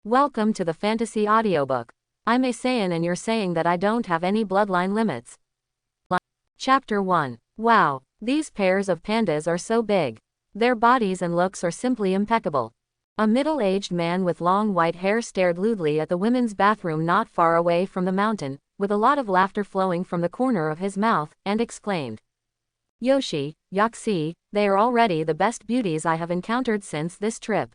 Welcome to the Fantasy Audiobook. I'm a Saiyan and you're saying that I don't have any bloodline limits. Chapter 1. Wow, these pairs of pandas are so big. Their bodies and looks are simply impeccable. A middle-aged man with long white hair stared lewdly at the women's bathroom not far away from the mountain, with a lot of laughter flowing from the corner of his mouth, and exclaimed, "Yoshi, Yaxi, they are already the best beauties I have encountered since this trip."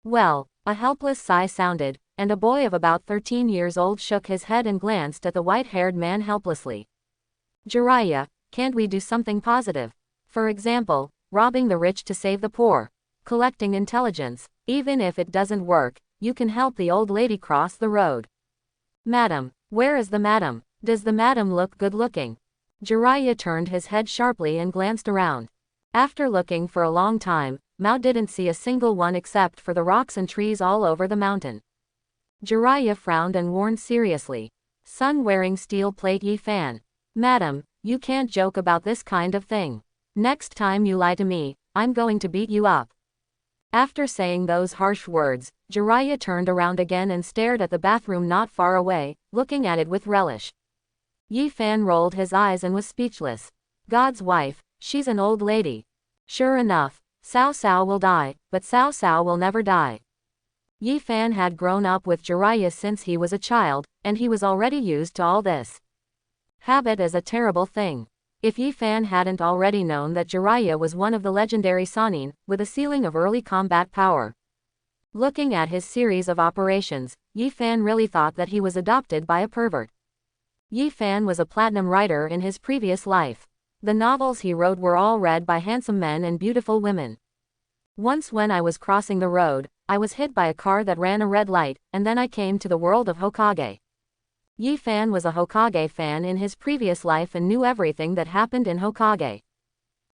Well, a helpless sigh sounded, and a boy of about 13 years old shook his head and glanced at the white-haired man helplessly. "Jiraiya, can't we do something positive? For example, robbing the rich to save the poor, collecting intelligence. Even if it doesn't work, you can help the old lady cross the road." "Madam, where is the madam? Does the madam look good-looking?" Jiraiya turned his head sharply and glanced around. After looking for a long time, Mao didn't see a single one except for the rocks and trees all over the mountain. Jiraiya frowned and warned seriously, "Sun-wearing steel plate Yi Fan. Madam, you can't joke about this kind of thing. Next time you lie to me, I'm going to beat you up." After saying those harsh words, Jiraiya turned around again and stared at the bathroom not far away, looking at it with relish. Yi Fan rolled his eyes and was speechless. God's wife, she's an old lady. Sure enough, Cao Cao will die, but Cao Cao will never die. Yi Fan had grown up with Jiraiya since he was a child, and he was already used to all this. Habit is a terrible thing. If Yi Fan hadn't already known that Jiraiya was one of the legendary Sannin, with a ceiling of early combat power. Looking at his series of operations, Yi Fan really thought that he was adopted by a pervert. Yi Fan was a platinum writer in his previous life. The novels he wrote were all read by handsome men and beautiful women. Once when I was crossing the road, I was hit by a car that ran a red light, and then I came to the world of Hokage. Yi Fan was a Hokage fan in his previous life and knew everything that happened in Hokage.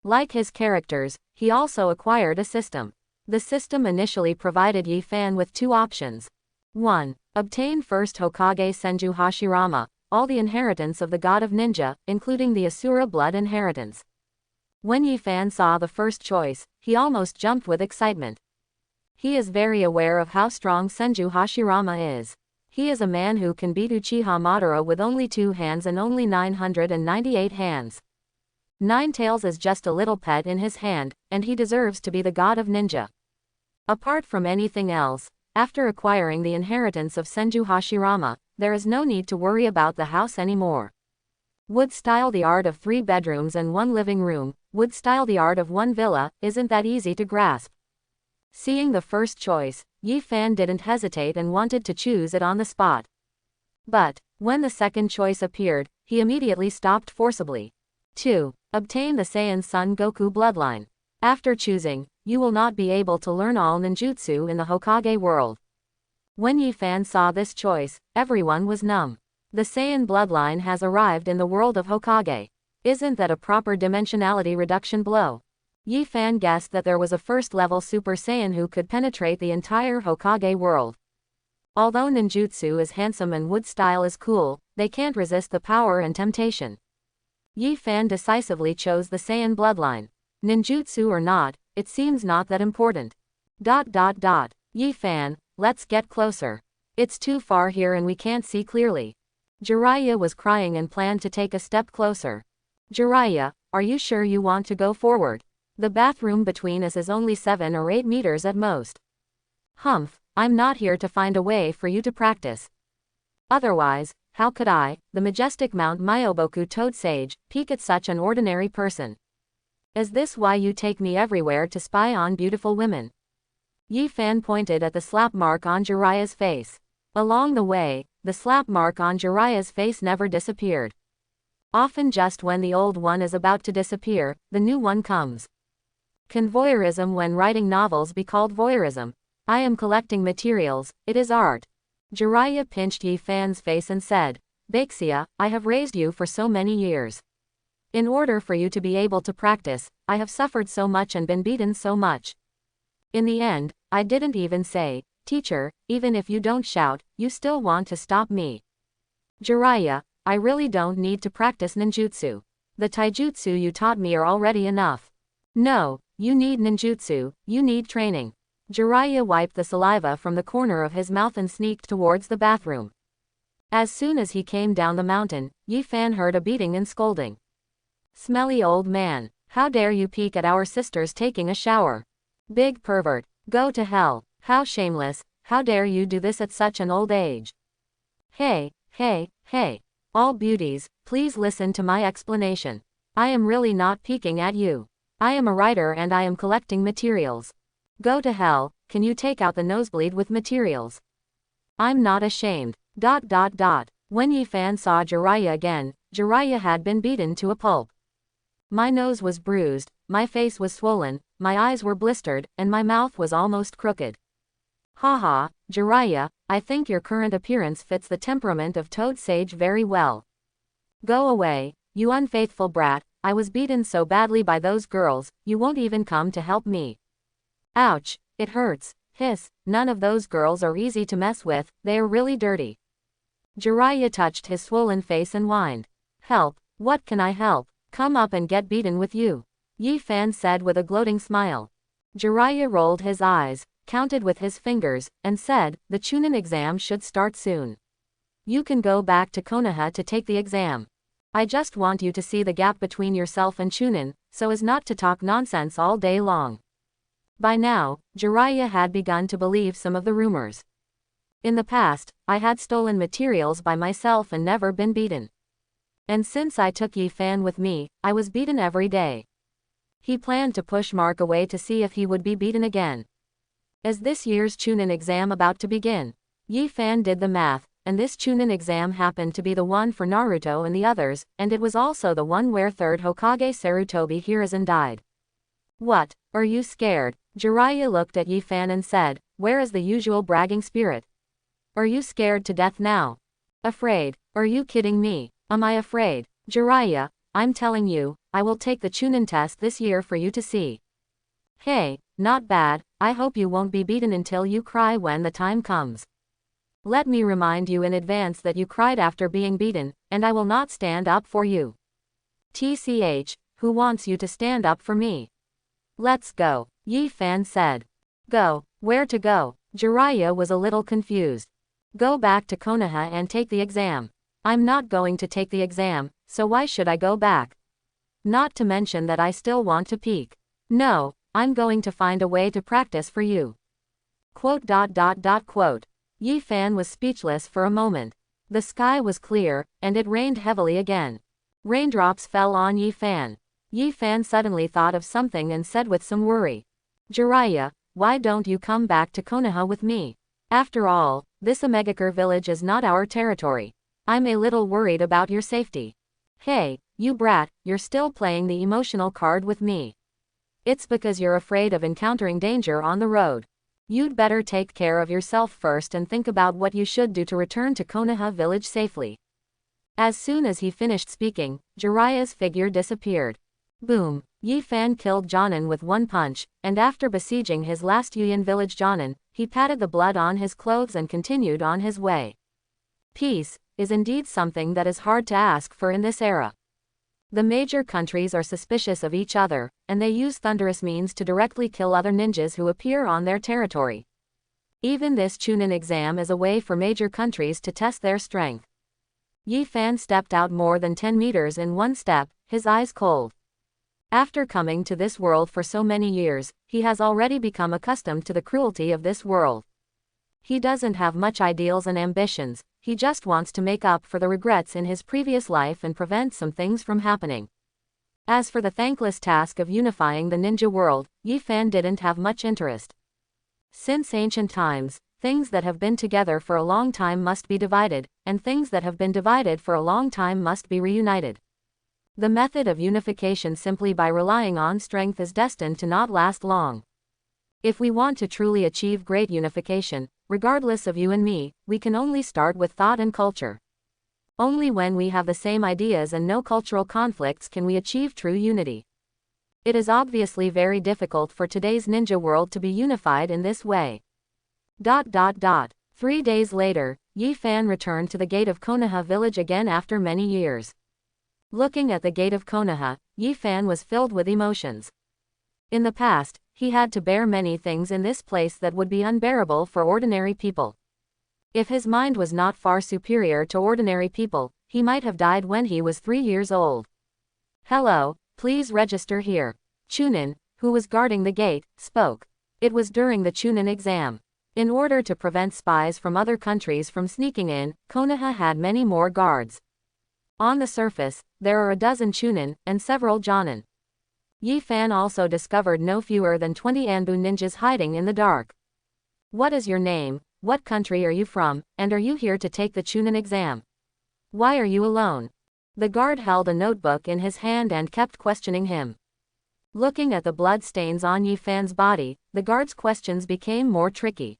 Like his characters, he also acquired a system. The system initially provided Yi Fan with two options. 1. Obtain first Hokage Senju Hashirama, all the inheritance of the god of ninja, including the Asura blood inheritance. When Yi Fan saw the first choice, he almost jumped with excitement. He is very aware of how strong Senju Hashirama is. He is a man who can beat Uchiha Madara with only 2 hands and only 998 hands. Nine Tails is just a little pet in his hand, and he deserves to be the god of ninja. Apart from anything else, after acquiring the inheritance of Senju Hashirama, there is no need to worry about the house anymore. Would style the art of 3 bedrooms and 1 living room, would style the art of 1 villa, isn't that easy to grasp? Seeing the first choice, Yi Fan didn't hesitate and wanted to choose it on the spot. But, when the second choice appeared, he immediately stopped forcibly. 2. Obtain the Saiyan Son Goku bloodline. After choosing, you will not be able to learn all ninjutsu in the Hokage world. When Yi Fan saw this choice, everyone was numb. The Saiyan bloodline has arrived in the world of Hokage. Isn't that a proper dimensionality reduction blow? Yi Fan guessed that there was a first-level Super Saiyan who could penetrate the entire Hokage world. Although ninjutsu is handsome and wood style is cool, they can't resist the power and temptation. Yi Fan decisively chose the Saiyan bloodline. Ninjutsu or not, it seems not that important. Yi Fan, let's get closer. It's too far here and we can't see clearly. Jiraiya was crying and planned to take a step closer. Jiraiya, are you sure you want to go forward? The bathroom between us is only 7 or 8 meters at most. Humph, I'm not here to find a way for you to practice. Otherwise, how could I, the majestic Mount Myoboku Toad Sage, peek at such an ordinary person? Is this why you take me everywhere to spy on beautiful women? Yi Fan pointed at the slap mark on Jiraiya's face. Along the way, the slap mark on Jiraiya's face never disappeared. Often just when the old one is about to disappear, the new one comes. Can voyeurism when writing novels be called voyeurism? I am collecting materials, it is art. Jiraiya pinched Yi Fan's face and said, "Baxia, I have raised you for so many years. In order for you to be able to practice, I have suffered so much and been beaten so much. In the end, I didn't even say, 'Teacher, even if you don't shout, you still want to stop me.' Jiraiya, I really don't need to practice ninjutsu. The taijutsu you taught me are already enough. No, you need ninjutsu, you need training. Jiraiya wiped the saliva from the corner of his mouth and sneaked towards the bathroom. As soon as he came down the mountain, Yi Fan heard a beating and scolding. Smelly old man, how dare you peek at our sisters taking a shower? Big pervert, go to hell, how shameless, how dare you do this at such an old age? Hey, hey, hey, all beauties, please listen to my explanation. I am really not peeking at you. I am a writer and I am collecting materials. Go to hell, can you take out the nosebleed with materials? I'm not ashamed. ... When Yi Fan saw Jiraiya again, Jiraiya had been beaten to a pulp. My nose was bruised, my face was swollen, my eyes were blistered, and my mouth was almost crooked. Haha, Jiraiya, I think your current appearance fits the temperament of Toad Sage very well. Go away, you unfaithful brat, I was beaten so badly by those girls, you won't even come to help me. Ouch, it hurts, hiss, none of those girls are easy to mess with, they are really dirty. Jiraiya touched his swollen face and whined. Help, what can I help? Come up and get beaten with you. Yi Fan said with a gloating smile. Jiraiya rolled his eyes, counted with his fingers, and said, the Chunin exam should start soon. You can go back to Konoha to take the exam. I just want you to see the gap between yourself and Chunin, so as not to talk nonsense all day long. By now, Jiraiya had begun to believe some of the rumors. In the past, I had stolen materials by myself and never been beaten. And since I took Yi Fan with me, I was beaten every day. He planned to push Mark away to see if he would be beaten again. As this year's Chunin exam about to begin, Yi Fan did the math, and this Chunin exam happened to be the one for Naruto and the others, and it was also the one where 3rd Hokage Sarutobi Hiruzen died. What, are you scared? Jiraiya looked at Yi Fan and said, where is the usual bragging spirit? Are you scared to death now? Afraid? Are you kidding me? Am I afraid? Jiraiya, I'm telling you, I will take the Chunin test this year for you to see. Hey, not bad, I hope you won't be beaten until you cry when the time comes. Let me remind you in advance that you cried after being beaten, and I will not stand up for you. TCH, who wants you to stand up for me? Let's go, Yi Fan said. Go, where to go? Jiraiya was a little confused. Go back to Konoha and take the exam. I'm not going to take the exam, so why should I go back? Not to mention that I still want to peek. No, I'm going to find a way to practice for you. ... Yi Fan was speechless for a moment. The sky was clear, and it rained heavily again. Raindrops fell on Yi Fan. Yi Fan suddenly thought of something and said with some worry. Jiraiya, why don't you come back to Konoha with me? After all, this Omegakure village is not our territory. I'm a little worried about your safety. Hey, you brat, you're still playing the emotional card with me. It's because you're afraid of encountering danger on the road. You'd better take care of yourself first and think about what you should do to return to Konoha village safely. As soon as he finished speaking, Jiraiya's figure disappeared. Boom, Yi Fan killed Jonin with one punch, and after besieging his last Yuyan village Jonin, he patted the blood on his clothes and continued on his way. Peace is indeed something that is hard to ask for in this era. The major countries are suspicious of each other, and they use thunderous means to directly kill other ninjas who appear on their territory. Even this Chunin exam is a way for major countries to test their strength. Yi Fan stepped out more than 10 meters in one step, his eyes cold. After coming to this world for so many years, he has already become accustomed to the cruelty of this world. He doesn't have much ideals and ambitions, he just wants to make up for the regrets in his previous life and prevent some things from happening. As for the thankless task of unifying the ninja world, Yi Fan didn't have much interest. Since ancient times, things that have been together for a long time must be divided, and things that have been divided for a long time must be reunited. The method of unification simply by relying on strength is destined to not last long. If we want to truly achieve great unification, regardless of you and me, we can only start with thought and culture. Only when we have the same ideas and no cultural conflicts can we achieve true unity. It is obviously very difficult for today's ninja world to be unified in this way. ... 3 days later, Yi Fan returned to the gate of Konoha village again after many years. Looking at the gate of Konoha, Yi Fan was filled with emotions. In the past, He had to bear many things in this place that would be unbearable for ordinary people. If his mind was not far superior to ordinary people, he might have died when he was 3 years old. "Hello, please register here." Chunin, who was guarding the gate, spoke. It was during the Chunin exam. In order to prevent spies from other countries from sneaking in, Konoha had many more guards. On the surface, there are a dozen Chunin, and several Jonin. Yi Fan also discovered no fewer than 20 Anbu ninjas hiding in the dark. "What is your name, what country are you from, and are you here to take the Chunin exam? Why are you alone?" The guard held a notebook in his hand and kept questioning him. Looking at the blood stains on Yi Fan's body, the guard's questions became more tricky.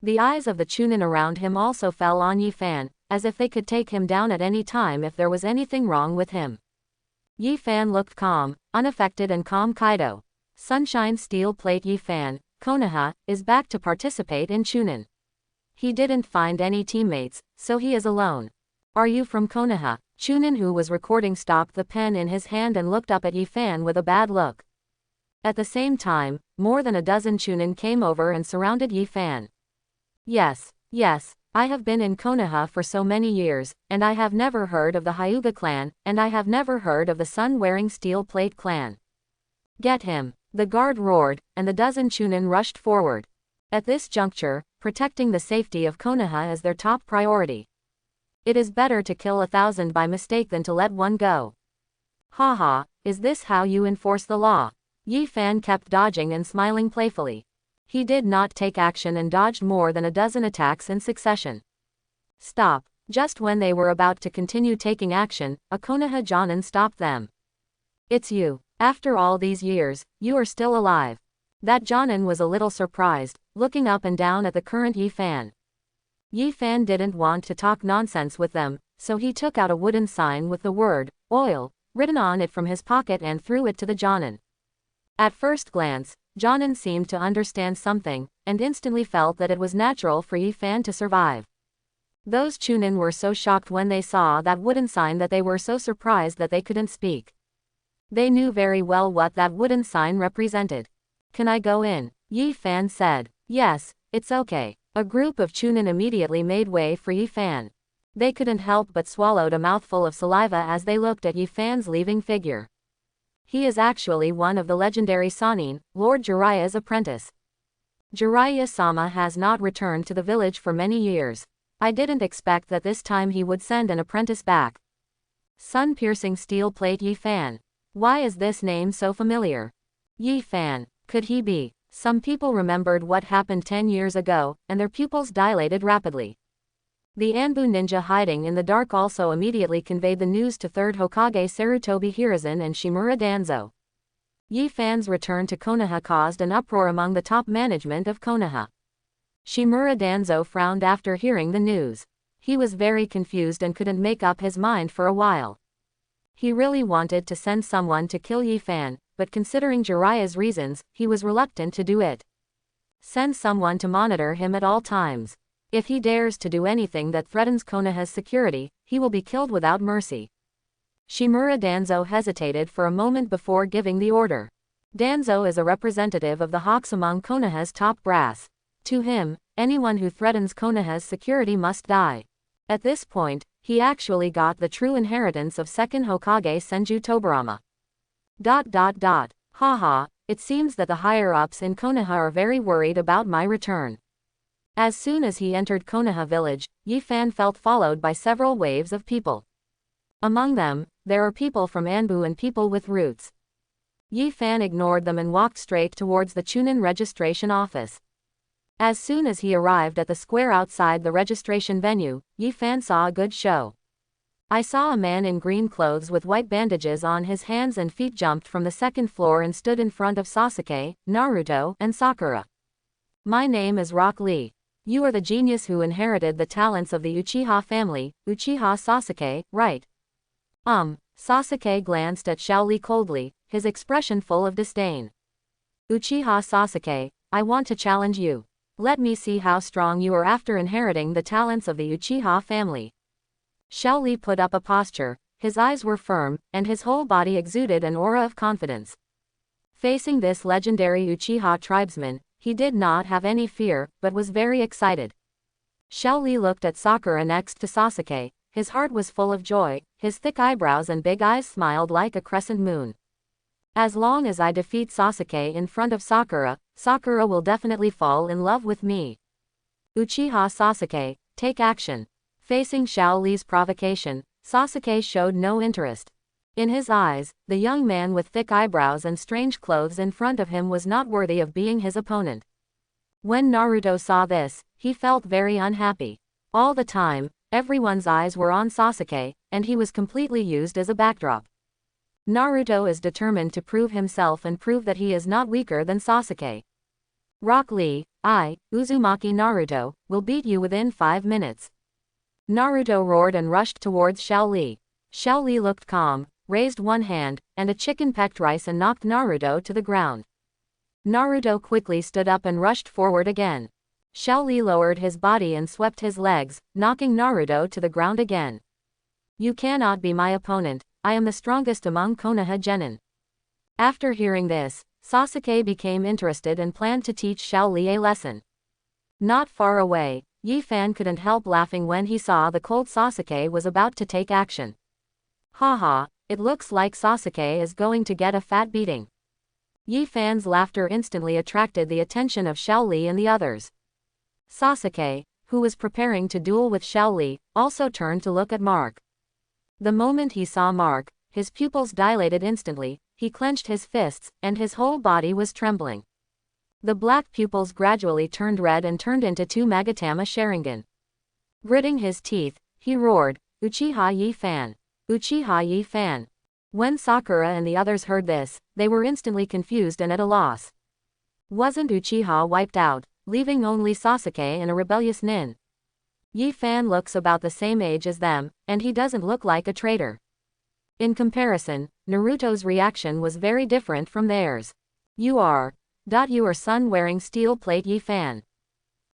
The eyes of the Chunin around him also fell on Yi Fan, as if they could take him down at any time if there was anything wrong with him. Yi Fan looked calm, unaffected and calm. Kaido. Sunshine Steel Plate. Yi Fan, Konoha, is back to participate in Chunin. He didn't find any teammates, so he is alone. "Are you from Konoha?" Chunin, who was recording, stopped the pen in his hand and looked up at Yi Fan with a bad look. At the same time, more than a dozen Chunin came over and surrounded Yi Fan. Yes, I have been in Konoha for so many years, and I have never heard of the Hyuga clan, and I have never heard of the sun-wearing steel plate clan." "Get him!" the guard roared, and the dozen Chunin rushed forward. At this juncture, protecting the safety of Konoha is their top priority. It is better to kill 1,000 by mistake than to let one go. "Haha, is this how you enforce the law?" Yi Fan kept dodging and smiling playfully. He did not take action and dodged more than a dozen attacks in succession. "Stop!" Just when they were about to continue taking action, a Konoha Jonin stopped them. "It's you. After all these years, you are still alive." That Jonin was a little surprised, looking up and down at the current Yi Fan. Yi Fan didn't want to talk nonsense with them, so he took out a wooden sign with the word, "oil," written on it from his pocket and threw it to the Jonin. At first glance, Jonin seemed to understand something, and instantly felt that it was natural for Yi Fan to survive. Those Chunin were so shocked when they saw that wooden sign that they were so surprised that they couldn't speak. They knew very well what that wooden sign represented. "Can I go in?" Yi Fan said. "Yes, it's okay." A group of Chunin immediately made way for Yi Fan. They couldn't help but swallowed a mouthful of saliva as they looked at Yi Fan's leaving figure. He is actually one of the legendary Sannin, Lord Jiraiya's apprentice. Jiraiya-sama has not returned to the village for many years. I didn't expect that this time he would send an apprentice back. Sun-piercing steel plate. Yi Fan. Why is this name so familiar? Yi Fan. Could he be? Some people remembered what happened 10 years ago, and their pupils dilated rapidly. The Anbu ninja hiding in the dark also immediately conveyed the news to 3rd Hokage Sarutobi Hiruzen and Shimura Danzo. Yi Fan's return to Konoha caused an uproar among the top management of Konoha. Shimura Danzo frowned after hearing the news. He was very confused and couldn't make up his mind for a while. He really wanted to send someone to kill Yi Fan, but considering Jiraiya's reasons, he was reluctant to do it. Send someone to monitor him at all times. If he dares to do anything that threatens Konoha's security, he will be killed without mercy. Shimura Danzo hesitated for a moment before giving the order. Danzo is a representative of the Hawks among Konoha's top brass. To him, anyone who threatens Konoha's security must die. At this point, he actually got the true inheritance of 2nd Hokage Senju Tobirama. Haha, it seems that the higher-ups in Konoha are very worried about my return. As soon as he entered Konoha village, Yi Fan felt followed by several waves of people. Among them, there are people from Anbu and people with roots. Yi Fan ignored them and walked straight towards the Chunin registration office. As soon as he arrived at the square outside the registration venue, Yi Fan saw a good show. I saw a man in green clothes with white bandages on his hands and feet jumped from the 2nd floor and stood in front of Sasuke, Naruto, and Sakura. My name is Rock Lee. You are the genius who inherited the talents of the Uchiha family, Uchiha Sasuke, right? Sasuke glanced at Shaoli coldly, his expression full of disdain. Uchiha Sasuke, I want to challenge you. Let me see how strong you are after inheriting the talents of the Uchiha family. Shaoli put up a posture, his eyes were firm, and his whole body exuded an aura of confidence. Facing this legendary Uchiha tribesman, he did not have any fear, but was very excited. Xiao Li looked at Sakura next to Sasuke. His heart was full of joy, his thick eyebrows and big eyes smiled like a crescent moon. As long as I defeat Sasuke in front of Sakura, Sakura will definitely fall in love with me. Uchiha Sasuke, take action. Facing Xiao Li's provocation, Sasuke showed no interest. In his eyes, the young man with thick eyebrows and strange clothes in front of him was not worthy of being his opponent. When Naruto saw this, he felt very unhappy. All the time, everyone's eyes were on Sasuke, and he was completely used as a backdrop. Naruto is determined to prove himself and prove that he is not weaker than Sasuke. Rock Lee, I, Uzumaki Naruto, will beat you within 5 minutes. Naruto roared and rushed towards Xiao Li. Xiao Li looked calm, raised one hand, and a chicken pecked rice and knocked Naruto to the ground. Naruto quickly stood up and rushed forward again. Xiao Li lowered his body and swept his legs, knocking Naruto to the ground again. You cannot be my opponent, I am the strongest among Konoha genin. After hearing this, Sasuke became interested and planned to teach Xiao Li a lesson. Not far away, Yi Fan couldn't help laughing when he saw the cold Sasuke was about to take action. Haha, it looks like Sasuke is going to get a fat beating. Yi Fan's laughter instantly attracted the attention of Xiao Li and the others. Sasuke, who was preparing to duel with Xiao Li, also turned to look at Mark. The moment he saw Mark, his pupils dilated instantly, he clenched his fists, and his whole body was trembling. The black pupils gradually turned red and turned into 2 Magatama Sharingan. Gritting his teeth, he roared, Uchiha Yi Fan! Uchiha Yi Fan! When Sakura and the others heard this, they were instantly confused and at a loss. Wasn't Uchiha wiped out, leaving only Sasuke and a rebellious nin? Yi Fan looks about the same age as them, and he doesn't look like a traitor. In comparison, Naruto's reaction was very different from theirs. You are son wearing steel plate Yi Fan.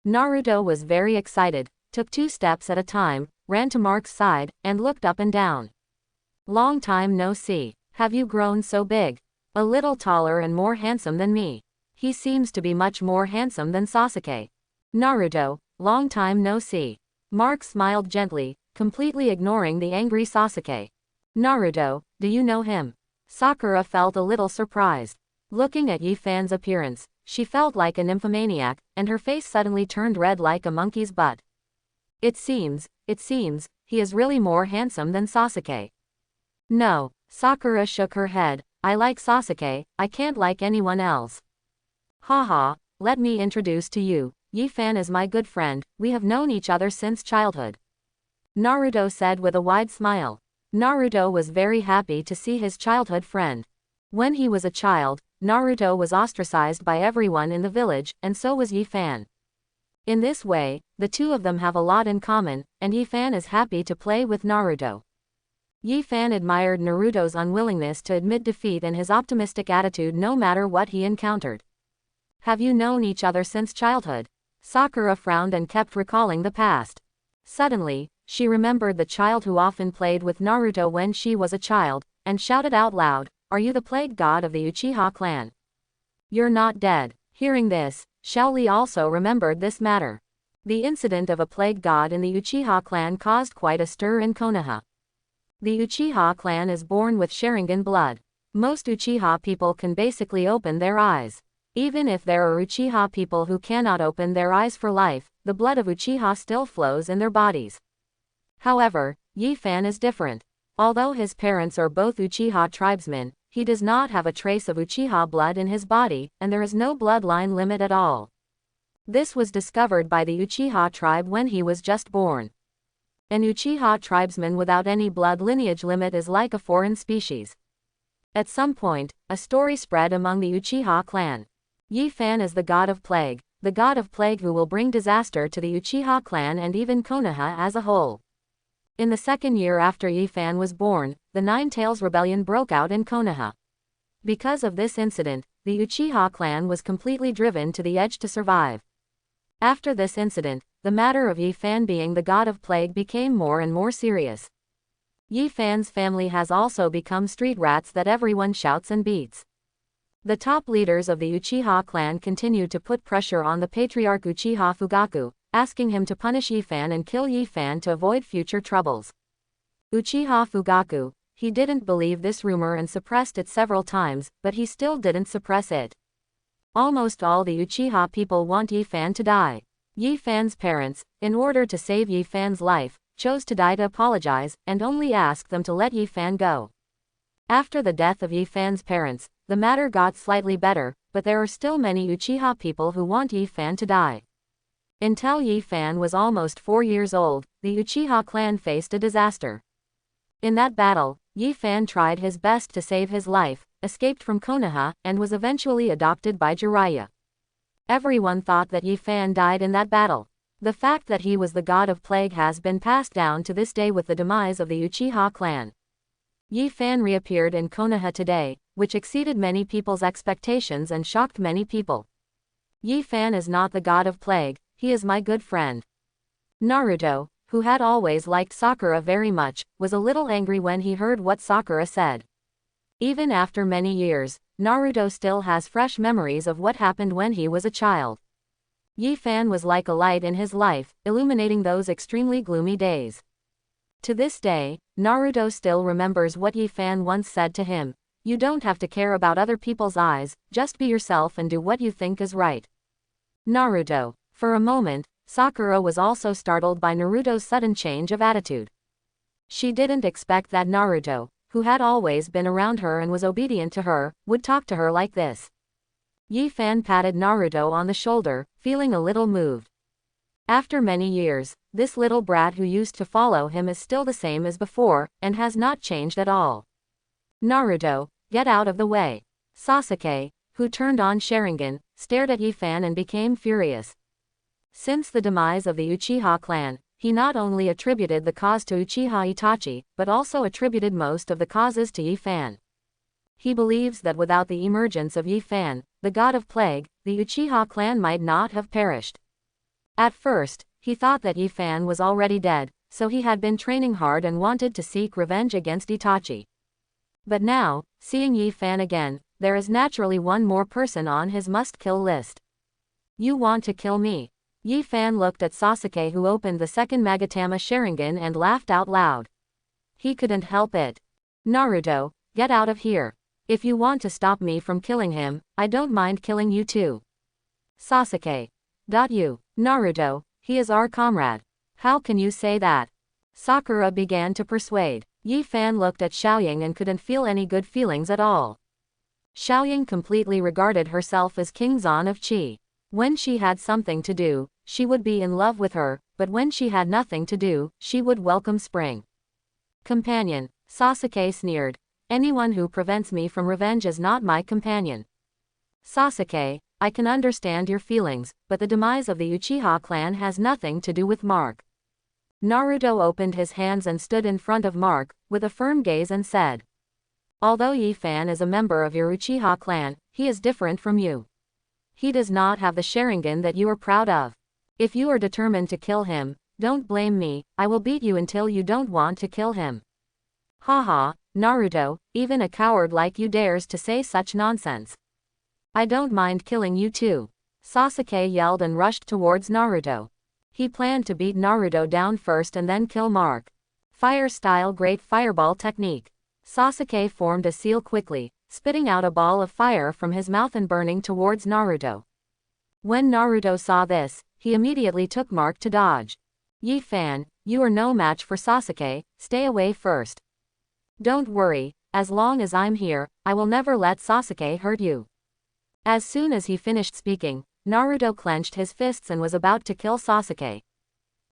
Naruto was very excited, took 2 steps at a time, ran to Mark's side, and looked up and down. Long time no see. Have you grown so big? A little taller and more handsome than me. He seems to be much more handsome than Sasuke. Naruto, long time no see. Mark smiled gently, completely ignoring the angry Sasuke. Naruto, do you know him? Sakura felt a little surprised. Looking at Yi Fan's appearance, she felt like a nymphomaniac, and her face suddenly turned red like a monkey's butt. It seems, he is really more handsome than Sasuke. No, Sakura shook her head, I like Sasuke, I can't like anyone else. Haha, let me introduce to you, Yi Fan is my good friend, we have known each other since childhood. Naruto said with a wide smile. Naruto was very happy to see his childhood friend. When he was a child, Naruto was ostracized by everyone in the village, and so was Yi Fan. In this way, the two of them have a lot in common, and Yi Fan is happy to play with Naruto. Yi Fan admired Naruto's unwillingness to admit defeat and his optimistic attitude no matter what he encountered. Have you known each other since childhood? Sakura frowned and kept recalling the past. Suddenly, she remembered the child who often played with Naruto when she was a child, and shouted out loud, Are you the plague god of the Uchiha clan? You're not dead. Hearing this, Xiao Li also remembered this matter. The incident of a plague god in the Uchiha clan caused quite a stir in Konoha. The Uchiha clan is born with Sharingan blood. Most Uchiha people can basically open their eyes. Even if there are Uchiha people who cannot open their eyes for life, the blood of Uchiha still flows in their bodies. However, Yi Fan is different. Although his parents are both Uchiha tribesmen, he does not have a trace of Uchiha blood in his body, and there is no bloodline limit at all. This was discovered by the Uchiha tribe when he was just born. An Uchiha tribesman without any blood lineage limit is like a foreign species. At some point, a story spread among the Uchiha clan. Yi Fan is the god of plague who will bring disaster to the Uchiha clan and even Konoha as a whole. In the second year after Yi Fan was born, the Nine Tails Rebellion broke out in Konoha. Because of this incident, the Uchiha clan was completely driven to the edge to survive. After this incident, the matter of Yi Fan being the god of plague became more and more serious. Yi Fan's family has also become street rats that everyone shouts and beats. The top leaders of the Uchiha clan continued to put pressure on the patriarch Uchiha Fugaku, asking him to punish Yifan and kill Yifan to avoid future troubles. Uchiha Fugaku, he didn't believe this rumor and suppressed it several times, but he still didn't suppress it. Almost all the Uchiha people want Yifan to die. Yifan's parents, in order to save Yifan's life, chose to die to apologize, and only asked them to let Yifan go. After the death of Yifan's parents, the matter got slightly better, but there are still many Uchiha people who want Yifan to die. Until Yifan was almost 4 years old, the Uchiha clan faced a disaster. In that battle, Yifan tried his best to save his life, escaped from Konoha, and was eventually adopted by Jiraiya. Everyone thought that Yifan died in that battle. The fact that he was the god of plague has been passed down to this day with the demise of the Uchiha clan. Yifan reappeared in Konoha today, which exceeded many people's expectations and shocked many people. Yifan is not the god of plague, he is my good friend. Naruto, who had always liked Sakura very much, was a little angry when he heard what Sakura said. Even after many years, Naruto still has fresh memories of what happened when he was a child. Yifan was like a light in his life, illuminating those extremely gloomy days. To this day, Naruto still remembers what Yifan once said to him: "You don't have to care about other people's eyes, just be yourself and do what you think is right." Naruto. For a moment, Sakura was also startled by Naruto's sudden change of attitude. She didn't expect that Naruto, who had always been around her and was obedient to her, would talk to her like this. Yifan patted Naruto on the shoulder, feeling a little moved. After many years, this little brat who used to follow him is still the same as before, and has not changed at all. Naruto, get out of the way. Sasuke, who turned on Sharingan, stared at Yifan and became furious. Since the demise of the Uchiha clan, he not only attributed the cause to Uchiha Itachi, but also attributed most of the causes to Yifan. He believes that without the emergence of Yifan, the god of plague, the Uchiha clan might not have perished. At first, he thought that Yifan was already dead, so he had been training hard and wanted to seek revenge against Itachi. But now, seeing Yifan again, there is naturally one more person on his must-kill list. You want to kill me? Yifan looked at Sasuke, who opened the second Magatama Sharingan, and laughed out loud. He couldn't help it. Naruto, get out of here. If you want to stop me from killing him, I don't mind killing you too. Sasuke. You. Naruto, he is our comrade. How can you say that? Sakura began to persuade. Yifan looked at Xiaoying and couldn't feel any good feelings at all. Xiaoying completely regarded herself as King Zan of Qi. When she had something to do, she would be in love with her, but when she had nothing to do, she would welcome spring. Companion, Sasuke sneered. Anyone who prevents me from revenge is not my companion. Sasuke, I can understand your feelings, but the demise of the Uchiha clan has nothing to do with Mark. Naruto opened his hands and stood in front of Mark, with a firm gaze, and said, although Yifan is a member of your Uchiha clan, he is different from you. He does not have the Sharingan that you are proud of. If you are determined to kill him, don't blame me, I will beat you until you don't want to kill him. Haha, Naruto, even a coward like you dares to say such nonsense. I don't mind killing you too. Sasuke yelled and rushed towards Naruto. He planned to beat Naruto down first and then kill Mark. Fire style great fireball technique. Sasuke formed a seal quickly, spitting out a ball of fire from his mouth and burning towards Naruto. When Naruto saw this, he immediately took Mark to dodge. Yifan, you are no match for Sasuke, stay away first. Don't worry, as long as I'm here, I will never let Sasuke hurt you. As soon as he finished speaking, Naruto clenched his fists and was about to kill Sasuke.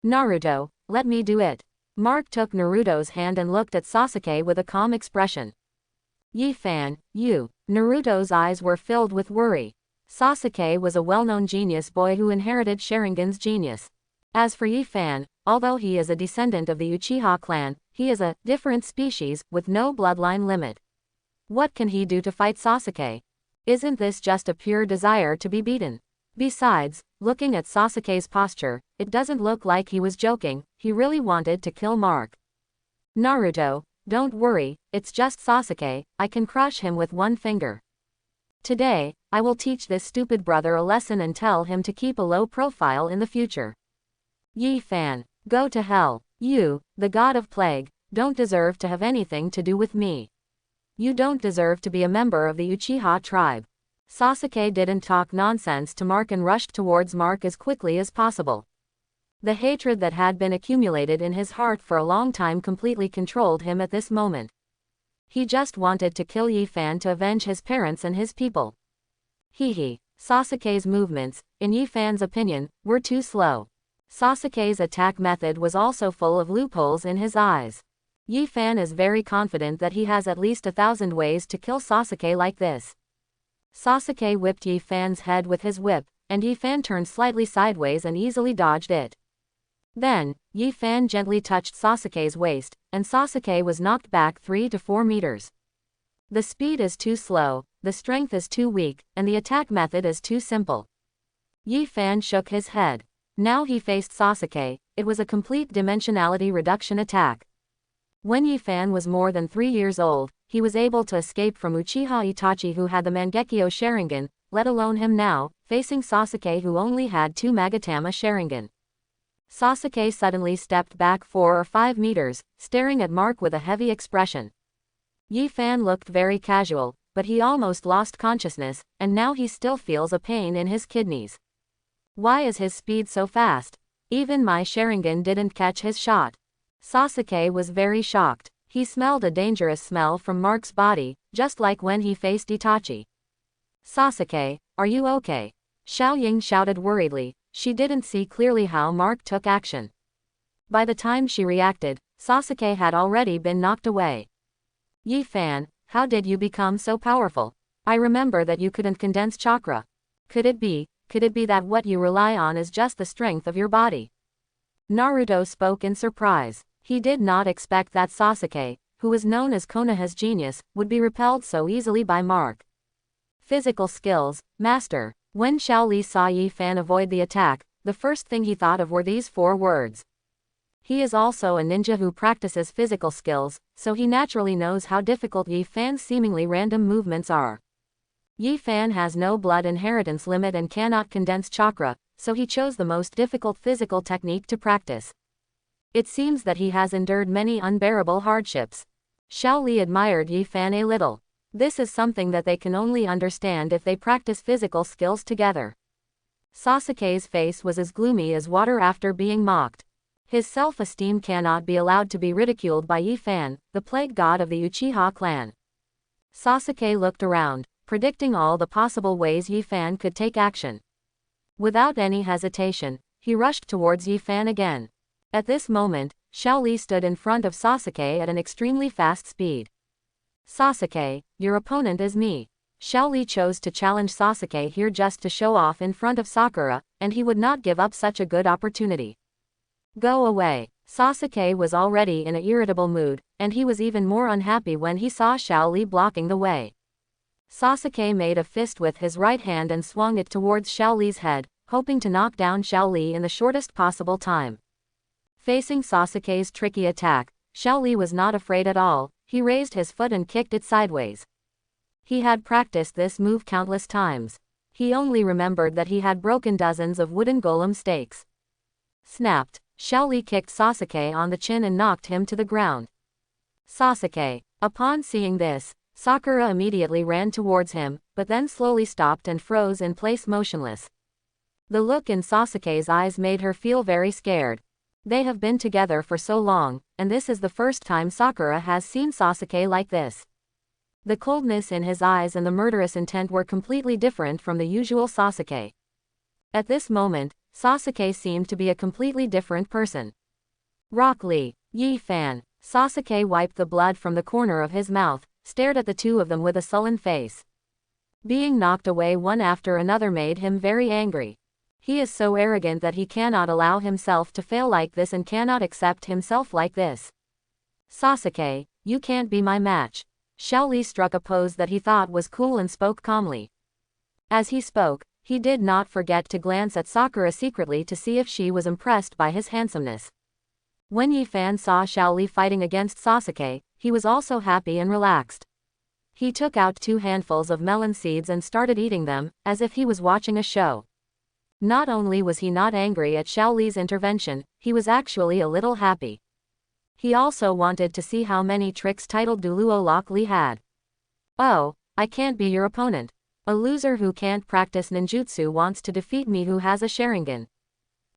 Naruto, let me do it. Mark took Naruto's hand and looked at Sasuke with a calm expression. Yifan, you. Naruto's eyes were filled with worry. Sasuke was a well-known genius boy who inherited Sharingan's genius. As for Yifan, although he is a descendant of the Uchiha clan, he is a different species, with no bloodline limit. What can he do to fight Sasuke? Isn't this just a pure desire to be beaten? Besides, looking at Sasuke's posture, it doesn't look like he was joking, he really wanted to kill Mark. Naruto, don't worry, it's just Sasuke, I can crush him with one finger. Today, I will teach this stupid brother a lesson and tell him to keep a low profile in the future. Yi Fan, go to hell. You, the god of plague, don't deserve to have anything to do with me. You don't deserve to be a member of the Uchiha tribe. Sasuke didn't talk nonsense to Mark and rushed towards Mark as quickly as possible. The hatred that had been accumulated in his heart for a long time completely controlled him at this moment. He just wanted to kill Yi Fan to avenge his parents and his people. Sasuke's movements, in Yi Fan's opinion, were too slow. Sasuke's attack method was also full of loopholes in his eyes. Yi Fan is very confident that he has at least 1,000 ways to kill Sasuke like this. Sasuke whipped Yi Fan's head with his whip, and Yi Fan turned slightly sideways and easily dodged it. Then, Yi Fan gently touched Sasuke's waist, and Sasuke was knocked back 3 to 4 meters. The speed is too slow, the strength is too weak, and the attack method is too simple. Yi Fan shook his head. Now he faced Sasuke. It was a complete dimensionality reduction attack. When Yi Fan was more than 3 years old, he was able to escape from Uchiha Itachi who had the Mangekyo Sharingan, let alone him now, facing Sasuke who only had 2 Magatama Sharingan. Sasuke suddenly stepped back 4 or 5 meters, staring at Mark with a heavy expression. Yi Fan looked very casual, but he almost lost consciousness, and now he still feels a pain in his kidneys. Why is his speed so fast? Even my Sharingan didn't catch his shot. Sasuke was very shocked. He smelled a dangerous smell from Mark's body, just like when he faced Itachi. Sasuke, are you okay? Xiaoying shouted worriedly. She didn't see clearly how Mark took action. By the time she reacted, Sasuke had already been knocked away. Yi Fan, how did you become so powerful? I remember that you couldn't condense chakra. Could it be that what you rely on is just the strength of your body? Naruto spoke in surprise. He did not expect that Sasuke, who was known as Konoha's genius, would be repelled so easily by Mark. Physical skills, master. When Xiaoli saw Yi Fan avoid the attack, the first thing he thought of were these 4 words. He is also a ninja who practices physical skills, so he naturally knows how difficult Yi Fan's seemingly random movements are. Yi Fan has no blood inheritance limit and cannot condense chakra, so he chose the most difficult physical technique to practice. It seems that he has endured many unbearable hardships. Xiaoli admired Yi Fan a little. This is something that they can only understand if they practice physical skills together. Sasuke's face was as gloomy as water after being mocked. His self-esteem cannot be allowed to be ridiculed by Yi Fan, the plague god of the Uchiha clan. Sasuke looked around, predicting all the possible ways Yi Fan could take action. Without any hesitation, he rushed towards Yi Fan again. At this moment, Xiaoli stood in front of Sasuke at an extremely fast speed. Sasuke, your opponent is me. Xiaoli chose to challenge Sasuke here just to show off in front of Sakura, and he would not give up such a good opportunity. Go away. Sasuke was already in an irritable mood, and he was even more unhappy when he saw Xiaoli blocking the way. Sasuke made a fist with his right hand and swung it towards Xiaoli's head, hoping to knock down Xiaoli in the shortest possible time. Facing Sasuke's tricky attack, Xiaoli was not afraid at all. He raised his foot and kicked it sideways. He had practiced this move countless times. He only remembered that he had broken dozens of wooden golem stakes. Snapped. Xiaoli kicked Sasuke on the chin and knocked him to the ground. Sasuke. Upon seeing this, Sakura immediately ran towards him, but then slowly stopped and froze in place motionless. The look in Sasuke's eyes made her feel very scared. They have been together for so long, and this is the first time Sakura has seen Sasuke like this. The coldness in his eyes and the murderous intent were completely different from the usual Sasuke. At this moment, Sasuke seemed to be a completely different person. Rock Lee, Yi Fan. Sasuke wiped the blood from the corner of his mouth, stared at the two of them with a sullen face. Being knocked away one after another made him very angry. He is so arrogant that he cannot allow himself to fail like this and cannot accept himself like this. Sasuke, you can't be my match. Xiaoli struck a pose that he thought was cool and spoke calmly. As he spoke, he did not forget to glance at Sakura secretly to see if she was impressed by his handsomeness. When Yi Fan saw Xiaoli fighting against Sasuke, he was also happy and relaxed. He took out 2 handfuls of melon seeds and started eating them, as if he was watching a show. Not only was he not angry at Xiao Li's intervention, he was actually a little happy. He also wanted to see how many tricks titled Duluo Lok Li had. Oh, I can't be your opponent. A loser who can't practice ninjutsu wants to defeat me who has a Sharingan.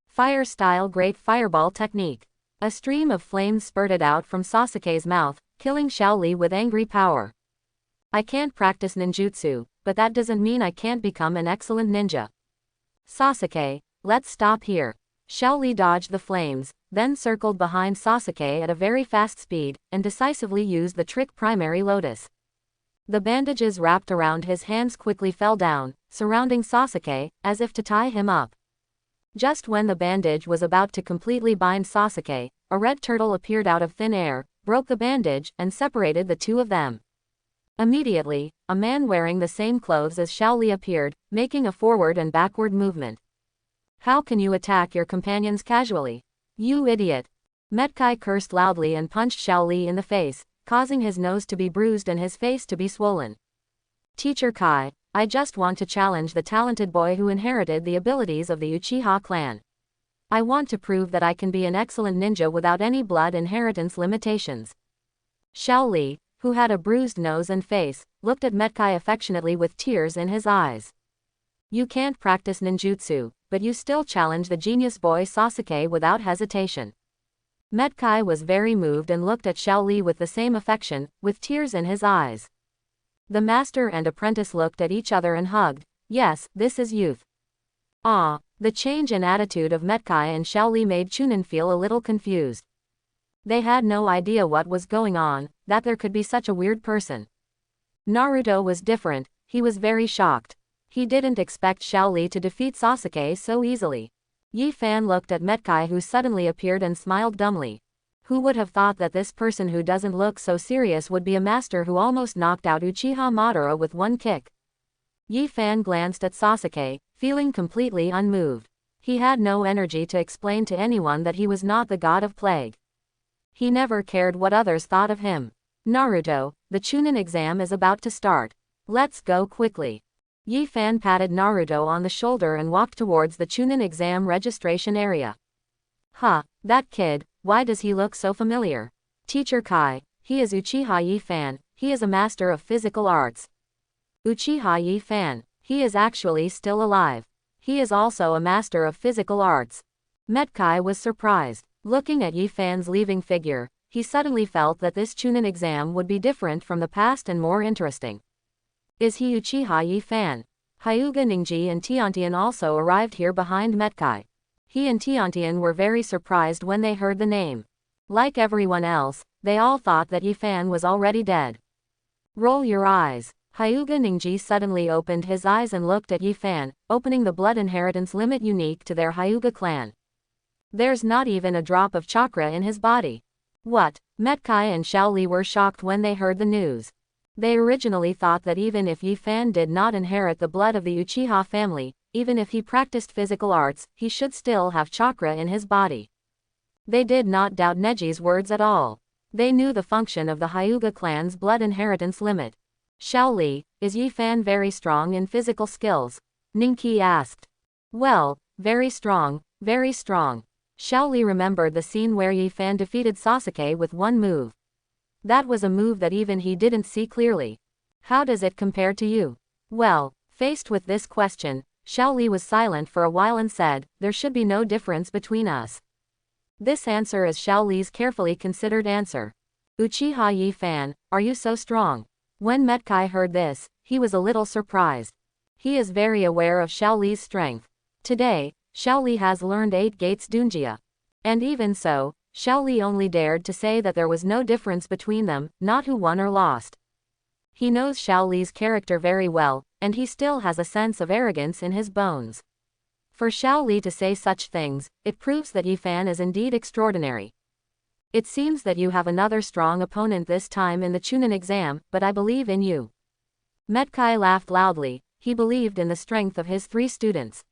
Fire-style great fireball technique. A stream of flames spurted out from Sasuke's mouth, killing Xiao Li with angry power. I can't practice ninjutsu, but that doesn't mean I can't become an excellent ninja. Sasuke, let's stop here. Xiao Li dodged the flames, then circled behind Sasuke at a very fast speed, and decisively used the trick Primary Lotus. The bandages wrapped around his hands quickly fell down, surrounding Sasuke, as if to tie him up. Just when the bandage was about to completely bind Sasuke, a red turtle appeared out of thin air, broke the bandage, and separated the 2 of them. Immediately, a man wearing the same clothes as Xiao Li appeared, making a forward and backward movement. How can you attack your companions casually? You idiot! Metkai cursed loudly and punched Xiao Li in the face, causing his nose to be bruised and his face to be swollen. Teacher Kai, I just want to challenge the talented boy who inherited the abilities of the Uchiha clan. I want to prove that I can be an excellent ninja without any blood inheritance limitations. Xiao Li, who had a bruised nose and face, looked at Metkai affectionately with tears in his eyes. You can't practice ninjutsu, but you still challenge the genius boy Sasuke without hesitation. Metkai was very moved and looked at Xiao Li with the same affection, with tears in his eyes. The master and apprentice looked at each other and hugged. Yes, this is youth. Ah, the change in attitude of Metkai and Xiao Li made Chunin feel a little confused. They had no idea what was going on, that there could be such a weird person. Naruto was different, he was very shocked. He didn't expect Xiao Li to defeat Sasuke so easily. Yi Fan looked at Metkai who suddenly appeared and smiled dumbly. Who would have thought that this person who doesn't look so serious would be a master who almost knocked out Uchiha Madara with one kick? Yi Fan glanced at Sasuke, feeling completely unmoved. He had no energy to explain to anyone that he was not the god of plague. He never cared what others thought of him. Naruto, the Chunin exam is about to start. Let's go quickly. Yi Fan patted Naruto on the shoulder and walked towards the Chunin exam registration area. Huh, that kid, why does he look so familiar? Teacher Kai, he is Uchiha Yi Fan, he is a master of physical arts. Uchiha Yi Fan, he is actually still alive. He is also a master of physical arts. Metkai was surprised. Looking at Yi Fan's leaving figure, he suddenly felt that this Chunin exam would be different from the past and more interesting. Is he Uchiha Yi Fan? Hyuga Ningji and Tiantian also arrived here behind Metkai. He and Tiantian were very surprised when they heard the name. Like everyone else, they all thought that Yi Fan was already dead. Roll your eyes. Hyuga Ningji suddenly opened his eyes and looked at Yi Fan, opening the blood inheritance limit unique to their Hyuga clan. There's not even a drop of chakra in his body. What? Metkai and Xiao Li were shocked when they heard the news. They originally thought that even if Yi Fan did not inherit the blood of the Uchiha family, even if he practiced physical arts, he should still have chakra in his body. They did not doubt Neji's words at all. They knew the function of the Hyuga clan's blood inheritance limit. Xiao Li, is Yi Fan very strong in physical skills? Ningqi asked. Well, very strong, very strong. Xiao Li remembered the scene where Yi Fan defeated Sasuke with one move. That was a move that even he didn't see clearly. How does it compare to you? Well, faced with this question, Xiao Li was silent for a while and said, there should be no difference between us. This answer is Xiao Li's carefully considered answer. Uchiha Yi Fan, are you so strong? When Metkai heard this, he was a little surprised. He is very aware of Xiao Li's strength. Today, Xiao Li has learned 8 gates Dunjia. And even so, Xiao Li only dared to say that there was no difference between them, not who won or lost. He knows Xiao Li's character very well, and he still has a sense of arrogance in his bones. For Xiao Li to say such things, it proves that Yi Fan is indeed extraordinary. It seems that you have another strong opponent this time in the Chunin exam, but I believe in you. Metkai laughed loudly. He believed in the strength of his 3 students.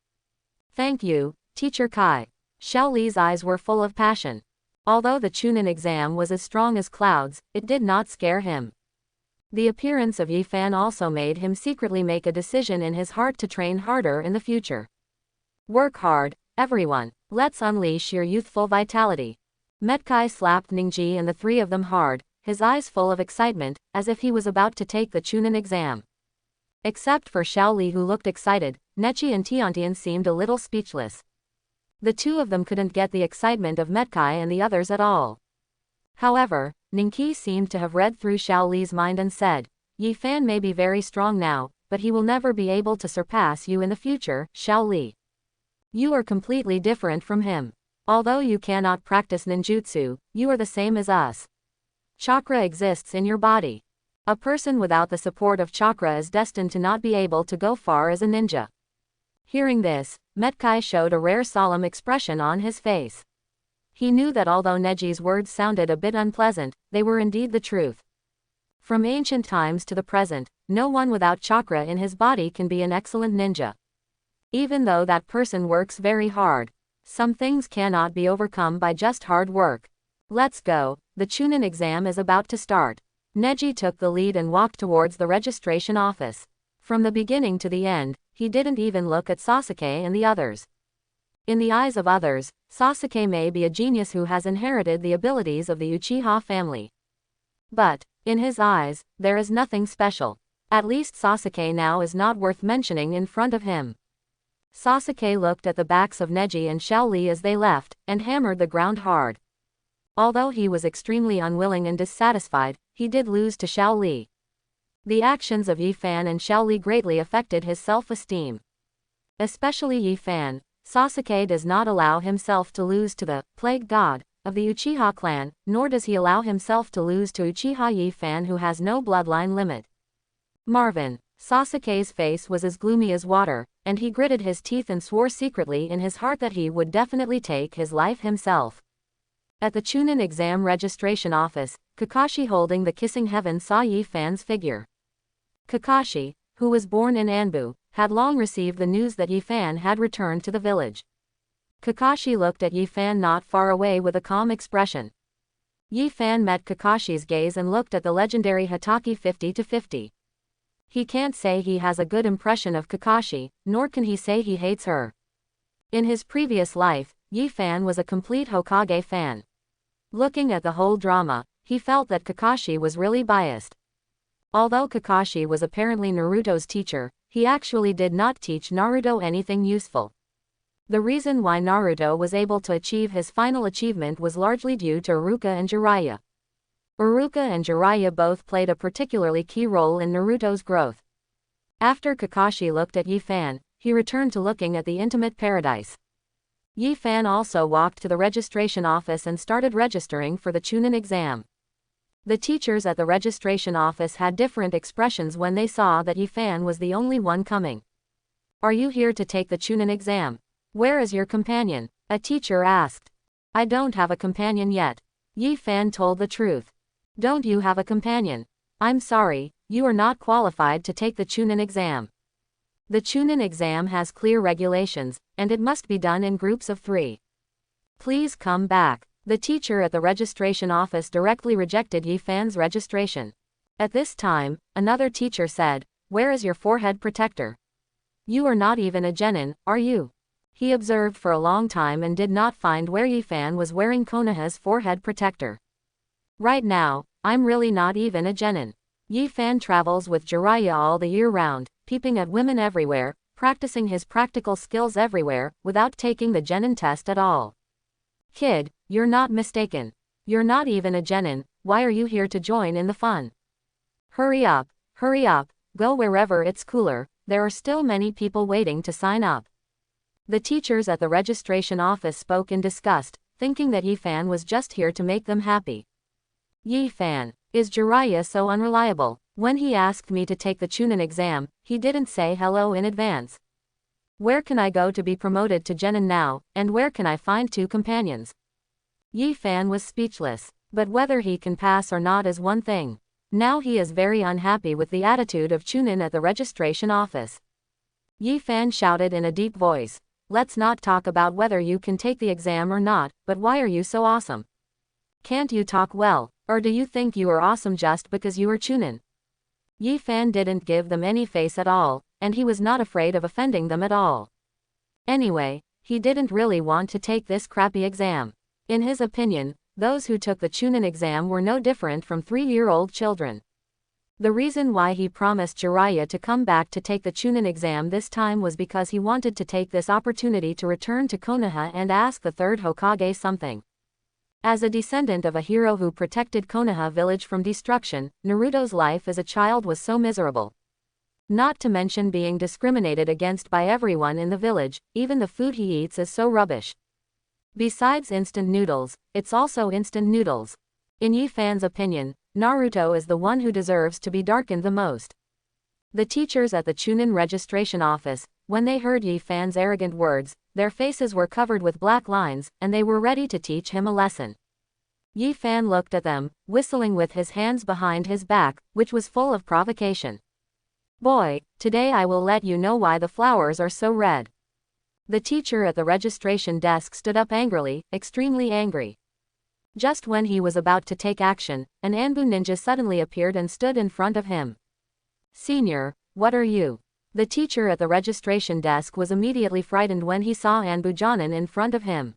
Thank you, Teacher Kai. Xiao Li's eyes were full of passion. Although the Chunin exam was as strong as clouds, it did not scare him. The appearance of Yi Fan also made him secretly make a decision in his heart to train harder in the future. Work hard, everyone. Let's unleash your youthful vitality. Metkai slapped Ningji and the three of them hard, his eyes full of excitement, as if he was about to take the Chunin exam. Except for Xiaoli, who looked excited, Nechi and Tiantian seemed a little speechless. The two of them couldn't get the excitement of Metkai and the others at all. However, Ningqi seemed to have read through Xiaoli's mind and said, Yi Fan may be very strong now, but he will never be able to surpass you in the future, Xiaoli. You are completely different from him. Although you cannot practice ninjutsu, you are the same as us. Chakra exists in your body. A person without the support of chakra is destined to not be able to go far as a ninja. Hearing this, Metkai showed a rare solemn expression on his face. He knew that although Neji's words sounded a bit unpleasant, they were indeed the truth. From ancient times to the present, no one without chakra in his body can be an excellent ninja. Even though that person works very hard, some things cannot be overcome by just hard work. Let's go, the Chunin exam is about to start. Neji took the lead and walked towards the registration office. From the beginning to the end, he didn't even look at Sasuke and the others. In the eyes of others, Sasuke may be a genius who has inherited the abilities of the Uchiha family. But, in his eyes, there is nothing special. At least Sasuke now is not worth mentioning in front of him. Sasuke looked at the backs of Neji and Xiaoli as they left, and hammered the ground hard. Although he was extremely unwilling and dissatisfied, he did lose to Xiaoli. The actions of Yi Fan and Xiaoli greatly affected his self-esteem. Especially Yi Fan, Sasuke does not allow himself to lose to the plague god of the Uchiha clan, nor does he allow himself to lose to Uchiha Yi Fan, who has no bloodline limit. Marvin. Sasuke's face was as gloomy as water, and he gritted his teeth and swore secretly in his heart that he would definitely take his life himself. At the Chunin exam registration office, Kakashi holding the kissing heaven saw Yi Fan's figure. Kakashi, who was born in Anbu, had long received the news that Yi Fan had returned to the village. Kakashi looked at Yi Fan not far away with a calm expression. Yi Fan met Kakashi's gaze and looked at the legendary Hatake 50-50. He can't say he has a good impression of Kakashi, nor can he say he hates her. In his previous life, Yi Fan was a complete Hokage fan. Looking at the whole drama, he felt that Kakashi was really biased. Although Kakashi was apparently Naruto's teacher, he actually did not teach Naruto anything useful. The reason why Naruto was able to achieve his final achievement was largely due to Iruka and Jiraiya. Iruka and Jiraiya both played a particularly key role in Naruto's growth. After Kakashi looked at Yi Fan, he returned to looking at the intimate paradise. Yi Fan also walked to the registration office and started registering for the Chunin exam. The teachers at the registration office had different expressions when they saw that Yi Fan was the only one coming. Are you here to take the Chunin exam? Where is your companion? A teacher asked. I don't have a companion yet. Yi Fan told the truth. Don't you have a companion? I'm sorry, you are not qualified to take the Chunin exam. The Chunin exam has clear regulations, and it must be done in groups of 3. Please come back. The teacher at the registration office directly rejected Yi Fan's registration. At this time, another teacher said, where is your forehead protector? You are not even a genin, are you? He observed for a long time and did not find where Yi Fan was wearing Konoha's forehead protector. Right now, I'm really not even a genin. Yi Fan travels with Jiraiya all the year round, peeping at women everywhere, practicing his practical skills everywhere, without taking the genin test at all. Kid, you're not mistaken. You're not even a genin, why are you here to join in the fun? Hurry up, go wherever it's cooler, there are still many people waiting to sign up. The teachers at the registration office spoke in disgust, thinking that Yi Fan was just here to make them happy. Yi Fan, is Jiraiya so unreliable? When he asked me to take the Chunin exam, he didn't say hello in advance. Where can I go to be promoted to genin now, and where can I find 2 companions? Yi Fan was speechless, but whether he can pass or not is one thing. Now he is very unhappy with the attitude of Chunin at the registration office. Yi Fan shouted in a deep voice, let's not talk about whether you can take the exam or not, but why are you so awesome? Can't you talk well, or do you think you are awesome just because you are Chunin? Yi Fan didn't give them any face at all, and he was not afraid of offending them at all. Anyway, he didn't really want to take this crappy exam. In his opinion, those who took the Chunin exam were no different from 3-year-old children. The reason why he promised Jiraiya to come back to take the Chunin exam this time was because he wanted to take this opportunity to return to Konoha and ask the third Hokage something. As a descendant of a hero who protected Konoha village from destruction, Naruto's life as a child was so miserable. Not to mention being discriminated against by everyone in the village, even the food he eats is so rubbish. Besides instant noodles, it's also instant noodles. In Yi Fan's opinion, Naruto is the one who deserves to be darkened the most. The teachers at the Chunin registration office, when they heard Yi Fan's arrogant words, their faces were covered with black lines, and they were ready to teach him a lesson. Yi Fan looked at them, whistling with his hands behind his back, which was full of provocation. "Boy, today I will let you know why the flowers are so red." The teacher at the registration desk stood up angrily, extremely angry. Just when he was about to take action, an Anbu ninja suddenly appeared and stood in front of him. "Senior, what are you?" The teacher at the registration desk was immediately frightened when he saw Anbu Jonin in front of him.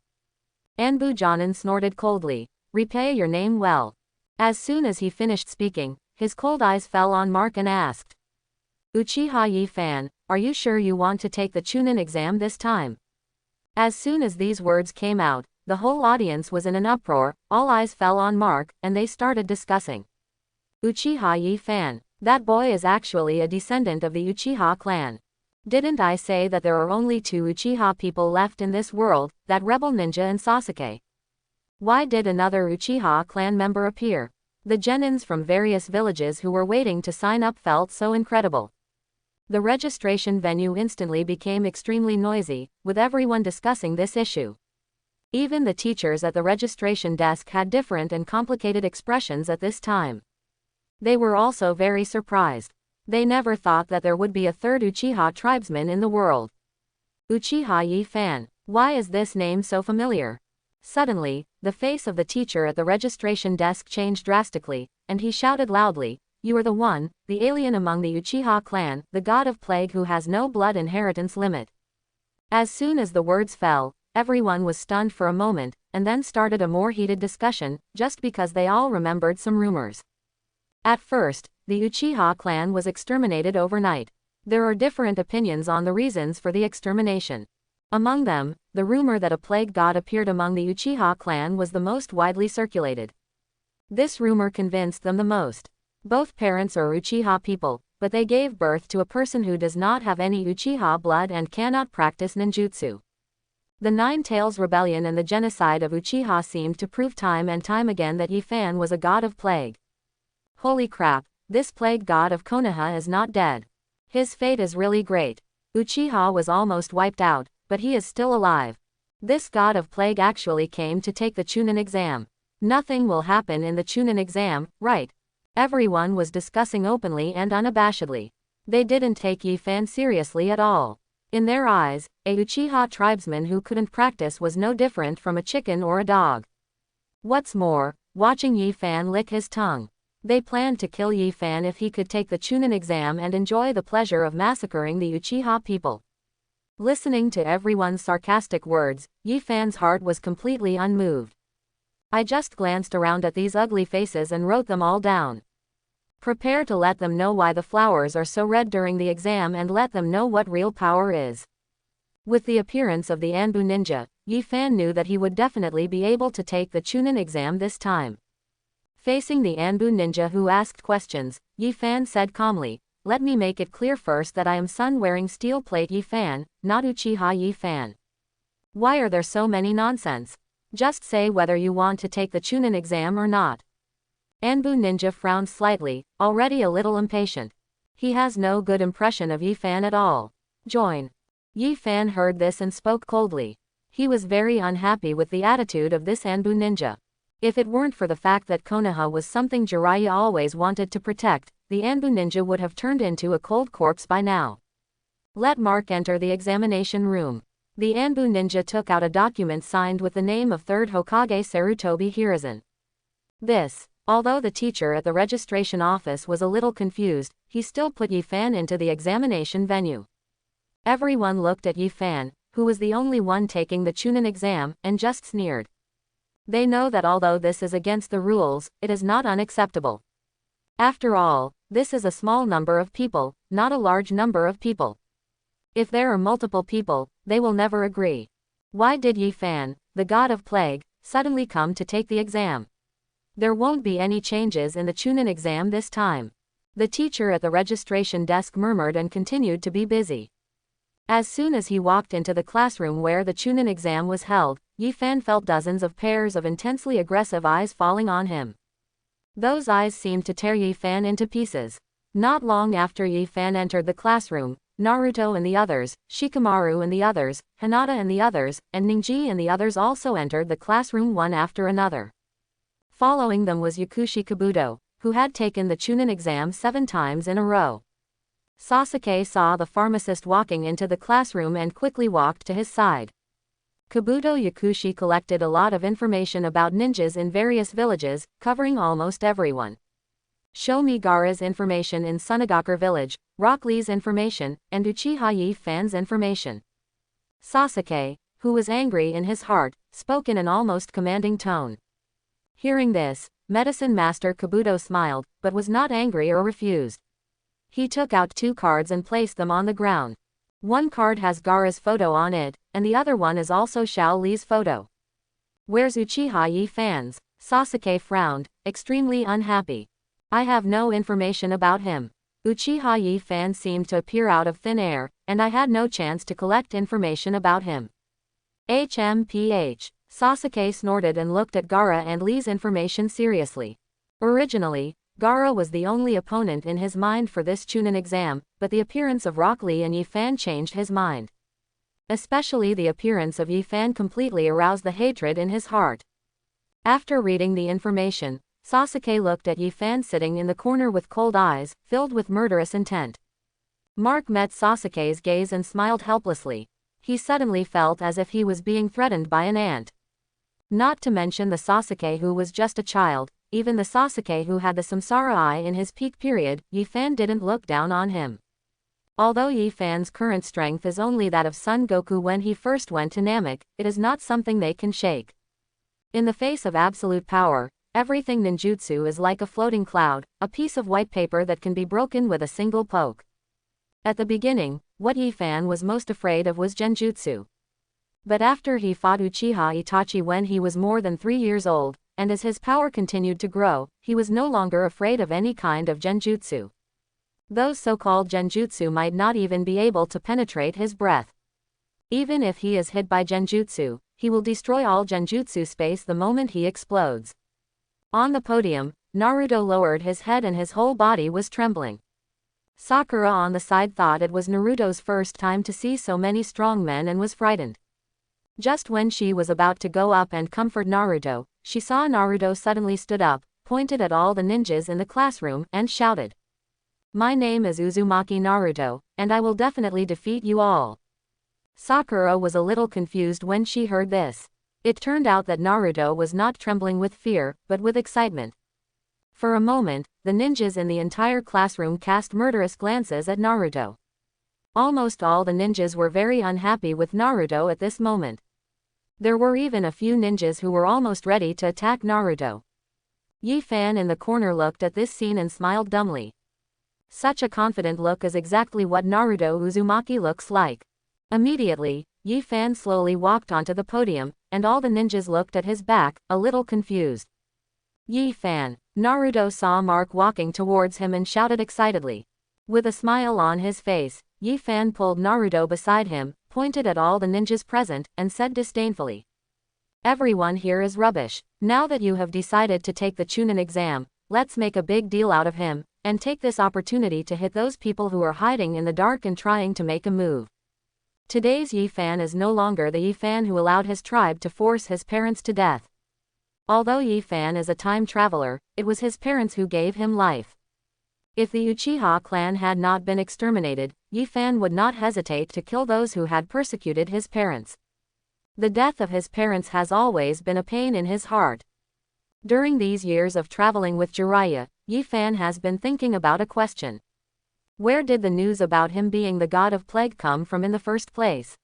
Anbu Jonin snorted coldly, "Repay your name well." As soon as he finished speaking, his cold eyes fell on Mark and asked, "Uchiha Yi Fan, are you sure you want to take the Chunin exam this time?" As soon as these words came out, the whole audience was in an uproar, all eyes fell on Mark, and they started discussing. "Uchiha Yi Fan, that boy is actually a descendant of the Uchiha clan. Didn't I say that there are only 2 Uchiha people left in this world, that rebel ninja and Sasuke? Why did another Uchiha clan member appear?" The genins from various villages who were waiting to sign up felt so incredible. The registration venue instantly became extremely noisy, with everyone discussing this issue. Even the teachers at the registration desk had different and complicated expressions at this time. They were also very surprised. They never thought that there would be a third Uchiha tribesman in the world. Uchiha Yi Fan, why is this name so familiar? Suddenly, the face of the teacher at the registration desk changed drastically, and he shouted loudly, "You are the one, the alien among the Uchiha clan, the god of plague who has no blood inheritance limit." As soon as the words fell, everyone was stunned for a moment, and then started a more heated discussion, just because they all remembered some rumors. At first, the Uchiha clan was exterminated overnight. There are different opinions on the reasons for the extermination. Among them, the rumor that a plague god appeared among the Uchiha clan was the most widely circulated. This rumor convinced them the most. Both parents are Uchiha people, but they gave birth to a person who does not have any Uchiha blood and cannot practice ninjutsu. The Nine Tails Rebellion and the genocide of Uchiha seemed to prove time and time again that Yi Fan was a god of plague. Holy crap, this plague god of Konoha is not dead. His fate is really great. Uchiha was almost wiped out, but he is still alive. This god of plague actually came to take the Chunin exam. Nothing will happen in the Chunin exam, right? Everyone was discussing openly and unabashedly. They didn't take Yi Fan seriously at all. In their eyes, a Uchiha tribesman who couldn't practice was no different from a chicken or a dog. What's more, watching Yi Fan lick his tongue. They planned to kill Yi Fan if he could take the Chunin exam and enjoy the pleasure of massacring the Uchiha people. Listening to everyone's sarcastic words, Yi Fan's heart was completely unmoved. "I just glanced around at these ugly faces and wrote them all down. Prepare to let them know why the flowers are so red during the exam and let them know what real power is." With the appearance of the Anbu ninja, Yi Fan knew that he would definitely be able to take the Chunin exam this time. Facing the Anbu ninja who asked questions, Yi Fan said calmly, "Let me make it clear first that I am sun-wearing steel plate Yi Fan, not Uchiha Yi Fan. Why are there so many nonsense? Just say whether you want to take the Chunin exam or not." Anbu ninja frowned slightly, already a little impatient. He has no good impression of Yi Fan at all. "Join." Yi Fan heard this and spoke coldly. He was very unhappy with the attitude of this Anbu ninja. If it weren't for the fact that Konoha was something Jiraiya always wanted to protect, the Anbu ninja would have turned into a cold corpse by now. "Let Mark enter the examination room." The Anbu ninja took out a document signed with the name of 3rd Hokage Sarutobi Hiruzen. Although the teacher at the registration office was a little confused, he still put Yi Fan into the examination venue. Everyone looked at Yi Fan, who was the only one taking the Chunin exam, and just sneered. They know that although this is against the rules, it is not unacceptable. After all, this is a small number of people, not a large number of people. If there are multiple people, they will never agree. Why did Yi Fan, the god of plague, suddenly come to take the exam? There won't be any changes in the Chunin exam this time. The teacher at the registration desk murmured and continued to be busy. As soon as he walked into the classroom where the Chunin exam was held, Yi Fan felt dozens of pairs of intensely aggressive eyes falling on him. Those eyes seemed to tear Yi Fan into pieces. Not long after Yi Fan entered the classroom, Naruto and the others, Shikamaru and the others, Hinata and the others, and Ningji and the others also entered the classroom one after another. Following them was Yakushi Kabuto, who had taken the Chunin exam 7 times in a row. Sasuke saw the pharmacist walking into the classroom and quickly walked to his side. Kabuto Yakushi collected a lot of information about ninjas in various villages, covering almost everyone. Show me Gaara's information in Sunagakure village, Rock Lee's information, and Uchiha Yi Fan's information. Sasuke, who was angry in his heart, spoke in an almost commanding tone. Hearing this, Medicine Master Kabuto smiled, but was not angry or refused. He took out 2 cards and placed them on the ground. One card has Gaara's photo on it, and the other one is also Xiao Li's photo. Where's Uchiha Yi Fan's? Sasuke frowned, extremely unhappy. I have no information about him. Uchiha Yi Fan seemed to appear out of thin air, and I had no chance to collect information about him. HMPH. Sasuke snorted and looked at Gaara and Lee's information seriously. Originally, Gaara was the only opponent in his mind for this Chunin exam, but the appearance of Rock Lee and Yi Fan changed his mind. Especially the appearance of Yi Fan completely aroused the hatred in his heart. After reading the information, Sasuke looked at Yi Fan sitting in the corner with cold eyes, filled with murderous intent. Mark met Sasuke's gaze and smiled helplessly. He suddenly felt as if he was being threatened by an ant. Not to mention the Sasuke who was just a child, even the Sasuke who had the Samsara Eye in his peak period, Yi Fan didn't look down on him. Although Yi Fan's current strength is only that of Son Goku when he first went to Namek, it is not something they can shake. In the face of absolute power, everything ninjutsu is like a floating cloud, a piece of white paper that can be broken with a single poke. At the beginning, what Yi Fan was most afraid of was genjutsu. But after he fought Uchiha Itachi when he was more than 3 years old, and as his power continued to grow, he was no longer afraid of any kind of genjutsu. Those so-called genjutsu might not even be able to penetrate his breath. Even if he is hit by genjutsu, he will destroy all genjutsu space the moment he explodes. On the podium, Naruto lowered his head and his whole body was trembling. Sakura on the side thought it was Naruto's first time to see so many strong men and was frightened. Just when she was about to go up and comfort Naruto, she saw Naruto suddenly stood up, pointed at all the ninjas in the classroom, and shouted. My name is Uzumaki Naruto, and I will definitely defeat you all. Sakura was a little confused when she heard this. It turned out that Naruto was not trembling with fear, but with excitement. For a moment, the ninjas in the entire classroom cast murderous glances at Naruto. Almost all the ninjas were very unhappy with Naruto at this moment. There were even a few ninjas who were almost ready to attack Naruto. Yi Fan in the corner looked at this scene and smiled dumbly. Such a confident look is exactly what Naruto Uzumaki looks like. Immediately, Yi Fan slowly walked onto the podium, and all the ninjas looked at his back, a little confused. Yi Fan. Naruto saw Mark walking towards him and shouted excitedly. With a smile on his face, Yi Fan pulled Naruto beside him, pointed at all the ninjas present, and said disdainfully. Everyone here is rubbish. Now that you have decided to take the Chunin exam, let's make a big deal out of him, and take this opportunity to hit those people who are hiding in the dark and trying to make a move. Today's Yi Fan is no longer the Yi Fan who allowed his tribe to force his parents to death. Although Yi Fan is a time traveler, it was his parents who gave him life. If the Uchiha clan had not been exterminated, Yi Fan would not hesitate to kill those who had persecuted his parents. The death of his parents has always been a pain in his heart. During these years of traveling with Jiraiya, Yi Fan has been thinking about a question. Where did the news about him being the god of plague come from in the first place?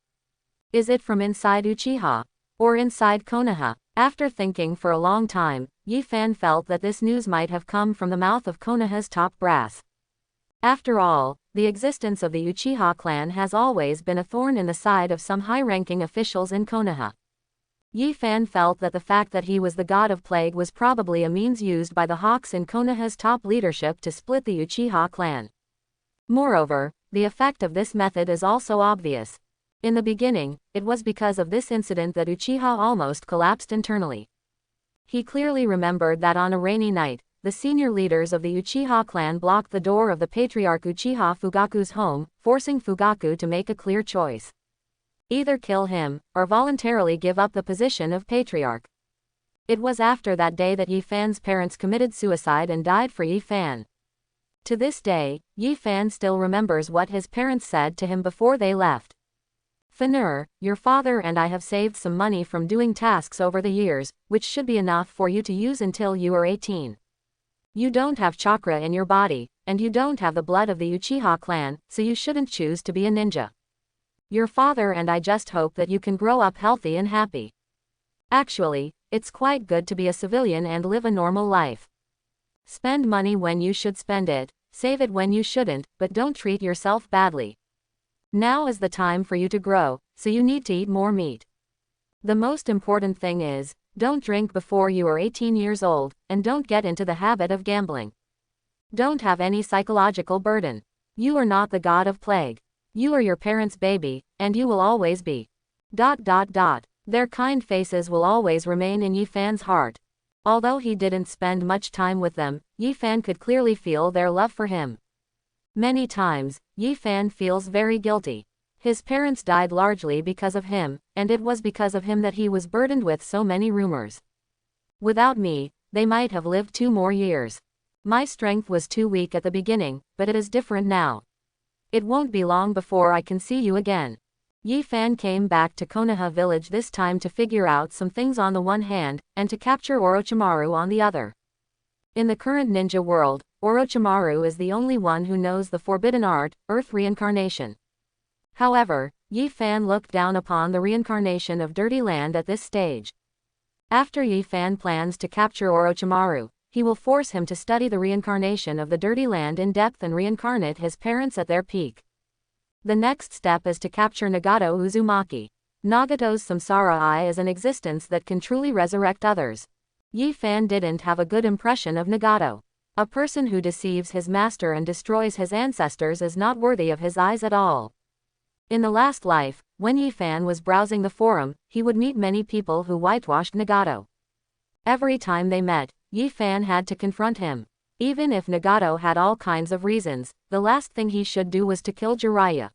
Is it from inside Uchiha? Or inside Konoha? After thinking for a long time, Yi Fan felt that this news might have come from the mouth of Konoha's top brass. After all, the existence of the Uchiha clan has always been a thorn in the side of some high-ranking officials in Konoha. Yi Fan felt that the fact that he was the god of plague was probably a means used by the Hawks in Konoha's top leadership to split the Uchiha clan. Moreover, the effect of this method is also obvious. In the beginning, it was because of this incident that Uchiha almost collapsed internally. He clearly remembered that on a rainy night, the senior leaders of the Uchiha clan blocked the door of the patriarch Uchiha Fugaku's home, forcing Fugaku to make a clear choice. Either kill him, or voluntarily give up the position of patriarch. It was after that day that Yi Fan's parents committed suicide and died for Yi Fan. To this day, Yi Fan still remembers what his parents said to him before they left. "Fanur, your father and I have saved some money from doing tasks over the years, which should be enough for you to use until you are 18. You don't have chakra in your body, and you don't have the blood of the Uchiha clan, so you shouldn't choose to be a ninja. Your father and I just hope that you can grow up healthy and happy. Actually, it's quite good to be a civilian and live a normal life. Spend money when you should spend it, save it when you shouldn't, but don't treat yourself badly. Now is the time for you to grow, so you need to eat more meat. The most important thing is, don't drink before you are 18 years old, and don't get into the habit of gambling. Don't have any psychological burden. You are not the god of plague. You are your parents' baby, and you will always be. ... Their kind faces will always remain in Yi Fan's heart. Although he didn't spend much time with them, Yi Fan could clearly feel their love for him. Many times, Yi Fan feels very guilty. His parents died largely because of him, and it was because of him that he was burdened with so many rumors. Without me, they might have lived 2 more years. My strength was too weak at the beginning, but it is different now. It won't be long before I can see you again." Yi Fan came back to Konoha village this time to figure out some things on the one hand, and to capture Orochimaru on the other. In the current ninja world, Orochimaru is the only one who knows the forbidden art, earth reincarnation. However, Yi Fan looked down upon the reincarnation of Dirty Land at this stage. After Yi Fan plans to capture Orochimaru, he will force him to study the reincarnation of the Dirty Land in depth and reincarnate his parents at their peak. The next step is to capture Nagato Uzumaki. Nagato's samsara eye is an existence that can truly resurrect others. Yi Fan didn't have a good impression of Nagato. A person who deceives his master and destroys his ancestors is not worthy of his eyes at all. In the last life, when Yi Fan was browsing the forum, he would meet many people who whitewashed Nagato. Every time they met, Yi Fan had to confront him. Even if Nagato had all kinds of reasons, the last thing he should do was to kill Jiraiya.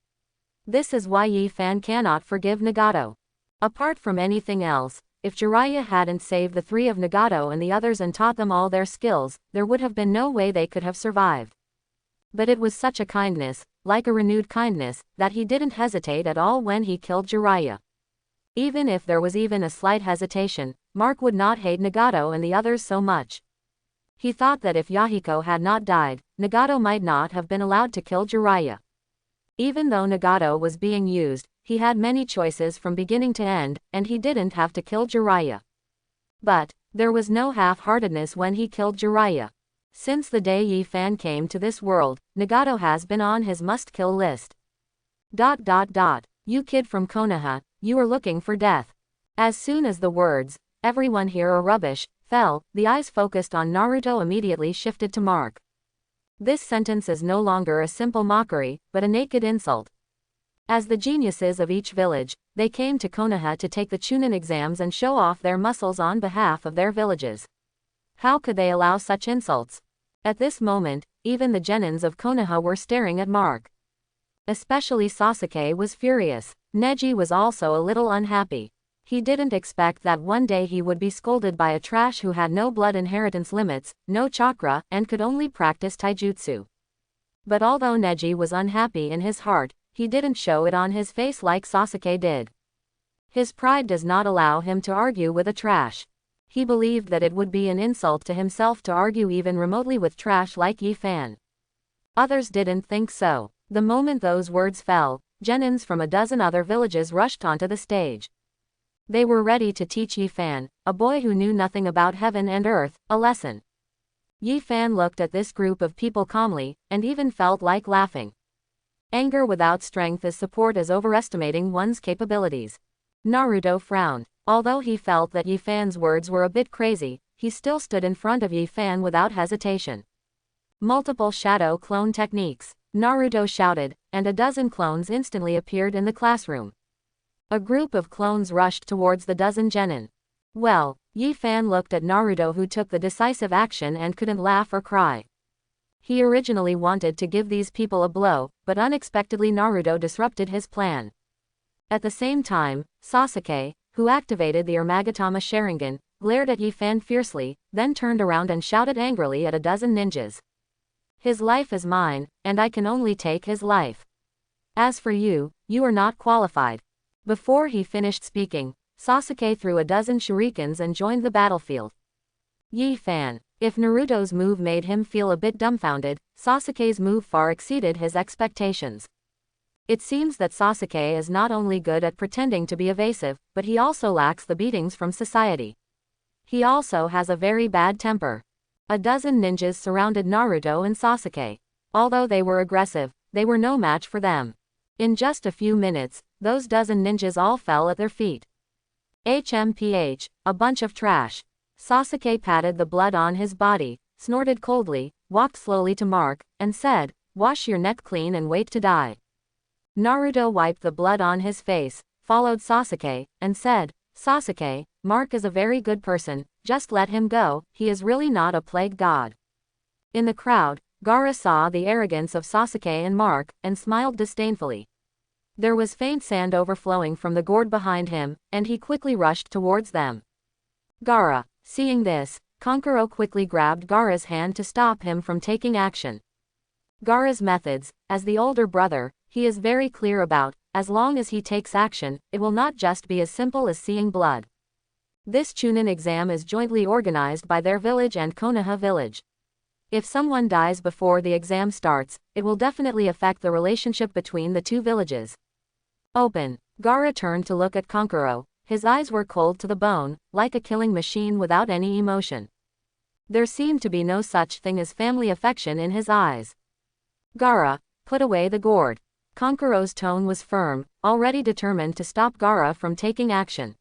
This is why Yi Fan cannot forgive Nagato. Apart from anything else, if Jiraiya hadn't saved the 3 of Nagato and the others and taught them all their skills, there would have been no way they could have survived. But it was such a kindness, like a renewed kindness, that he didn't hesitate at all when he killed Jiraiya. Even if there was even a slight hesitation, Mark would not hate Nagato and the others so much. He thought that if Yahiko had not died, Nagato might not have been allowed to kill Jiraiya. Even though Nagato was being used, he had many choices from beginning to end, and he didn't have to kill Jiraiya. But there was no half-heartedness when he killed Jiraiya. Since the day Yi Fan came to this world, Nagato has been on his must-kill list. ... You kid from Konoha, you are looking for death. As soon as the words, "everyone here are rubbish," fell, the eyes focused on Naruto immediately shifted to Mark. This sentence is no longer a simple mockery, but a naked insult. As the geniuses of each village, they came to Konoha to take the Chunin exams and show off their muscles on behalf of their villages. How could they allow such insults? At this moment, even the genins of Konoha were staring at Mark. Especially Sasuke was furious. Neji was also a little unhappy. He didn't expect that one day he would be scolded by a trash who had no blood inheritance limits, no chakra, and could only practice taijutsu. But although Neji was unhappy in his heart, he didn't show it on his face like Sasuke did. His pride does not allow him to argue with a trash. He believed that it would be an insult to himself to argue even remotely with trash like Yi Fan. Others didn't think so. The moment those words fell, genins from a dozen other villages rushed onto the stage. They were ready to teach Yi Fan, a boy who knew nothing about heaven and earth, a lesson. Yi Fan looked at this group of people calmly, and even felt like laughing. Anger without strength is support as overestimating one's capabilities. Naruto frowned. Although he felt that Yi Fan's words were a bit crazy, he still stood in front of Yi Fan without hesitation. Multiple shadow clone techniques. Naruto shouted, and a dozen clones instantly appeared in the classroom. A group of clones rushed towards the dozen genin. Well, Yi Fan looked at Naruto, who took the decisive action and couldn't laugh or cry. He originally wanted to give these people a blow, but unexpectedly Naruto disrupted his plan. At the same time, Sasuke, who activated the Ermagatama Sharingan, glared at Yi Fan fiercely, then turned around and shouted angrily at a dozen ninjas. His life is mine, and I can only take his life. As for you, you are not qualified. Before he finished speaking, Sasuke threw a dozen shurikens and joined the battlefield. Yi Fan. If Naruto's move made him feel a bit dumbfounded, Sasuke's move far exceeded his expectations. It seems that Sasuke is not only good at pretending to be evasive, but he also lacks the beatings from society. He also has a very bad temper. A dozen ninjas surrounded Naruto and Sasuke. Although they were aggressive, they were no match for them. In just a few minutes, those dozen ninjas all fell at their feet. HMPH, a bunch of trash. Sasuke patted the blood on his body, snorted coldly, walked slowly to Mark, and said, "Wash your neck clean and wait to die." Naruto wiped the blood on his face, followed Sasuke, and said, "Sasuke, Mark is a very good person, just let him go, he is really not a plague god." In the crowd, Gaara saw the arrogance of Sasuke and Mark, and smiled disdainfully. There was faint sand overflowing from the gourd behind him, and he quickly rushed towards them. Gaara. Seeing this, Kankuro quickly grabbed Gaara's hand to stop him from taking action. Gaara's methods, as the older brother, he is very clear about. As long as he takes action, it will not just be as simple as seeing blood. This Chunin exam is jointly organized by their village and Konoha village. If someone dies before the exam starts, it will definitely affect the relationship between the two villages. Open. Gaara turned to look at Kankuro. His eyes were cold to the bone, like a killing machine without any emotion. There seemed to be no such thing as family affection in his eyes. Gaara, put away the gourd. Kankuro's tone was firm, already determined to stop Gaara from taking action.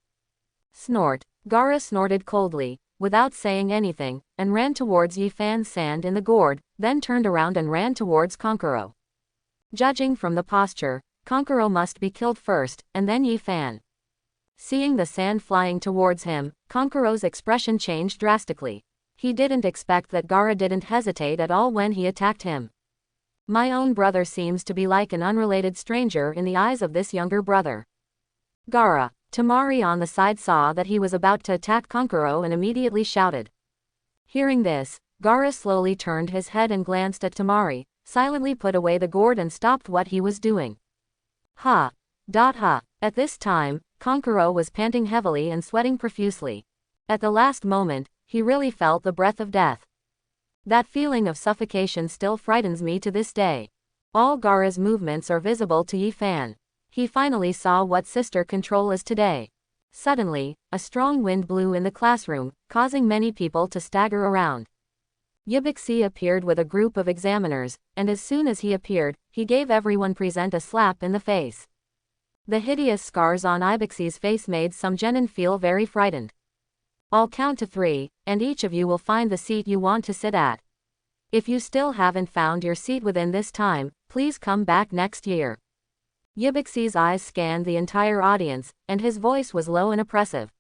Snort. Gaara snorted coldly, without saying anything, and ran towards Yi Fan's sand in the gourd, then turned around and ran towards Kankuro. Judging from the posture, Kankuro must be killed first, and then Yi Fan. Seeing the sand flying towards him, Kankuro's expression changed drastically. He didn't expect that Gaara didn't hesitate at all when he attacked him. My own brother seems to be like an unrelated stranger in the eyes of this younger brother. Gaara. Temari on the side saw that he was about to attack Kankuro and immediately shouted. Hearing this, Gaara slowly turned his head and glanced at Temari, silently put away the gourd and stopped what he was doing. Ha. Ha. At this time, Kankuro was panting heavily and sweating profusely. At the last moment, he really felt the breath of death. That feeling of suffocation still frightens me to this day. All Gaara's movements are visible to Yi Fan. He finally saw what sister control is today. Suddenly, a strong wind blew in the classroom, causing many people to stagger around. Yibixi appeared with a group of examiners, and as soon as he appeared, he gave everyone present a slap in the face. The hideous scars on Ibexi's face made some genin feel very frightened. I'll count to 3, and each of you will find the seat you want to sit at. If you still haven't found your seat within this time, please come back next year. Yibixi's eyes scanned the entire audience, and his voice was low and oppressive.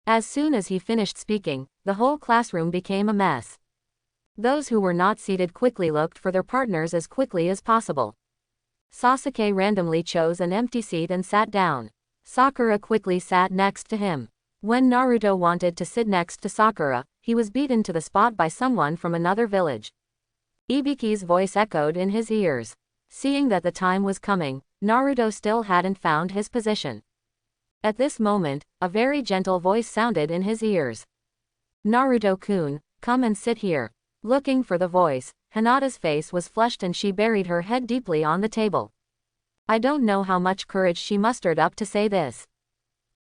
As soon as he finished speaking, the whole classroom became a mess. Those who were not seated quickly looked for their partners as quickly as possible. Sasuke randomly chose an empty seat and sat down. Sakura quickly sat next to him. When Naruto wanted to sit next to Sakura, he was beaten to the spot by someone from another village. Ibiki's voice echoed in his ears. Seeing that the time was coming, Naruto still hadn't found his position. At this moment, a very gentle voice sounded in his ears. Naruto-kun, come and sit here. Looking for the voice, Hinata's face was flushed and she buried her head deeply on the table. I don't know how much courage she mustered up to say this.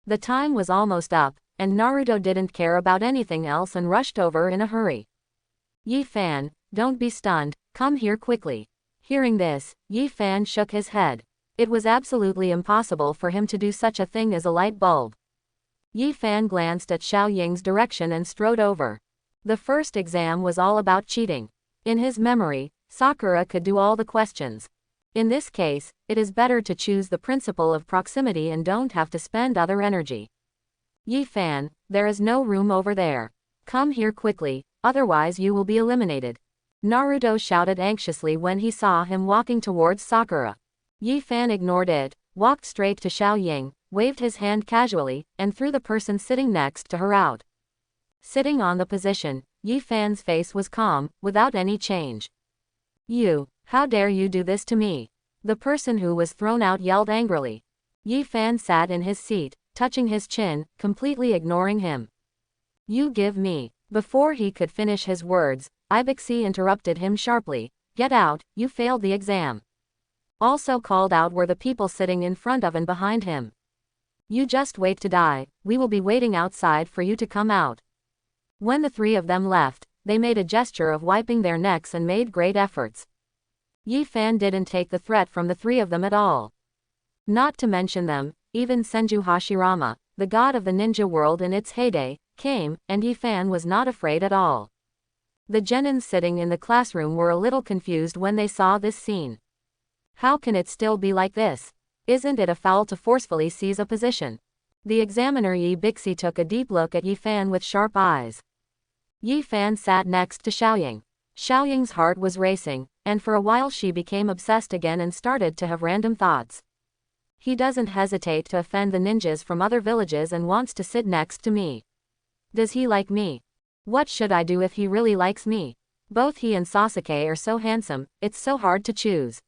The time was almost up, and Naruto didn't care about anything else and rushed over in a hurry. Yi Fan, don't be stunned, come here quickly. Hearing this, Yi Fan shook his head. It was absolutely impossible for him to do such a thing as a light bulb. Yi Fan glanced at Xiao Ying's direction and strode over. The first exam was all about cheating. In his memory, Sakura could do all the questions. In this case, it is better to choose the principle of proximity and don't have to spend other energy. Yi Fan, there is no room over there. Come here quickly, otherwise you will be eliminated. Naruto shouted anxiously when he saw him walking towards Sakura. Yi Fan ignored it, walked straight to Xiao Ying, waved his hand casually, and threw the person sitting next to her out. Sitting on the position, Yi Fan's face was calm, without any change. You, how dare you do this to me? The person who was thrown out yelled angrily. Yi Fan sat in his seat, touching his chin, completely ignoring him. You give me. Before he could finish his words, Ibixi interrupted him sharply. Get out, you failed the exam. Also called out were the people sitting in front of and behind him. You just wait to die, we will be waiting outside for you to come out. When the three of them left, they made a gesture of wiping their necks and made great efforts. Yi Fan didn't take the threat from the three of them at all. Not to mention them, even Senju Hashirama, the god of the ninja world in its heyday, came, and Yi Fan was not afraid at all. The genins sitting in the classroom were a little confused when they saw this scene. How can it still be like this? Isn't it a foul to forcefully seize a position? The examiner Yi Bixi took a deep look at Yi Fan with sharp eyes. Yi Fan sat next to Xiaoying. Xiaoying's heart was racing, and for a while she became obsessed again and started to have random thoughts. He doesn't hesitate to offend the ninjas from other villages and wants to sit next to me. Does he like me? What should I do if he really likes me? Both he and Sasuke are so handsome, it's so hard to choose.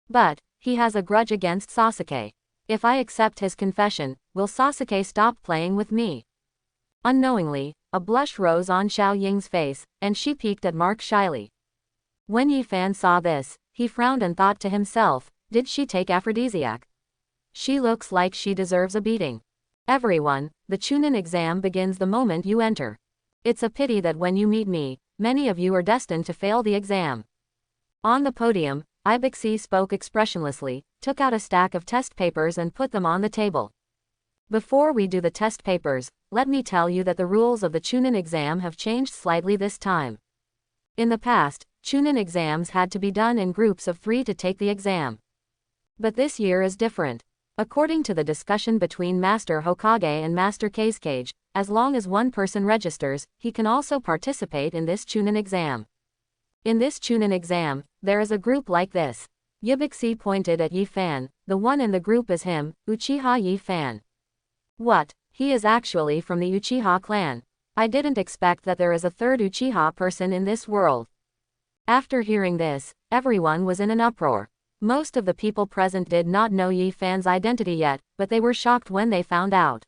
But, he has a grudge against Sasuke. If I accept his confession, will Sasuke stop playing with me? Unknowingly, a blush rose on Xiao Ying's face, and she peeked at Mark shyly. When Yi Fan saw this, he frowned and thought to himself, did she take aphrodisiac? She looks like she deserves a beating. Everyone, the Chunin exam begins the moment you enter. It's a pity that when you meet me, many of you are destined to fail the exam. On the podium, Ibixi spoke expressionlessly, took out a stack of test papers and put them on the table. Before we do the test papers, let me tell you that the rules of the Chunin exam have changed slightly this time. In the past, Chunin exams had to be done in groups of 3 to take the exam. But this year is different. According to the discussion between Master Hokage and Master Kazekage, as long as one person registers, he can also participate in this Chunin exam. In this Chunin exam, there is a group like this. Yibixi pointed at Yi Fan, the one in the group is him, Uchiha Yi Fan. What? He is actually from the Uchiha clan. I didn't expect that there is a third Uchiha person in this world. After hearing this, everyone was in an uproar. Most of the people present did not know Yi Fan's identity yet, but they were shocked when they found out.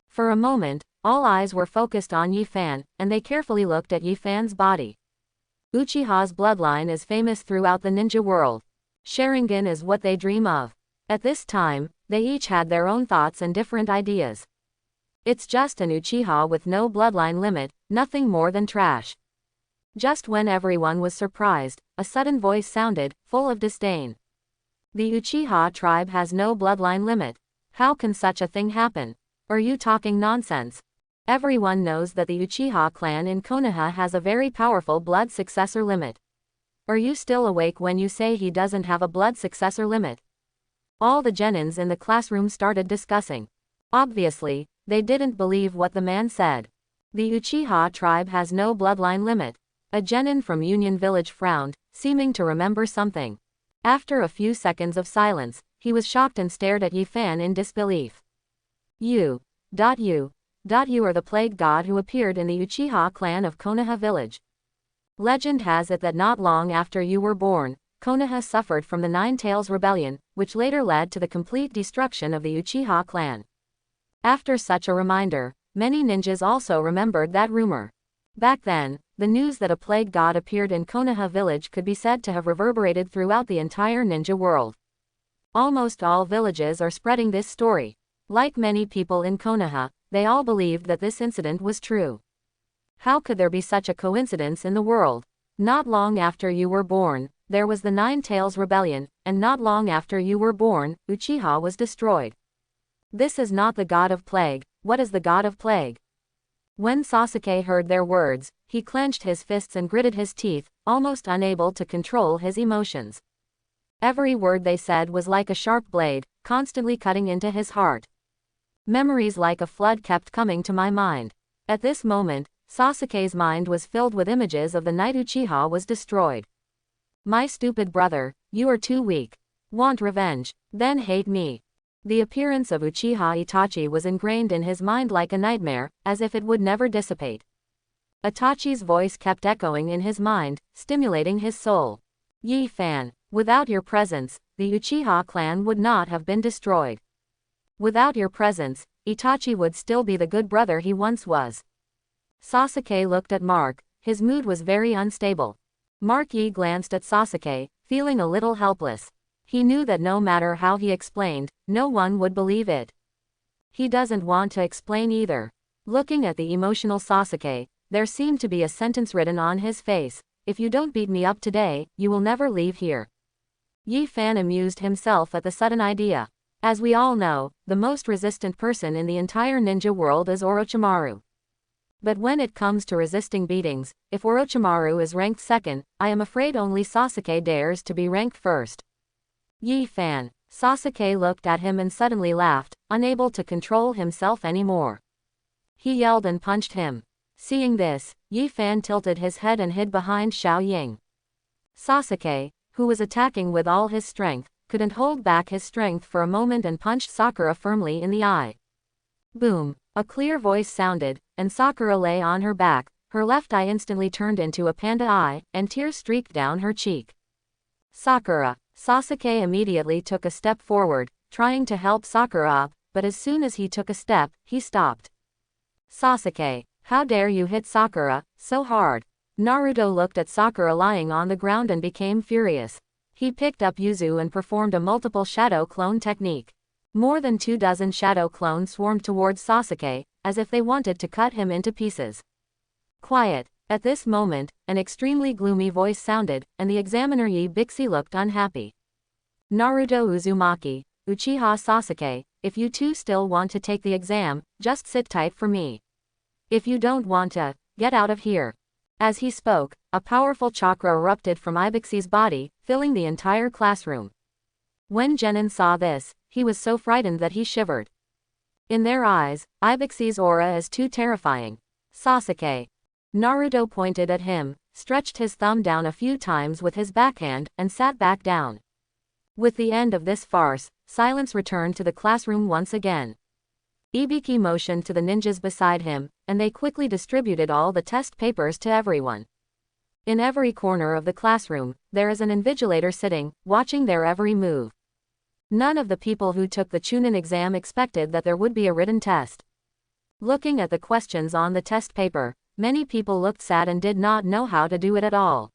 For a moment, all eyes were focused on Yi Fan, and they carefully looked at Yi Fan's body. Uchiha's bloodline is famous throughout the ninja world. Sharingan is what they dream of. At this time, they each had their own thoughts and different ideas. It's just an Uchiha with no bloodline limit, nothing more than trash. Just when everyone was surprised, a sudden voice sounded, full of disdain. The Uchiha tribe has no bloodline limit. How can such a thing happen? Are you talking nonsense? Everyone knows that the Uchiha clan in Konoha has a very powerful blood successor limit. Are you still awake when you say he doesn't have a blood successor limit? All the genins in the classroom started discussing. Obviously, they didn't believe what the man said. The Uchiha tribe has no bloodline limit. A genin from Union Village frowned, seeming to remember something. After a few seconds of silence, he was shocked and stared at Yi Fan in disbelief. You are the plague god who appeared in the Uchiha clan of Konoha village. Legend has it that not long after you were born, Konoha suffered from the Nine Tails Rebellion, which later led to the complete destruction of the Uchiha clan. After such a reminder, many ninjas also remembered that rumor. Back then, the news that a plague god appeared in Konoha village could be said to have reverberated throughout the entire ninja world. Almost all villages are spreading this story. Like many people in Konoha, they all believed that this incident was true. How could there be such a coincidence in the world? Not long after you were born, there was the Nine Tails Rebellion, and not long after you were born, Uchiha was destroyed. This is not the god of plague. What is the god of plague? When Sasuke heard their words, he clenched his fists and gritted his teeth, almost unable to control his emotions. Every word they said was like a sharp blade, constantly cutting into his heart. Memories like a flood kept coming to my mind. At this moment, Sasuke's mind was filled with images of the night Uchiha was destroyed. My stupid brother, you are too weak. Want revenge, then hate me. The appearance of Uchiha Itachi was ingrained in his mind like a nightmare, as if it would never dissipate. Itachi's voice kept echoing in his mind, stimulating his soul. Yi Fan, without your presence, the Uchiha clan would not have been destroyed. Without your presence, Itachi would still be the good brother he once was. Sasuke looked at Mark, his mood was very unstable. Mark Yi glanced at Sasuke, feeling a little helpless. He knew that no matter how he explained, no one would believe it. He doesn't want to explain either. Looking at the emotional Sasuke, there seemed to be a sentence written on his face: if you don't beat me up today, you will never leave here. Yi Fan amused himself at the sudden idea. As we all know, the most resistant person in the entire ninja world is Orochimaru. But when it comes to resisting beatings, if Orochimaru is ranked second, I am afraid only Sasuke dares to be ranked first. Yi Fan. Sasuke looked at him and suddenly laughed, unable to control himself anymore. He yelled and punched him. Seeing this, Yi Fan tilted his head and hid behind Xiao Ying. Sasuke, who was attacking with all his strength, couldn't hold back his strength for a moment and punched Sakura firmly in the eye. Boom! A clear voice sounded, and Sakura lay on her back, her left eye instantly turned into a panda eye, and tears streaked down her cheek. Sakura. Sasuke immediately took a step forward, trying to help Sakura up, but as soon as he took a step, he stopped. Sasuke, how dare you hit Sakura so hard? Naruto looked at Sakura lying on the ground and became furious. He picked up Yuzu and performed a multiple shadow clone technique. More than 24 shadow clones swarmed towards Sasuke, as if they wanted to cut him into pieces. Quiet. At this moment, an extremely gloomy voice sounded, and the examiner Yi Bixi looked unhappy. Naruto Uzumaki, Uchiha Sasuke, if you two still want to take the exam, just sit tight for me. If you don't want to, get out of here. As he spoke, a powerful chakra erupted from Ibexi's body, filling the entire classroom. When Genin saw this, he was so frightened that he shivered. In their eyes, Ibexi's aura is too terrifying. Sasuke. Naruto pointed at him, stretched his thumb down a few times with his backhand, and sat back down. With the end of this farce, silence returned to the classroom once again. Ibiki motioned to the ninjas beside him, and they quickly distributed all the test papers to everyone. In every corner of the classroom, there is an invigilator sitting, watching their every move. None of the people who took the Chunin exam expected that there would be a written test. Looking at the questions on the test paper, many people looked sad and did not know how to do it at all.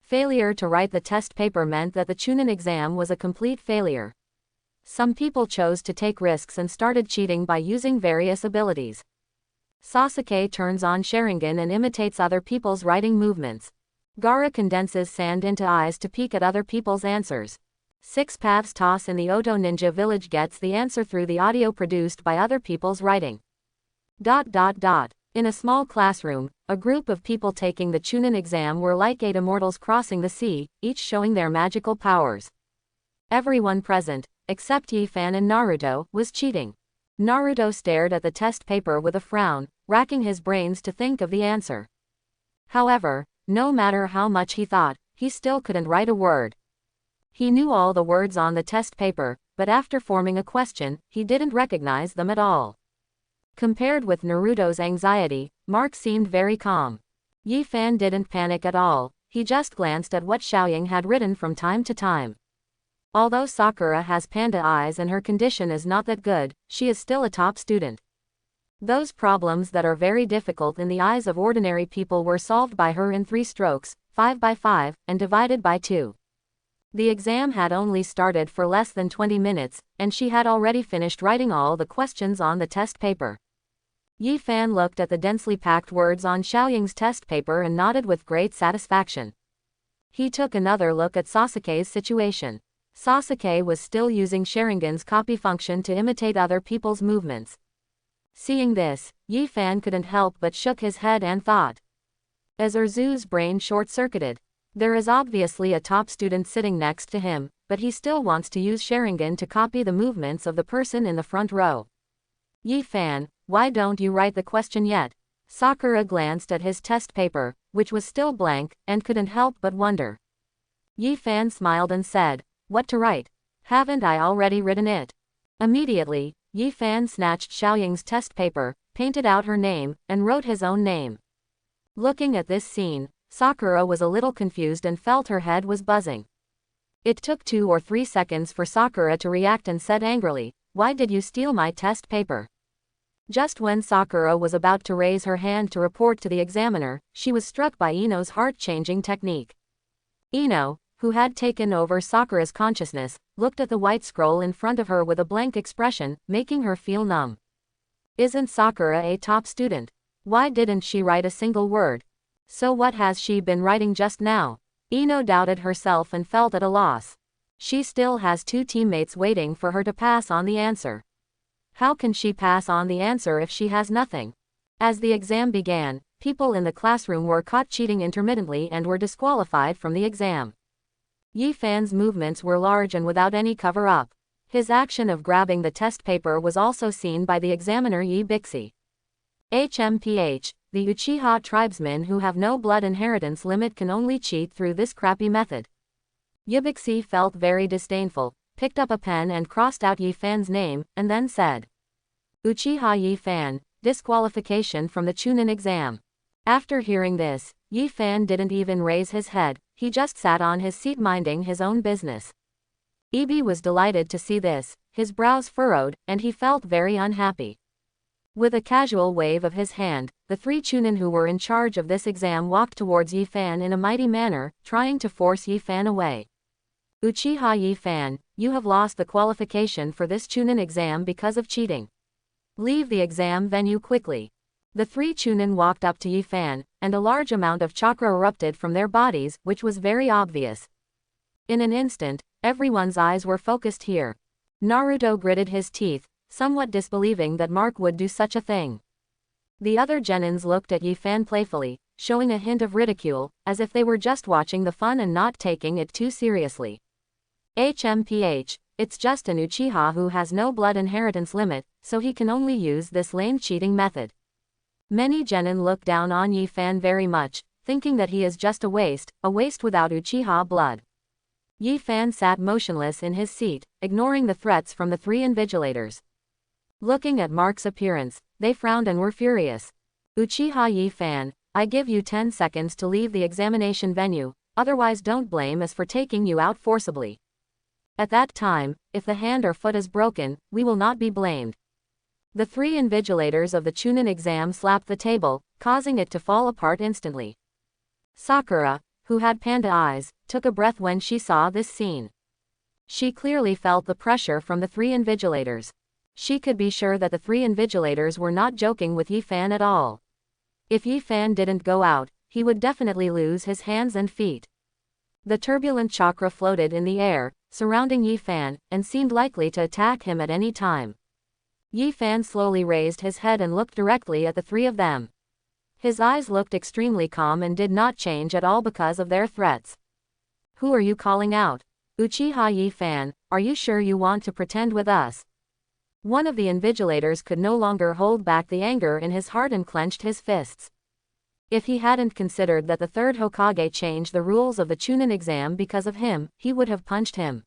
Failure to write the test paper meant that the Chunin exam was a complete failure. Some people chose to take risks and started cheating by using various abilities. Sasuke turns on Sharingan and imitates other people's writing movements. Gaara condenses sand into eyes to peek at other people's answers. Six Paths Toss in the Oto Ninja Village gets the answer through the audio produced by other people's writing. In a small classroom, a group of people taking the Chunin exam were like 8 immortals crossing the sea, each showing their magical powers. Everyone present, except Yi Fan and Naruto, was cheating. Naruto stared at the test paper with a frown, racking his brains to think of the answer. However, no matter how much he thought, he still couldn't write a word. He knew all the words on the test paper, but after forming a question, he didn't recognize them at all. Compared with Naruto's anxiety, Mark seemed very calm. Yi Fan didn't panic at all, he just glanced at what Xiaoying had written from time to time. Although Sakura has panda eyes and her condition is not that good, she is still a top student. Those problems that are very difficult in the eyes of ordinary people were solved by her in 3 strokes, 5 by 5, and divided by 2. The exam had only started for less than 20 minutes, and she had already finished writing all the questions on the test paper. Yi Fan looked at the densely packed words on Xiaoying's test paper and nodded with great satisfaction. He took another look at Sasuke's situation. Sasuke was still using Sharingan's copy function to imitate other people's movements. Seeing this, Yi Fan couldn't help but shook his head and thought. As Erzu's brain short-circuited. There is obviously a top student sitting next to him, but he still wants to use Sharingan to copy the movements of the person in the front row. Yi Fan, why don't you write the question yet? Sakura glanced at his test paper, which was still blank, and couldn't help but wonder. Yi Fan smiled and said, what to write? Haven't I already written it? Immediately, Yi Fan snatched Xiaoying's test paper, painted out her name, and wrote his own name. Looking at this scene, Sakura was a little confused and felt her head was buzzing. It took 2 or 3 seconds for Sakura to react and said angrily, why did you steal my test paper? Just when Sakura was about to raise her hand to report to the examiner, she was struck by Ino's heart-changing technique. Ino, who had taken over Sakura's consciousness, looked at the white scroll in front of her with a blank expression, making her feel numb. Isn't Sakura a top student? Why didn't she write a single word? So what has she been writing just now? Ino doubted herself and felt at a loss. She still has 2 teammates waiting for her to pass on the answer. How can she pass on the answer if she has nothing? As the exam began, people in the classroom were caught cheating intermittently and were disqualified from the exam. Yi Fan's movements were large and without any cover-up. His action of grabbing the test paper was also seen by the examiner Yi Bixi. HMPH, the Uchiha tribesmen who have no blood inheritance limit can only cheat through this crappy method. Yi Bixi felt very disdainful, picked up a pen and crossed out Yi Fan's name, and then said, Uchiha Yi Fan, disqualification from the Chunin exam. After hearing this, Yi Fan didn't even raise his head, he just sat on his seat minding his own business. Ibi was delighted to see this, his brows furrowed, and he felt very unhappy. With a casual wave of his hand, the 3 Chunin who were in charge of this exam walked towards Yi Fan in a mighty manner, trying to force Yi Fan away. Uchiha Yi Fan, you have lost the qualification for this Chunin exam because of cheating. Leave the exam venue quickly. The 3 Chunin walked up to Yi Fan, and a large amount of chakra erupted from their bodies, which was very obvious. In an instant, everyone's eyes were focused here. Naruto gritted his teeth, somewhat disbelieving that Mark would do such a thing. The other genins looked at Yi Fan playfully, showing a hint of ridicule, as if they were just watching the fun and not taking it too seriously. HMPH, it's just an Uchiha who has no blood inheritance limit, so he can only use this lame cheating method. Many genin look down on Yi Fan very much, thinking that he is just a waste without Uchiha blood. Yi Fan sat motionless in his seat, ignoring the threats from the 3 invigilators. Looking at Mark's appearance, they frowned and were furious. Uchiha Yi Fan, I give you 10 seconds to leave the examination venue, otherwise don't blame us for taking you out forcibly. At that time, if the hand or foot is broken, we will not be blamed. The 3 invigilators of the Chunin exam slapped the table, causing it to fall apart instantly. Sakura, who had panda eyes, took a breath when she saw this scene. She clearly felt the pressure from the 3 invigilators. She could be sure that the 3 invigilators were not joking with Yi Fan at all. If Yi Fan didn't go out, he would definitely lose his hands and feet. The turbulent chakra floated in the air, surrounding Yi Fan, and seemed likely to attack him at any time. Yi Fan slowly raised his head and looked directly at the 3 of them. His eyes looked extremely calm and did not change at all because of their threats. Who are you calling out? Uchiha Yi Fan, are you sure you want to pretend with us? One of the invigilators could no longer hold back the anger in his heart and clenched his fists. If he hadn't considered that the 3rd Hokage changed the rules of the Chunin exam because of him, he would have punched him.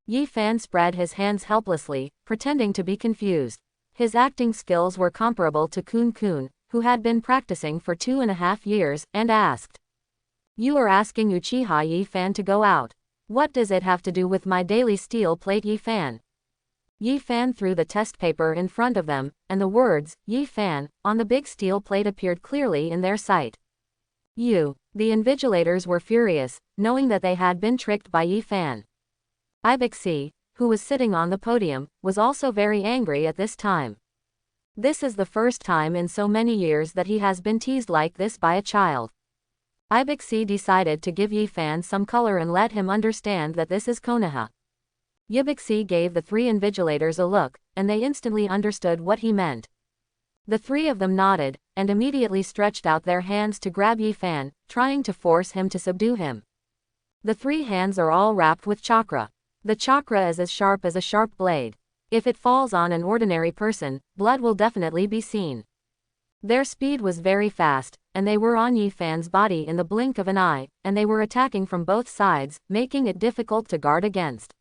Yi Fan spread his hands helplessly, pretending to be confused. His acting skills were comparable to Kun, who had been practicing for 2.5 years, and asked. You are asking Uchiha Yi Fan to go out. What does it have to do with my daily steel plate Yi Fan? Yi Fan threw the test paper in front of them, and the words, Yi Fan, on the big steel plate appeared clearly in their sight. The invigilators were furious, knowing that they had been tricked by Yi Fan. Ibixi, who was sitting on the podium, was also very angry at this time. This is the first time in so many years that he has been teased like this by a child. Ibixi decided to give Yi Fan some color and let him understand that this is Konoha. Yibixi gave the three invigilators a look, and they instantly understood what he meant. The three of them nodded, and immediately stretched out their hands to grab Yi Fan, trying to force him to subdue him. The three hands are all wrapped with chakra. The chakra is as sharp as a sharp blade. If it falls on an ordinary person, blood will definitely be seen. Their speed was very fast, and they were on Yi Fan's body in the blink of an eye, and they were attacking from both sides, making it difficult to guard against.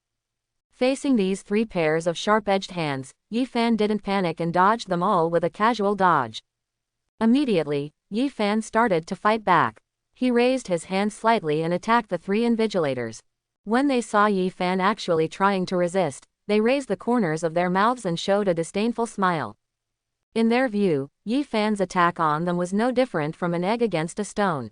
Facing these three pairs of sharp-edged hands, Yi Fan didn't panic and dodged them all with a casual dodge. Immediately, Yi Fan started to fight back. He raised his hand slightly and attacked the three invigilators. When they saw Yi Fan actually trying to resist, they raised the corners of their mouths and showed a disdainful smile. In their view, Yi Fan's attack on them was no different from an egg against a stone.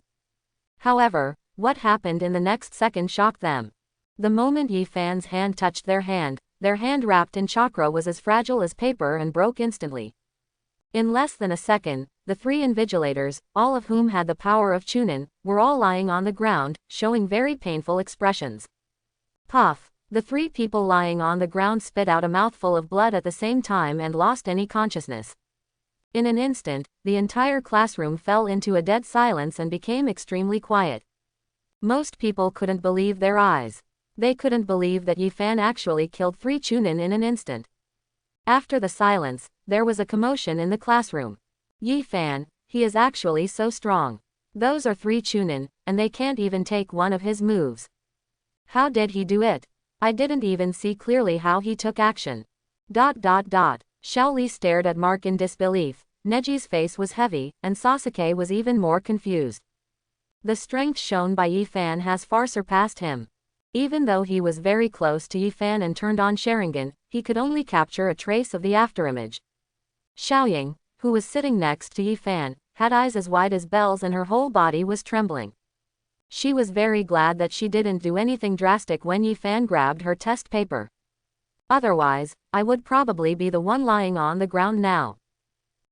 However, what happened in the next second shocked them. The moment Yi Fan's hand touched their hand wrapped in chakra was as fragile as paper and broke instantly. In less than a second, the three invigilators, all of whom had the power of Chunin, were all lying on the ground, showing very painful expressions. Puff! The three people lying on the ground spit out a mouthful of blood at the same time and lost any consciousness. In an instant, the entire classroom fell into a dead silence and became extremely quiet. Most people couldn't believe their eyes. They couldn't believe that Yi Fan actually killed three Chunin in an instant. After the silence, there was a commotion in the classroom. Yi Fan, he is actually so strong. Those are three Chunin, and they can't even take one of his moves. How did he do it? I didn't even see clearly how he took action. Shaoli stared at Mark in disbelief. Neji's face was heavy, and Sasuke was even more confused. The strength shown by Yi Fan has far surpassed him. Even though he was very close to Yi Fan and turned on Sharingan, he could only capture a trace of the afterimage. Xiaoying, who was sitting next to Yi Fan, had eyes as wide as bells and her whole body was trembling. She was very glad that she didn't do anything drastic when Yi Fan grabbed her test paper. Otherwise, I would probably be the one lying on the ground now.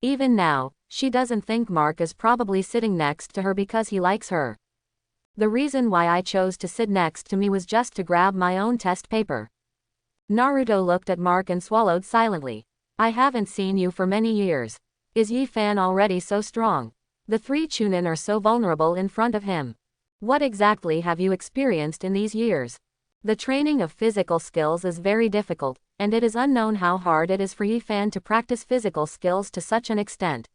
Even now, she doesn't think Mark is probably sitting next to her because he likes her. The reason why I chose to sit next to me was just to grab my own test paper. Naruto looked at Mark and swallowed silently. I haven't seen you for many years. Is Yi Fan already so strong? The three Chunin are so vulnerable in front of him. What exactly have you experienced in these years? The training of physical skills is very difficult, and it is unknown how hard it is for Yi Fan to practice physical skills to such an extent.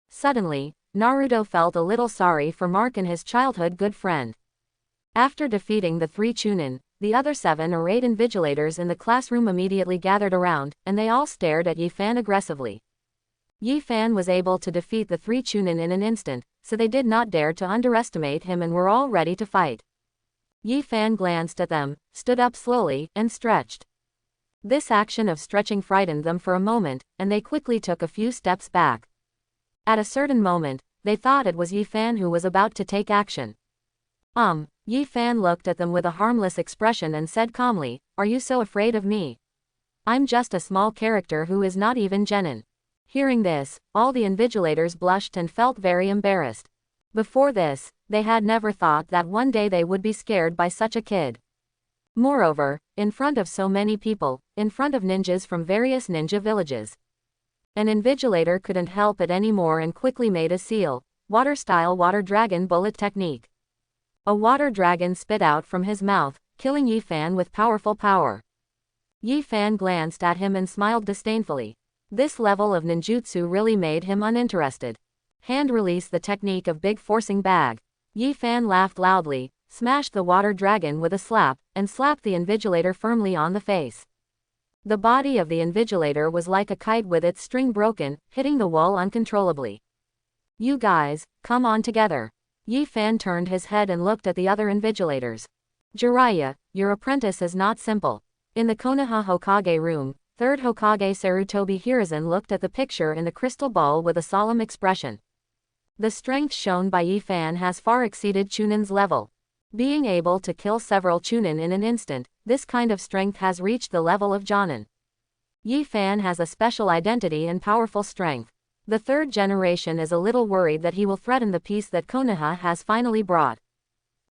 Suddenly, Naruto felt a little sorry for Mark and his childhood good friend. After defeating the three Chunin, the other 7 or 8 invigilators in the classroom immediately gathered around, and they all stared at Yi Fan aggressively. Yi Fan was able to defeat the three Chunin in an instant, so they did not dare to underestimate him and were all ready to fight. Yi Fan glanced at them, stood up slowly, and stretched. This action of stretching frightened them for a moment, and they quickly took a few steps back. At a certain moment, they thought it was Yi Fan who was about to take action. Yi Fan looked at them with a harmless expression and said calmly, "Are you so afraid of me? I'm just a small character who is not even genin." Hearing this, all the invigilators blushed and felt very embarrassed. Before this, they had never thought that one day they would be scared by such a kid. Moreover, in front of so many people, in front of ninjas from various ninja villages. An invigilator couldn't help it anymore and quickly made a seal, water-style water dragon bullet technique. A water dragon spit out from his mouth, killing Yi Fan with powerful power. Yi Fan glanced at him and smiled disdainfully. This level of ninjutsu really made him uninterested. Hand release the technique of big forcing bag. Yi Fan laughed loudly, smashed the water dragon with a slap, and slapped the invigilator firmly on the face. The body of the invigilator was like a kite with its string broken, hitting the wall uncontrollably. "You guys, come on together." Yi Fan turned his head and looked at the other invigilators. "Jiraiya, your apprentice is not simple." In the Konoha Hokage room, Third Hokage Sarutobi Hiruzen looked at the picture in the crystal ball with a solemn expression. The strength shown by Yi Fan has far exceeded Chunin's level. Being able to kill several Chunin in an instant, this kind of strength has reached the level of Jonin. Yi Fan has a special identity and powerful strength. The third generation is a little worried that he will threaten the peace that Konoha has finally brought.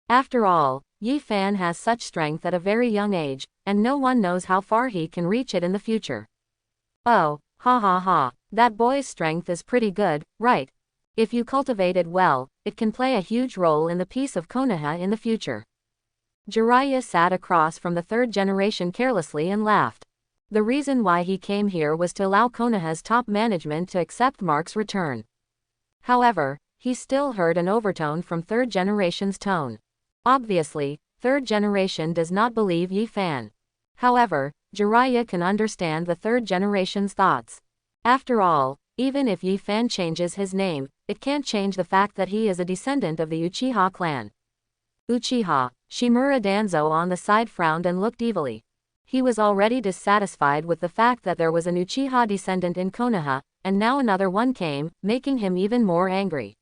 After all, Yi Fan has such strength at a very young age, and no one knows how far he can reach it in the future. Oh, ha ha ha, that boy's strength is pretty good, right? If you cultivate it well, it can play a huge role in the peace of Konoha in the future. Jiraiya sat across from the third generation carelessly and laughed. The reason why he came here was to allow Konoha's top management to accept Mark's return. However, he still heard an overtone from third generation's tone. Obviously, third generation does not believe Yi Fan. However, Jiraiya can understand the third generation's thoughts. After all, even if Yi Fan changes his name, it can't change the fact that he is a descendant of the Uchiha clan. Uchiha, Shimura Danzo on the side frowned and looked evilly. He was already dissatisfied with the fact that there was an Uchiha descendant in Konoha, and now another one came, making him even more angry.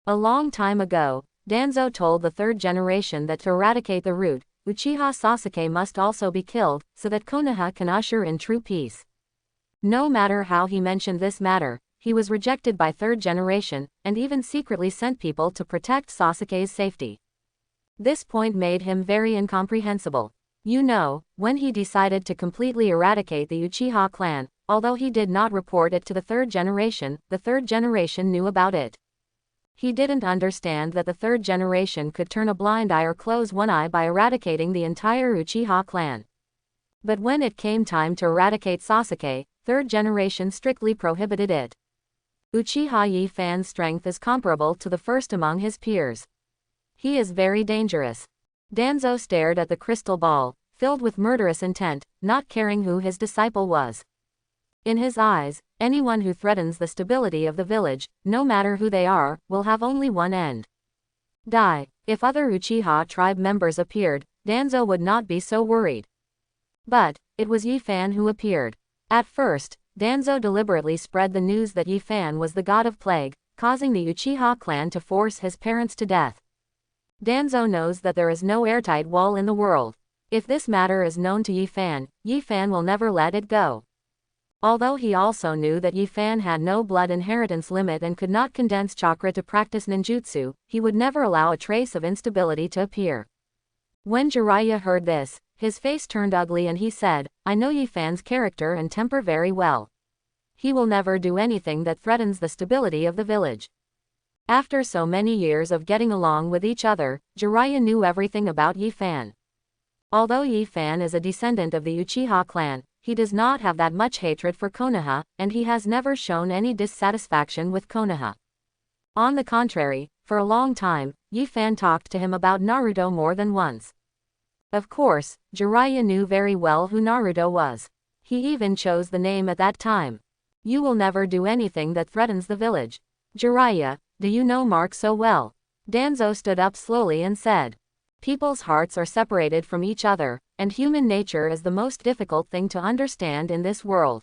A long time ago, Danzo told the third generation that to eradicate the root, Uchiha Sasuke must also be killed, so that Konoha can usher in true peace. No matter how he mentioned this matter, he was rejected by third generation, and even secretly sent people to protect Sasuke's safety. This point made him very incomprehensible. You know, when he decided to completely eradicate the Uchiha clan, although he did not report it to the third generation knew about it. He didn't understand that the third generation could turn a blind eye or close one eye by eradicating the entire Uchiha clan. But when it came time to eradicate Sasuke, third generation strictly prohibited it. Uchiha Yi Fan's strength is comparable to the first among his peers. He is very dangerous. Danzo stared at the crystal ball, filled with murderous intent, not caring who his disciple was. In his eyes, anyone who threatens the stability of the village, no matter who they are, will have only one end. Die. If other Uchiha tribe members appeared, Danzo would not be so worried. But it was Yi Fan who appeared. At first, Danzo deliberately spread the news that Yi Fan was the god of plague, causing the Uchiha clan to force his parents to death. Danzo knows that there is no airtight wall in the world. If this matter is known to Yi Fan will never let it go. Although he also knew that Yi Fan had no blood inheritance limit and could not condense chakra to practice ninjutsu, he would never allow a trace of instability to appear. When Jiraiya heard this, his face turned ugly and he said, I know Yi Fan's character and temper very well. He will never do anything that threatens the stability of the village. After so many years of getting along with each other, Jiraiya knew everything about Yi Fan. Although Yi Fan is a descendant of the Uchiha clan, he does not have that much hatred for Konoha, and he has never shown any dissatisfaction with Konoha. On the contrary, for a long time, Yi Fan talked to him about Naruto more than once. Of course, Jiraiya knew very well who Naruto was. He even chose the name at that time. You will never do anything that threatens the village. Jiraiya, do you know Mark so well? Danzo stood up slowly and said. People's hearts are separated from each other, and human nature is the most difficult thing to understand in this world.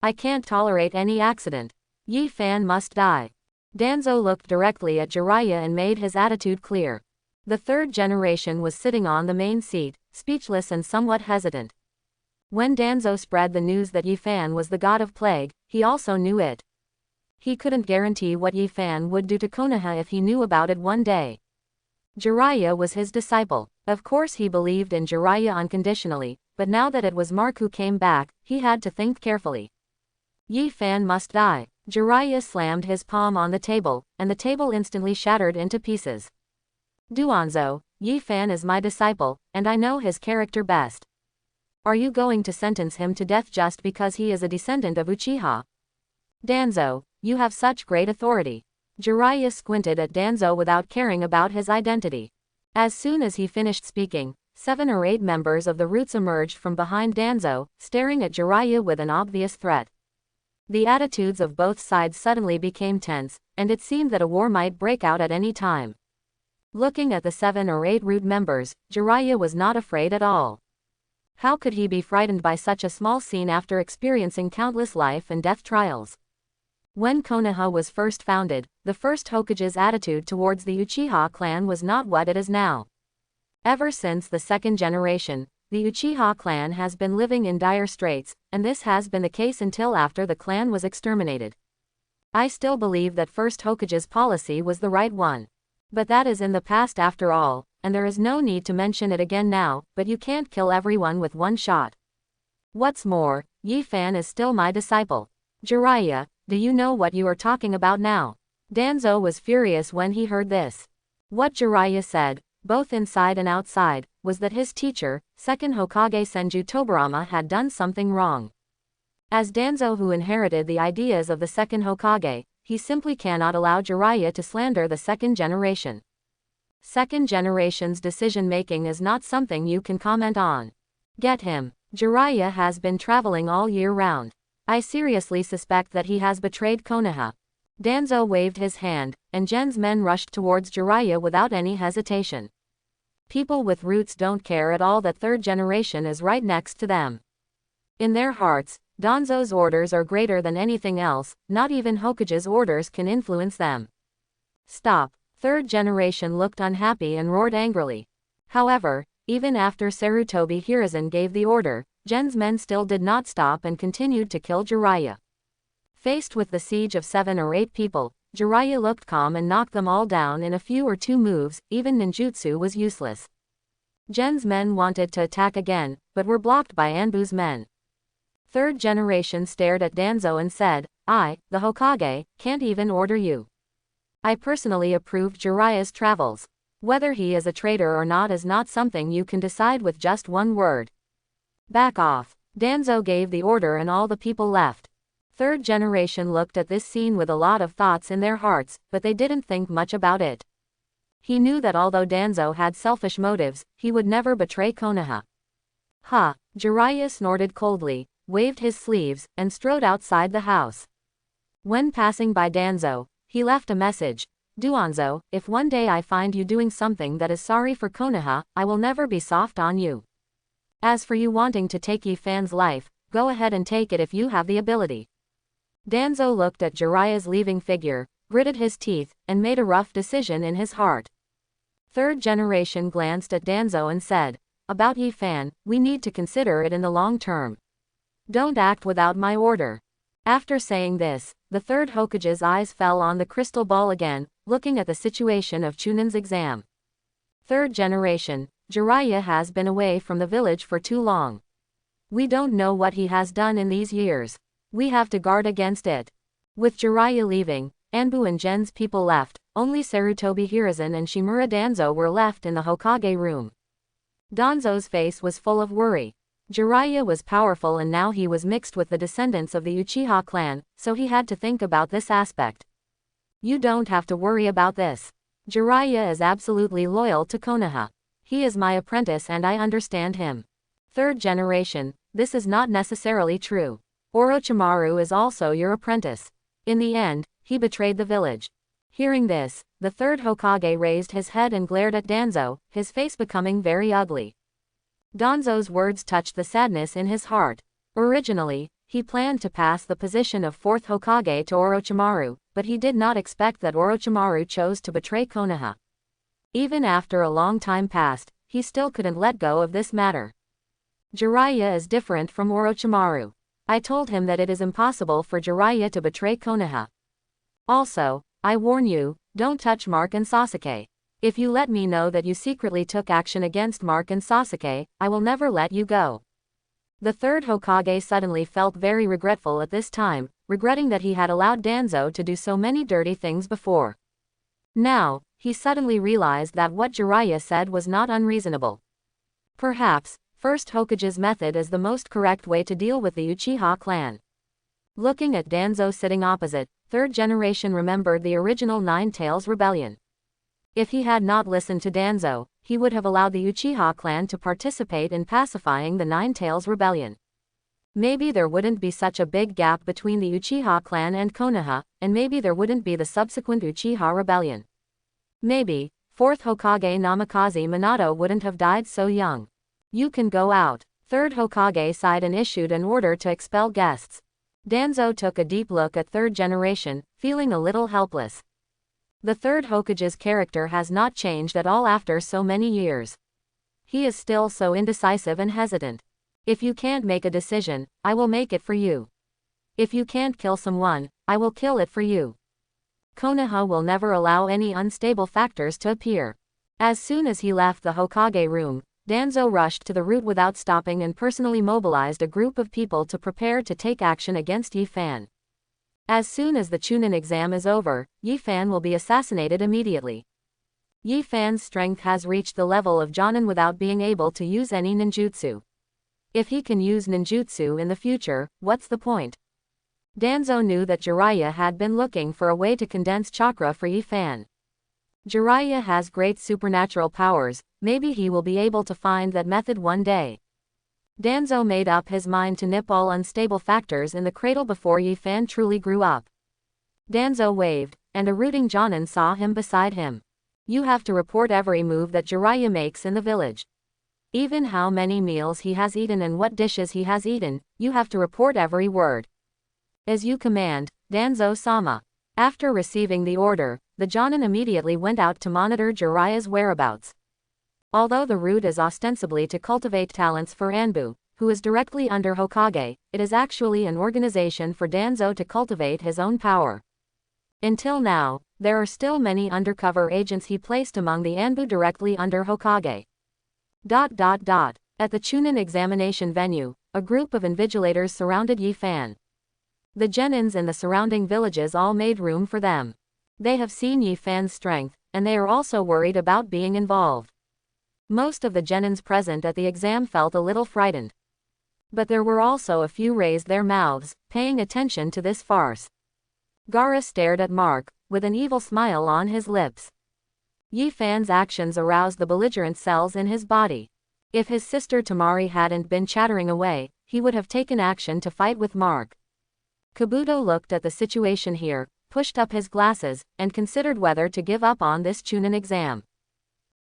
I can't tolerate any accident. Yi Fan must die. Danzo looked directly at Jiraiya and made his attitude clear. The third generation was sitting on the main seat, speechless and somewhat hesitant. When Danzo spread the news that Yi Fan was the god of plague, he also knew it. He couldn't guarantee what Yi Fan would do to Konoha if he knew about it one day. Jiraiya was his disciple. Of course he believed in Jiraiya unconditionally, but now that it was Mark who came back, he had to think carefully. Yi Fan must die. Jiraiya slammed his palm on the table, and the table instantly shattered into pieces. Duanzo, Yi Fan is my disciple, and I know his character best. Are you going to sentence him to death just because he is a descendant of Uchiha? Danzo, you have such great authority. Jiraiya squinted at Danzo without caring about his identity. As soon as he finished speaking, 7 or 8 members of the Roots emerged from behind Danzo, staring at Jiraiya with an obvious threat. The attitudes of both sides suddenly became tense, and it seemed that a war might break out at any time. Looking at the 7 or 8 Root members, Jiraiya was not afraid at all. How could he be frightened by such a small scene after experiencing countless life and death trials? When Konoha was first founded, the first Hokage's attitude towards the Uchiha clan was not what it is now. Ever since the second generation, the Uchiha clan has been living in dire straits, and this has been the case until after the clan was exterminated. I still believe that first Hokage's policy was the right one. But that is in the past after all, and there is no need to mention it again now, but you can't kill everyone with one shot. What's more, Yi Fan is still my disciple. Jiraiya, do you know what you are talking about now? Danzo was furious when he heard this. What Jiraiya said, both inside and outside, was that his teacher, second Hokage Senju Tobirama, had done something wrong. As Danzo, who inherited the ideas of the second Hokage, he simply cannot allow Jiraiya to slander the second generation. Second generation's decision-making is not something you can comment on. Get him. Jiraiya has been traveling all year round. I seriously suspect that he has betrayed Konoha. Danzo waved his hand, and Gen's men rushed towards Jiraiya without any hesitation. People with roots don't care at all that third generation is right next to them. In their hearts, Danzo's orders are greater than anything else, not even Hokage's orders can influence them. Stop. Third generation looked unhappy and roared angrily. However, even after Sarutobi Hiruzen gave the order, Gen's men still did not stop and continued to kill Jiraiya. Faced with the siege of 7 or 8 people, Jiraiya looked calm and knocked them all down in a few or 2 moves, even ninjutsu was useless. Gen's men wanted to attack again, but were blocked by Anbu's men. Third generation stared at Danzo and said, I, the Hokage, can't even order you. I personally approved Jiraiya's travels. Whether he is a traitor or not is not something you can decide with just one word. Back off. Danzo gave the order and all the people left. Third generation looked at this scene with a lot of thoughts in their hearts, but they didn't think much about it. He knew that although Danzo had selfish motives, he would never betray Konoha. Ha! Jiraiya snorted coldly, waved his sleeves, and strode outside the house. When passing by Danzo, he left a message. Duanzo, if one day I find you doing something that is sorry for Konoha, I will never be soft on you. As for you wanting to take Yi Fan's life, go ahead and take it if you have the ability. Danzo looked at Jiraiya's leaving figure, gritted his teeth, and made a rough decision in his heart. Third generation glanced at Danzo and said, about Yi Fan, we need to consider it in the long term. Don't act without my order. After saying this, the third Hokage's eyes fell on the crystal ball again, looking at the situation of Chunon's exam. Third generation, Jiraiya has been away from the village for too long. We don't know what he has done in these years. We have to guard against it. With Jiraiya leaving, Anbu and Gen's people left, only Sarutobi Hiruzen and Shimura Danzo were left in the Hokage room. Danzo's face was full of worry. Jiraiya was powerful and now he was mixed with the descendants of the Uchiha clan, so he had to think about this aspect. You don't have to worry about this. Jiraiya is absolutely loyal to Konoha. He is my apprentice and I understand him. Third generation, this is not necessarily true. Orochimaru is also your apprentice. In the end, he betrayed the village. Hearing this, the third Hokage raised his head and glared at Danzo, his face becoming very ugly. Danzo's words touched the sadness in his heart. Originally, he planned to pass the position of fourth Hokage to Orochimaru, but he did not expect that Orochimaru chose to betray Konoha. Even after a long time passed, he still couldn't let go of this matter. Jiraiya is different from Orochimaru. I told him that it is impossible for Jiraiya to betray Konoha. Also, I warn you, don't touch Mark and Sasuke. If you let me know that you secretly took action against Mark and Sasuke, I will never let you go. The third Hokage suddenly felt very regretful at this time, regretting that he had allowed Danzo to do so many dirty things before. Now, he suddenly realized that what Jiraiya said was not unreasonable. Perhaps, first Hokage's method is the most correct way to deal with the Uchiha clan. Looking at Danzo sitting opposite, third generation remembered the original Nine Tails rebellion. If he had not listened to Danzo, he would have allowed the Uchiha clan to participate in pacifying the Nine Tails rebellion. Maybe there wouldn't be such a big gap between the Uchiha clan and Konoha, and maybe there wouldn't be the subsequent Uchiha rebellion. Maybe, fourth Hokage Namikaze Minato wouldn't have died so young. You can go out. Third Hokage sighed and issued an order to expel guests. Danzo took a deep look at third generation, feeling a little helpless. The third Hokage's character has not changed at all after so many years. He is still so indecisive and hesitant. If you can't make a decision, I will make it for you. If you can't kill someone, I will kill it for you. Konoha will never allow any unstable factors to appear. As soon as he left the Hokage room, Danzo rushed to the route without stopping and personally mobilized a group of people to prepare to take action against Yi Fan. As soon as the Chunin exam is over, Yi Fan will be assassinated immediately. Yi Fan's strength has reached the level of Jonin without being able to use any ninjutsu. If he can use ninjutsu in the future, what's the point? Danzo knew that Jiraiya had been looking for a way to condense chakra for Yi Fan. Jiraiya has great supernatural powers, maybe he will be able to find that method one day. Danzo made up his mind to nip all unstable factors in the cradle before Yi Fan truly grew up. Danzo waved, and a rooting Jonin saw him beside him. You have to report every move that Jiraiya makes in the village. Even how many meals he has eaten and what dishes he has eaten, you have to report every word. As you command, Danzo-sama. After receiving the order, the Jonin immediately went out to monitor Jiraiya's whereabouts. Although the route is ostensibly to cultivate talents for Anbu, who is directly under Hokage, it is actually an organization for Danzo to cultivate his own power. Until now, there are still many undercover agents he placed among the Anbu directly under Hokage. At the Chunin examination venue, a group of invigilators surrounded Yi Fan. The genins in the surrounding villages all made room for them. They have seen Yi Fan's strength, and they are also worried about being involved. Most of the genins present at the exam felt a little frightened. But there were also a few raised their mouths, paying attention to this farce. Gaara stared at Mark, with an evil smile on his lips. Yi Fan's actions aroused the belligerent cells in his body. If his sister Tamari hadn't been chattering away, he would have taken action to fight with Mark. Kabuto looked at the situation here, pushed up his glasses, and considered whether to give up on this Chunin exam.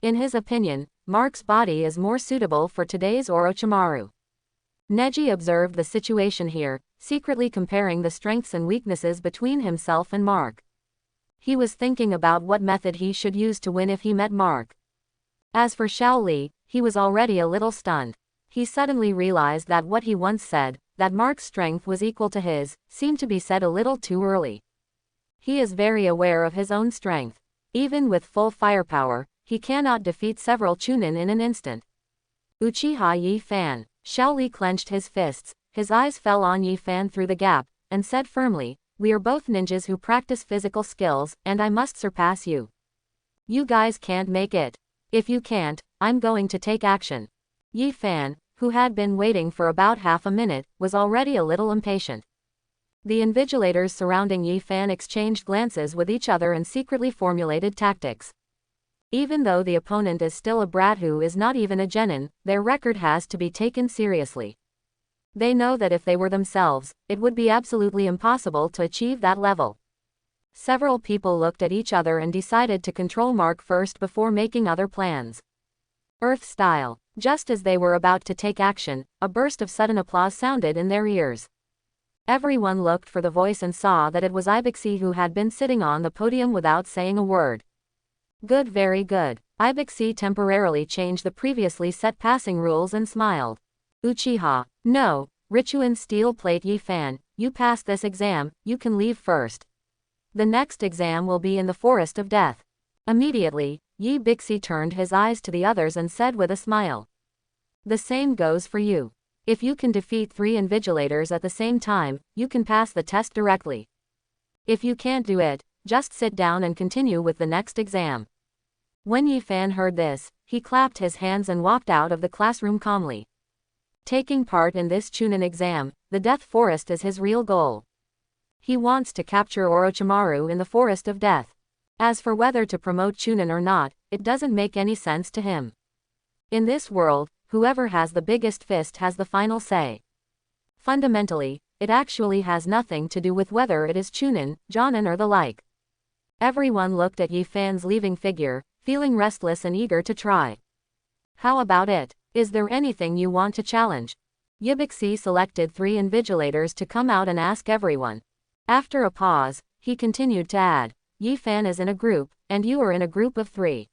In his opinion, Mark's body is more suitable for today's Orochimaru. Neji observed the situation here, secretly comparing the strengths and weaknesses between himself and Mark. He was thinking about what method he should use to win if he met Mark. As for Xiao Li, he was already a little stunned. He suddenly realized that what he once said, that Mark's strength was equal to his, seemed to be said a little too early. He is very aware of his own strength. Even with full firepower, he cannot defeat several Chunin in an instant. Uchiha Yi Fan. Xiao Li clenched his fists, his eyes fell on Yi Fan through the gap, and said firmly, "We are both ninjas who practice physical skills, and I must surpass you. You guys can't make it. If you can't, I'm going to take action." Yi Fan, who had been waiting for about half a minute, was already a little impatient. The invigilators surrounding Yi Fan exchanged glances with each other and secretly formulated tactics. Even though the opponent is still a brat who is not even a genin, their record has to be taken seriously. They know that if they were themselves, it would be absolutely impossible to achieve that level. Several people looked at each other and decided to control Mark first before making other plans. Earth style. Just as they were about to take action, a burst of sudden applause sounded in their ears. Everyone looked for the voice and saw that it was Ibixi who had been sitting on the podium without saying a word. Good, very good. Ibixi temporarily changed the previously set passing rules and smiled. Uchiha. No, Richuan Steel Plate Yi Fan, you passed this exam, you can leave first. The next exam will be in the Forest of Death. Immediately, Yi Bixi turned his eyes to the others and said with a smile. The same goes for you. If you can defeat 3 invigilators at the same time, you can pass the test directly. If you can't do it, just sit down and continue with the next exam. When Yi Fan heard this, he clapped his hands and walked out of the classroom calmly. Taking part in this Chunin exam, the Death Forest is his real goal. He wants to capture Orochimaru in the Forest of Death. As for whether to promote Chunin or not, it doesn't make any sense to him. In this world, whoever has the biggest fist has the final say. Fundamentally, it actually has nothing to do with whether it is Chunin, Jonin or the like. Everyone looked at Yi Fan's leaving figure, feeling restless and eager to try. How about it? Is there anything you want to challenge? Yibixi selected 3 invigilators to come out and ask everyone. After a pause, he continued to add, Yi Fan is in a group, and you are in a group of 3.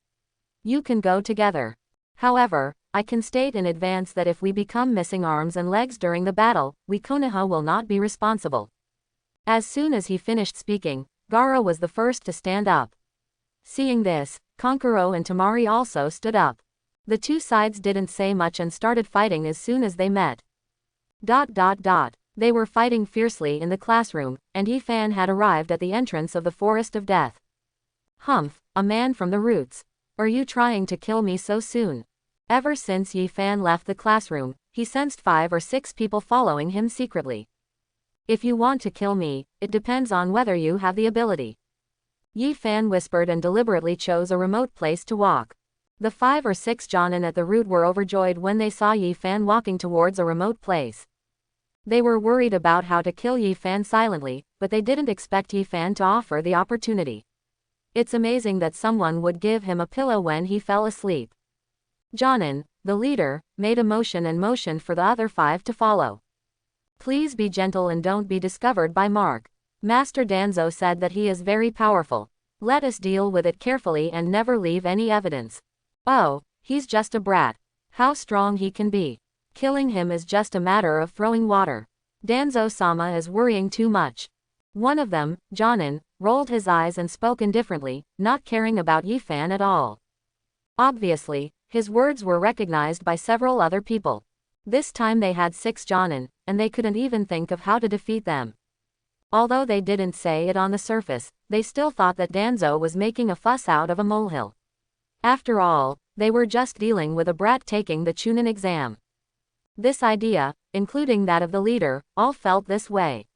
You can go together. However, I can state in advance that if we become missing arms and legs during the battle, we Konoha will not be responsible. As soon as he finished speaking, Gaara was the first to stand up. Seeing this, Kankuro and Tamari also stood up. The 2 sides didn't say much and started fighting as soon as they met. They were fighting fiercely in the classroom, and Yi Fan had arrived at the entrance of the Forest of Death. Humph, a man from the roots. Are you trying to kill me so soon? Ever since Yi Fan left the classroom, he sensed 5 or 6 people following him secretly. If you want to kill me, it depends on whether you have the ability. Yi Fan whispered and deliberately chose a remote place to walk. The 5 or 6 Jonin at the root were overjoyed when they saw Yi Fan walking towards a remote place. They were worried about how to kill Yi Fan silently, but they didn't expect Yi Fan to offer the opportunity. It's amazing that someone would give him a pillow when he fell asleep. Jonin, the leader, made a motion and motioned for the other 5 to follow. Please be gentle and don't be discovered by Mark. Master Danzo said that he is very powerful. Let us deal with it carefully and never leave any evidence. Oh, he's just a brat. How strong he can be. Killing him is just a matter of throwing water. Danzo-sama is worrying too much. One of them, Jonin, rolled his eyes and spoke indifferently, not caring about Yi Fan at all. Obviously, his words were recognized by several other people. This time they had 6 Jonin, and they couldn't even think of how to defeat them. Although they didn't say it on the surface, they still thought that Danzo was making a fuss out of a molehill. After all, they were just dealing with a brat taking the Chunin exam. This idea, including that of the leader, all felt this way.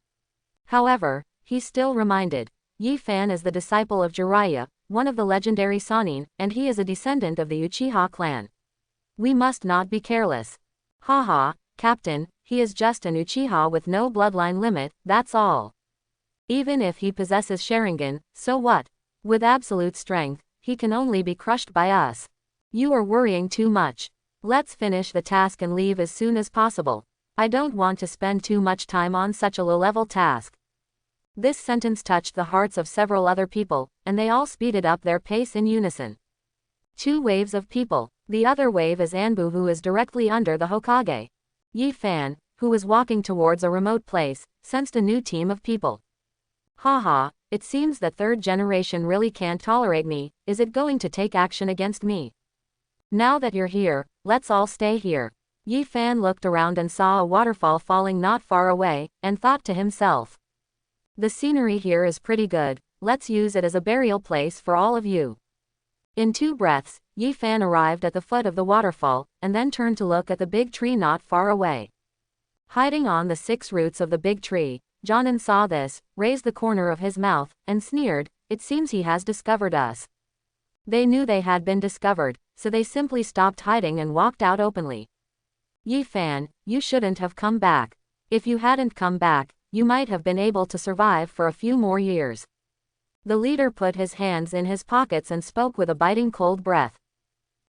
However, he still reminded, Yi Fan is the disciple of Jiraiya, one of the legendary Sannin, and he is a descendant of the Uchiha clan. We must not be careless. Haha, Captain, he is just an Uchiha with no bloodline limit, that's all. Even if he possesses Sharingan, so what? With absolute strength, he can only be crushed by us. You are worrying too much. Let's finish the task and leave as soon as possible. I don't want to spend too much time on such a low-level task. This sentence touched the hearts of several other people, and they all speeded up their pace in unison. 2 waves of people. The other wave is Anbu, who is directly under the Hokage. Yi Fan, who was walking towards a remote place, sensed a new team of people. Haha, it seems that 3rd generation really can't tolerate me. Is it going to take action against me? Now that you're here, let's all stay here. Yi Fan looked around and saw a waterfall falling not far away, and thought to himself. The scenery here is pretty good, let's use it as a burial place for all of you. In 2 breaths, Yi Fan arrived at the foot of the waterfall, and then turned to look at the big tree not far away. Hiding on the 6 roots of the big tree, Jonin saw this, raised the corner of his mouth, and sneered, it seems he has discovered us. They knew they had been discovered, so they simply stopped hiding and walked out openly. Yi Fan, you shouldn't have come back. If you hadn't come back, you might have been able to survive for a few more years. The leader put his hands in his pockets and spoke with a biting cold breath.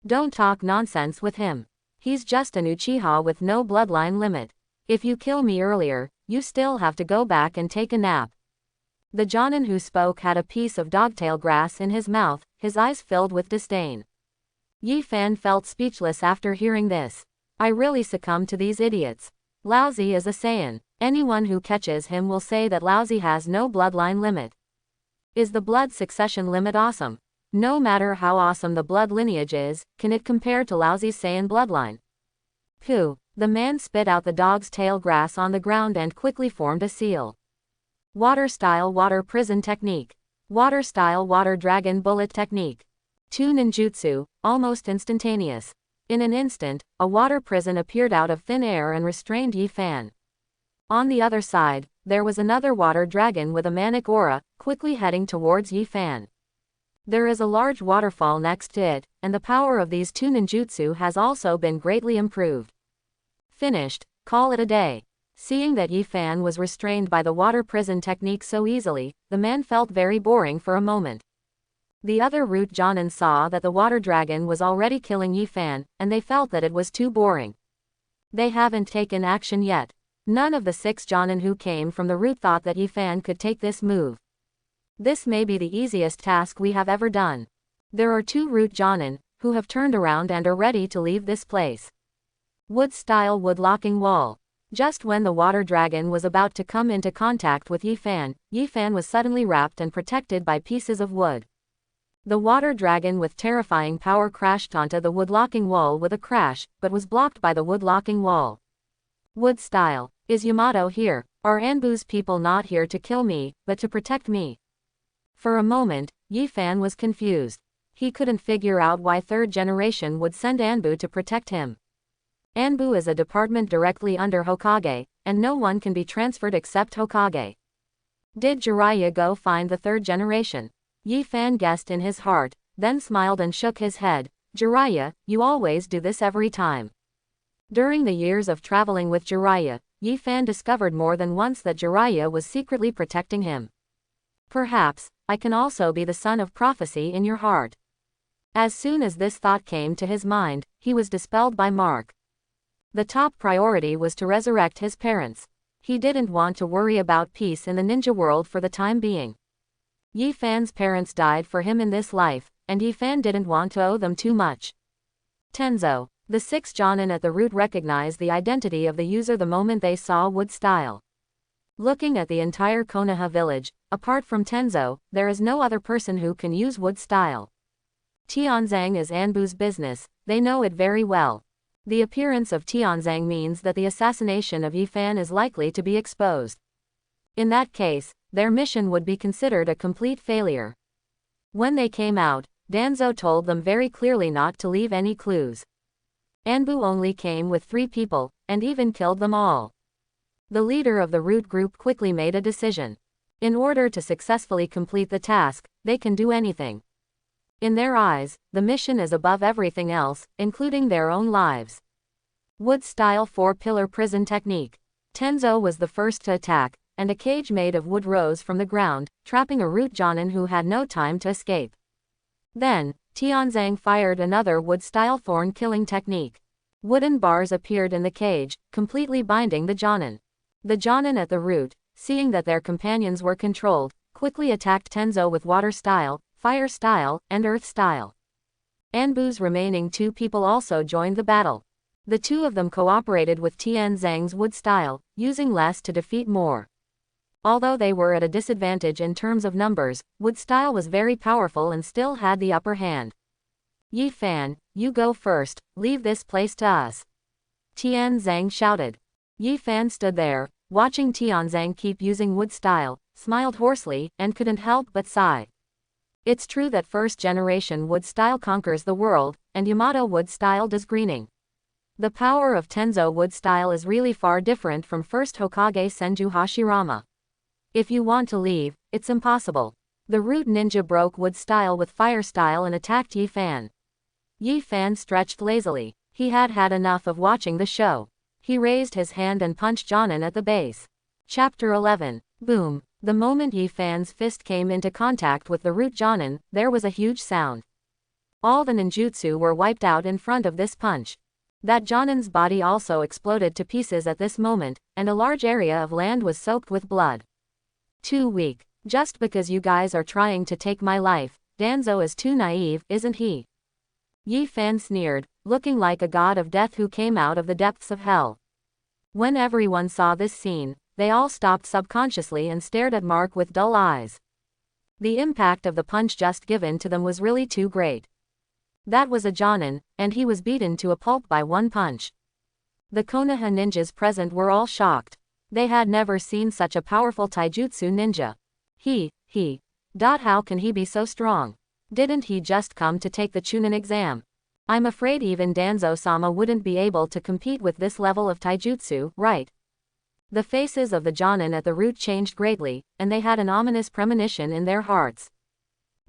Don't talk nonsense with him. He's just an Uchiha with no bloodline limit. If you kill me earlier, you still have to go back and take a nap. The Jonin who spoke had a piece of dogtail grass in his mouth, his eyes filled with disdain. Yi Fan felt speechless after hearing this. I really succumb to these idiots. Laozi is a Saiyan. Anyone who catches him will say that Laozi has no bloodline limit. Is the blood succession limit awesome? No matter how awesome the blood lineage is, can it compare to Laozi's Saiyan bloodline? Pooh, the man spit out the dog's tail grass on the ground and quickly formed a seal. Water-style water prison technique. Water-style water dragon bullet technique. 2 ninjutsu, almost instantaneous. In an instant, a water prison appeared out of thin air and restrained Yi Fan. On the other side, there was another water dragon with a manic aura, quickly heading towards Yi Fan. There is a large waterfall next to it, and the power of these 2 ninjutsu has also been greatly improved. Finished, call it a day. Seeing that Yi Fan was restrained by the water prison technique so easily, the man felt very boring for a moment. The other root Jonin saw that the water dragon was already killing Yifan, and they felt that it was too boring. They haven't taken action yet. None of the 6 Jonin who came from the root thought that Yifan could take this move. This may be the easiest task we have ever done. There are 2 root Jonin, who have turned around and are ready to leave this place. Wood-style wood-locking wall. Just when the water dragon was about to come into contact with Yifan, Yifan was suddenly wrapped and protected by pieces of wood. The water dragon with terrifying power crashed onto the wood-locking wall with a crash, but was blocked by the wood-locking wall. Wood-style. Is Yamato here? Are Anbu's people not here to kill me, but to protect me? For a moment, Yifan was confused. He couldn't figure out why 3rd generation would send Anbu to protect him. Anbu is a department directly under Hokage, and no one can be transferred except Hokage. Did Jiraiya go find the 3rd generation? Yifan guessed in his heart, then smiled and shook his head. Jiraiya, you always do this every time. During the years of traveling with Jiraiya, Yifan discovered more than once that Jiraiya was secretly protecting him. Perhaps, I can also be the son of prophecy in your heart. As soon as this thought came to his mind, he was dispelled by Mark. The top priority was to resurrect his parents. He didn't want to worry about peace in the ninja world for the time being. Yifan's parents died for him in this life, and Yifan didn't want to owe them too much. Tenzo. The 6 Jonin at the root recognized the identity of the user the moment they saw Wood-style. Looking at the entire Konoha village, apart from Tenzo, there is no other person who can use Wood-style. Tianzang is Anbu's business, they know it very well. The appearance of Tianzang means that the assassination of Yifan is likely to be exposed. In that case, their mission would be considered a complete failure. When they came out, Danzo told them very clearly not to leave any clues. Anbu only came with 3 people, and even killed them all. The leader of the root group quickly made a decision. In order to successfully complete the task, they can do anything. In their eyes, the mission is above everything else, including their own lives. Wood-style 4-pillar prison technique. Tenzo was the first to attack, and a cage made of wood rose from the ground, trapping a root Jonin who had no time to escape. Then, Tianzang fired another wood-style thorn-killing technique. Wooden bars appeared in the cage, completely binding the Jonin. The Jonin at the root, seeing that their companions were controlled, quickly attacked Tenzo with water-style, fire-style, and earth-style. Anbu's remaining 2 people also joined the battle. The 2 of them cooperated with Tianzang's wood-style, using less to defeat more. Although they were at a disadvantage in terms of numbers, wood-style was very powerful and still had the upper hand. Yifan, you go first, leave this place to us. Tianzang shouted. Yifan stood there, watching Tianzang keep using wood-style, smiled hoarsely, and couldn't help but sigh. It's true that 1st generation wood-style conquers the world, and Yamato wood-style does greening. The power of Tenzo wood-style is really far different from 1st Hokage Senju Hashirama. If you want to leave, it's impossible. The root ninja broke wood-style with fire-style and attacked Yifan. Yifan stretched lazily. He had had enough of watching the show. He raised his hand and punched Jonin at the base. Chapter 11. Boom. The moment Yifan's fist came into contact with the root Jonin, there was a huge sound. All the ninjutsu were wiped out in front of this punch. That Jonin's body also exploded to pieces at this moment, and a large area of land was soaked with blood. Too weak. Just because you guys are trying to take my life, Danzo is too naive, isn't he? Yifan sneered, looking like a god of death who came out of the depths of hell. When everyone saw this scene, they all stopped subconsciously and stared at Mark with dull eyes. The impact of the punch just given to them was really too great. That was a Jonin, and he was beaten to a pulp by one punch. The Konoha ninjas present were all shocked. They had never seen such a powerful taijutsu ninja. How can he be so strong? Didn't he just come to take the Chunin exam? I'm afraid even Danzo-sama wouldn't be able to compete with this level of taijutsu, right? The faces of the Jonin at the root changed greatly, and they had an ominous premonition in their hearts.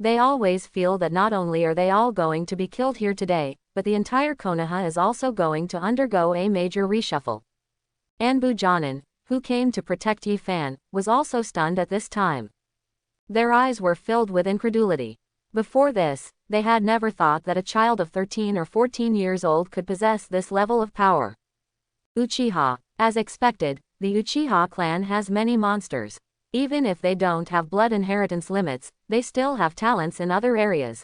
They always feel that not only are they all going to be killed here today, but the entire Konoha is also going to undergo a major reshuffle. Anbu Jonin, who came to protect Yifan, was also stunned at this time. Their eyes were filled with incredulity. Before this, they had never thought that a child of 13 or 14 years old could possess this level of power. Uchiha. As expected, the Uchiha clan has many monsters. Even if they don't have blood inheritance limits, they still have talents in other areas.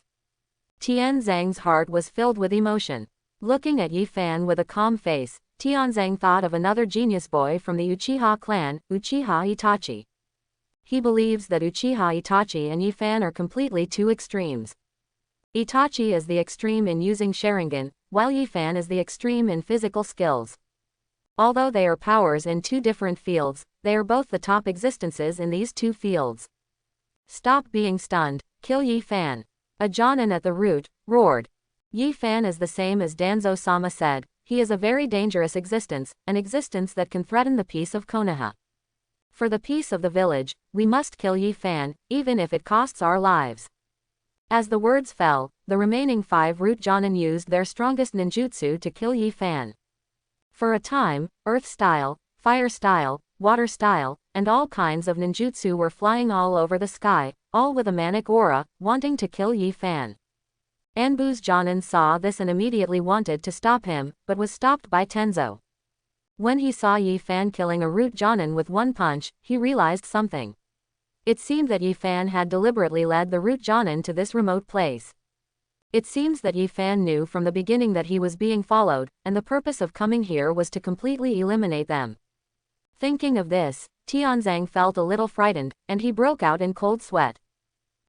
Tianzang's heart was filled with emotion. Looking at Yi Fan with a calm face, Tianzang thought of another genius boy from the Uchiha clan, Uchiha Itachi. He believes that Uchiha Itachi and Yi Fan are completely two extremes. Itachi is the extreme in using Sharingan, while Yi Fan is the extreme in physical skills. Although they are powers in two different fields, they are both the top existences in these two fields. Stop being stunned, kill Yi Fan. A Jonin at the root, roared. Yi Fan is the same as Danzo-sama said, he is a very dangerous existence, an existence that can threaten the peace of Konoha. For the peace of the village, we must kill Yi Fan, even if it costs our lives. As the words fell, the remaining 5 root Jonin used their strongest ninjutsu to kill Yi Fan. For a time, earth style, fire style, water style, and all kinds of ninjutsu were flying all over the sky, all with a manic aura, wanting to kill Yi Fan. Anbu's Jonin saw this and immediately wanted to stop him, but was stopped by Tenzo. When he saw Yi Fan killing a root Jonin with one punch, he realized something. It seemed that Yi Fan had deliberately led the root Jonin to this remote place. It seems that Yi Fan knew from the beginning that he was being followed, and the purpose of coming here was to completely eliminate them. Thinking of this, Tianzang felt a little frightened, and he broke out in cold sweat.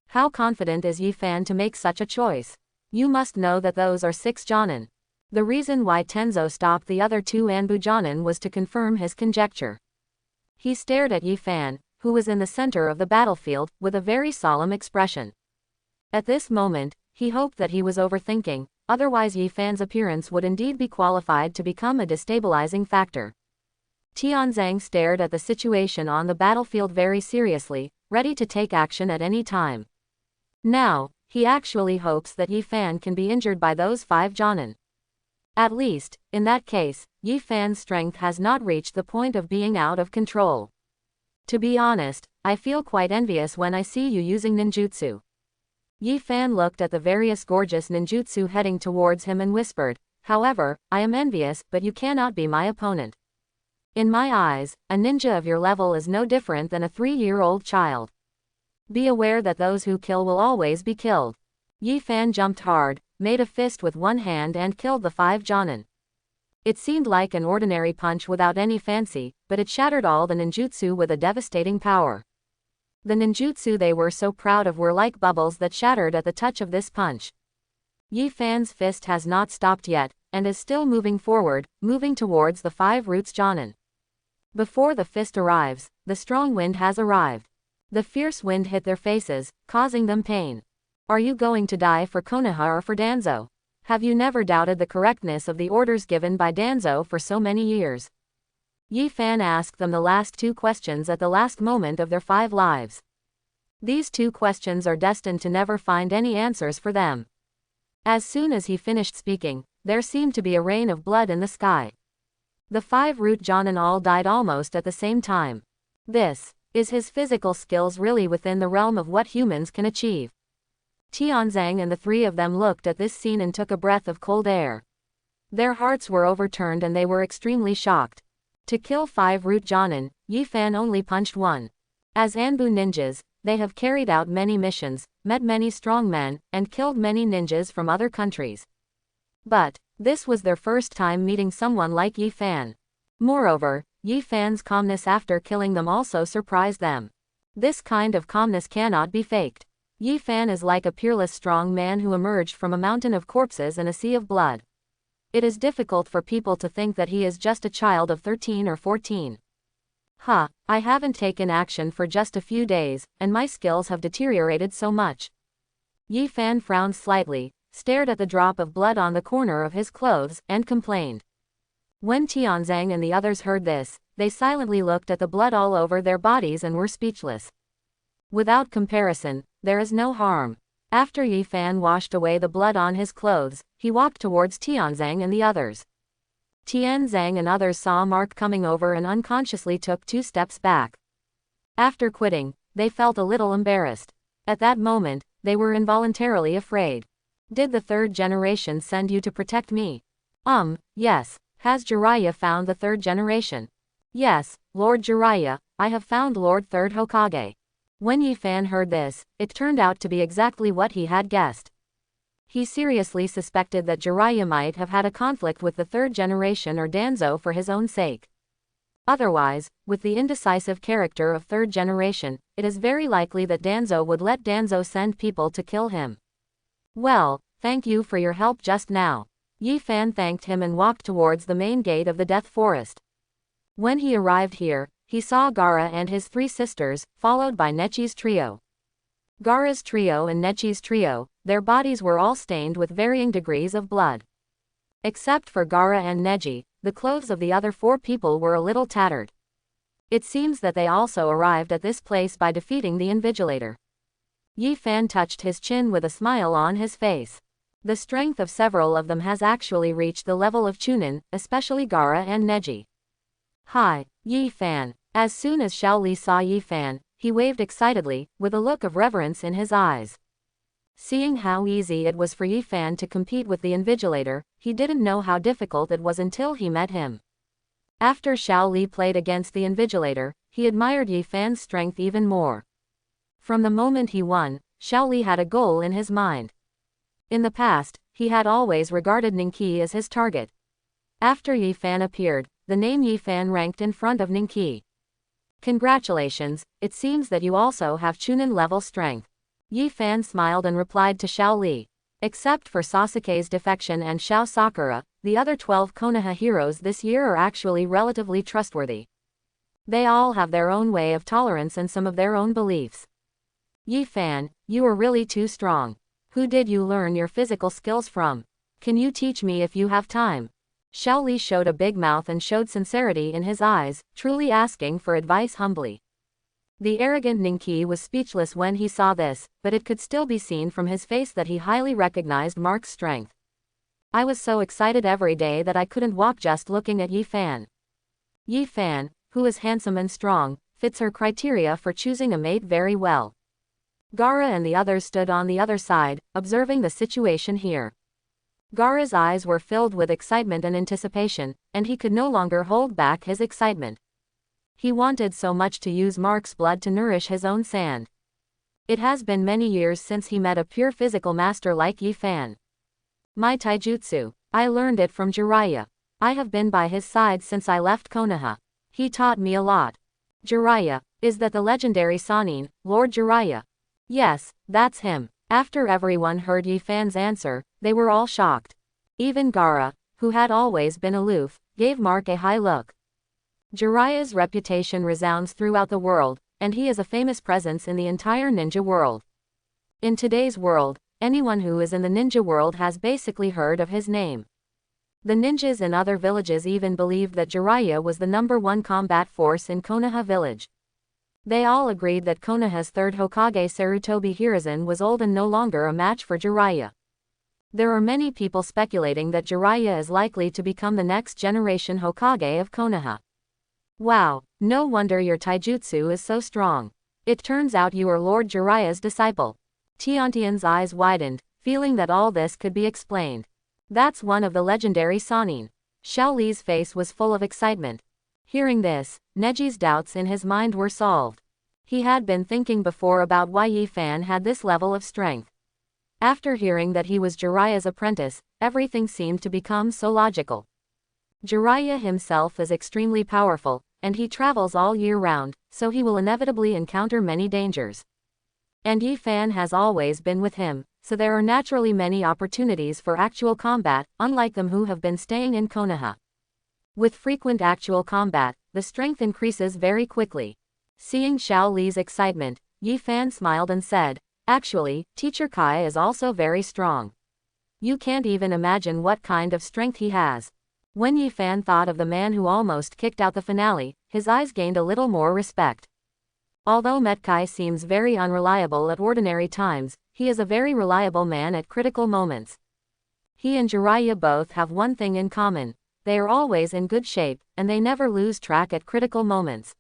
How confident is Yi Fan to make such a choice? You must know that those are 6 Jonin. The reason why Tenzo stopped the other 2 Anbu Jonin was to confirm his conjecture. He stared at Yi Fan, who was in the center of the battlefield, with a very solemn expression. At this moment, he hoped that he was overthinking, otherwise Yi Fan's appearance would indeed be qualified to become a destabilizing factor. Tianzang stared at the situation on the battlefield very seriously, ready to take action at any time. Now, he actually hopes that Yi Fan can be injured by those 5 Jonin. At least, in that case, Yi Fan's strength has not reached the point of being out of control. To be honest, I feel quite envious when I see you using ninjutsu. Yi Fan looked at the various gorgeous ninjutsu heading towards him and whispered, however, I am envious, but you cannot be my opponent. In my eyes, a ninja of your level is no different than a 3-year-old child. Be aware that those who kill will always be killed. Yi Fan jumped hard, made a fist with one hand and killed the 5 Jonin. It seemed like an ordinary punch without any fancy, but it shattered all the ninjutsu with a devastating power. The ninjutsu they were so proud of were like bubbles that shattered at the touch of this punch. Yi Fan's fist has not stopped yet, and is still moving forward, moving towards the 5 roots Jonin. Before the fist arrives, the strong wind has arrived. The fierce wind hit their faces, causing them pain. Are you going to die for Konoha or for Danzo? Have you never doubted the correctness of the orders given by Danzo for so many years? Yi Fan asked them the last 2 questions at the last moment of their 5 lives. These 2 questions are destined to never find any answers for them. As soon as he finished speaking, there seemed to be a rain of blood in the sky. The 5 root Jonin all died almost at the same time. Is his physical skills really within the realm of what humans can achieve? Tianzang and the 3 of them looked at this scene and took a breath of cold air. Their hearts were overturned and they were extremely shocked. To kill 5 root Jonin, Yi Fan only punched 1. As Anbu ninjas, they have carried out many missions, met many strong men, and killed many ninjas from other countries. But this was their first time meeting someone like Yi Fan. Moreover, Yi Fan's calmness after killing them also surprised them. This kind of calmness cannot be faked. Yi Fan is like a peerless strong man who emerged from a mountain of corpses and a sea of blood. It is difficult for people to think that he is just a child of 13 or 14. I haven't taken action for just a few days, and my skills have deteriorated so much. Yi Fan frowned slightly, stared at the drop of blood on the corner of his clothes, and complained. When Tianzang and the others heard this, they silently looked at the blood all over their bodies and were speechless. Without comparison, there is no harm. After Yi Fan washed away the blood on his clothes, he walked towards Tianzang and the others. Tianzang and others saw Mark coming over and unconsciously took 2 steps back. After quitting, they felt a little embarrassed. At that moment, they were involuntarily afraid. Did the third generation send you to protect me? Yes. Has Jiraiya found the third generation? Yes, Lord Jiraiya, I have found Lord Third Hokage. When Yi Fan heard this, it turned out to be exactly what he had guessed. He seriously suspected that Jiraiya might have had a conflict with the third generation or Danzo for his own sake. Otherwise, with the indecisive character of third generation, it is very likely that Danzo would let Danzo send people to kill him. Well, thank you for your help just now. Yi Fan thanked him and walked towards the main gate of the Death Forest. When he arrived here, he saw Gaara and his 3 sisters, followed by Nechi's trio. Gaara's trio and Nechi's trio, their bodies were all stained with varying degrees of blood. Except for Gaara and Neji, the clothes of the other 4 people were a little tattered. It seems that they also arrived at this place by defeating the Invigilator. Yi Fan touched his chin with a smile on his face. The strength of several of them has actually reached the level of Chunin, especially Gaara and Neji. Hi, Yi Fan. As soon as Xiao Li saw Yi Fan, he waved excitedly, with a look of reverence in his eyes. Seeing how easy it was for Yi Fan to compete with the Invigilator, he didn't know how difficult it was until he met him. After Xiao Li played against the Invigilator, he admired Yi Fan's strength even more. From the moment he won, Xiao Li had a goal in his mind. In the past, he had always regarded Ningqi as his target. After Yi Fan appeared, the name Yi Fan ranked in front of Ningqi. Congratulations, it seems that you also have Chunin level strength. Yi Fan smiled and replied to Xiao Li. Except for Sasuke's defection and Xiao Sakura, the other 12 Konoha heroes this year are actually relatively trustworthy. They all have their own way of tolerance and some of their own beliefs. Yi Fan, you are really too strong. Who did you learn your physical skills from? Can you teach me if you have time? Xiao Li showed a big mouth and showed sincerity in his eyes, truly asking for advice humbly. The arrogant Ningqi was speechless when he saw this, but it could still be seen from his face that he highly recognized Mark's strength. I was so excited every day that I couldn't walk just looking at Yi Fan. Yi Fan, who is handsome and strong, fits her criteria for choosing a mate very well. Gaara and the others stood on the other side, observing the situation here. Gaara's eyes were filled with excitement and anticipation, and he could no longer hold back his excitement. He wanted so much to use Mark's blood to nourish his own sand. It has been many years since he met a pure physical master like Yi Fan. My taijutsu, I learned it from Jiraiya. I have been by his side since I left Konoha. He taught me a lot. Jiraiya, is that the legendary Sannin, Lord Jiraiya? Yes, that's him. After everyone heard Yi Fan's answer, they were all shocked. Even Gaara, who had always been aloof, gave Mark a high look. Jiraiya's reputation resounds throughout the world, and he is a famous presence in the entire ninja world. In today's world, anyone who is in the ninja world has basically heard of his name. The ninjas in other villages even believed that Jiraiya was the #1 combat force in Konoha village. They all agreed that Konoha's 3rd Hokage Sarutobi Hiruzen was old and no longer a match for Jiraiya. There are many people speculating that Jiraiya is likely to become the next generation Hokage of Konoha. Wow, no wonder your taijutsu is so strong. It turns out you are Lord Jiraiya's disciple. Tiantian's eyes widened, feeling that all this could be explained. That's one of the legendary Sannin. Xiao Li's face was full of excitement. Hearing this, Neji's doubts in his mind were solved. He had been thinking before about why Yi Fan had this level of strength. After hearing that he was Jiraiya's apprentice, everything seemed to become so logical. Jiraiya himself is extremely powerful, and he travels all year round, so he will inevitably encounter many dangers. And Yi Fan has always been with him, so there are naturally many opportunities for actual combat, unlike them who have been staying in Konoha. With frequent actual combat, the strength increases very quickly. Seeing Xiao Li's excitement, Yi Fan smiled and said, "Actually, Teacher Kai is also very strong. You can't even imagine what kind of strength he has." When Yi Fan thought of the man who almost kicked out the finale, his eyes gained a little more respect. Although Metkai seems very unreliable at ordinary times, he is a very reliable man at critical moments. He and Jiraiya both have one thing in common. They are always in good shape, and they never lose track at critical moments.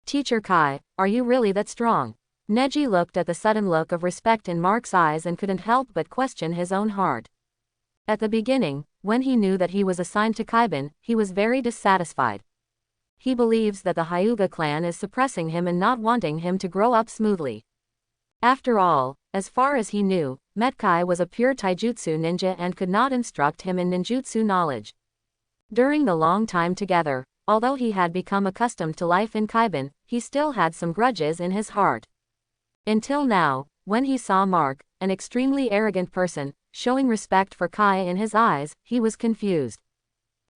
Teacher Kai, are you really that strong? Neji looked at the sudden look of respect in Mark's eyes and couldn't help but question his own heart. At the beginning, when he knew that he was assigned to Kaiban, he was very dissatisfied. He believes that the Hyuga clan is suppressing him and not wanting him to grow up smoothly. After all, as far as he knew, Metkai was a pure taijutsu ninja and could not instruct him in ninjutsu knowledge. During the long time together, although he had become accustomed to life in Kaiban, he still had some grudges in his heart. Until now, when he saw Mark, an extremely arrogant person, showing respect for Kai in his eyes, he was confused.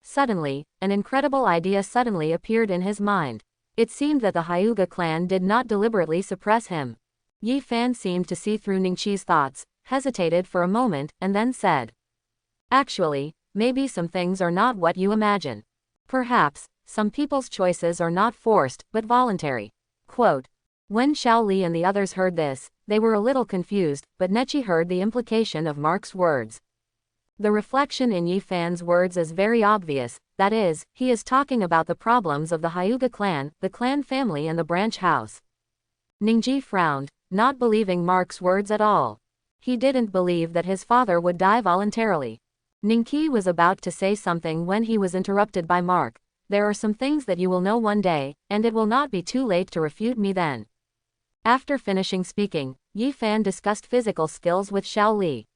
Suddenly, an incredible idea suddenly appeared in his mind. It seemed that the Hyuga clan did not deliberately suppress him. Yi Fan seemed to see through Ningqi's thoughts, hesitated for a moment, and then said, "Actually, maybe some things are not what you imagine. Perhaps, some people's choices are not forced, but voluntary." Quote. When Xiao Li and the others heard this, they were a little confused, but Nechi heard the implication of Mark's words. The reflection in Yi Fan's words is very obvious, that is, he is talking about the problems of the Hyuga clan, the clan family and the branch house. Ningqi frowned, not believing Mark's words at all. He didn't believe that his father would die voluntarily. Ningqi was about to say something when he was interrupted by Mark. "There are some things that you will know one day, and it will not be too late to refute me then." After finishing speaking, Yi Fan discussed physical skills with Xiao Li.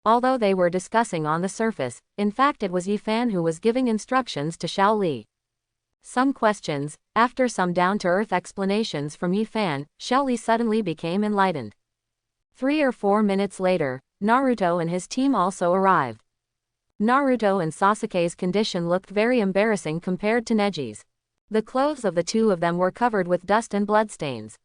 Although they were discussing on the surface, in fact it was Yi Fan who was giving instructions to Xiao Li. Some questions, after some down-to-earth explanations from Yi Fan, Xiao Li suddenly became enlightened. 3 or 4 minutes later, Naruto and his team also arrived. Naruto and Sasuke's condition looked very embarrassing compared to Neji's. The clothes of the two of them were covered with dust and bloodstains.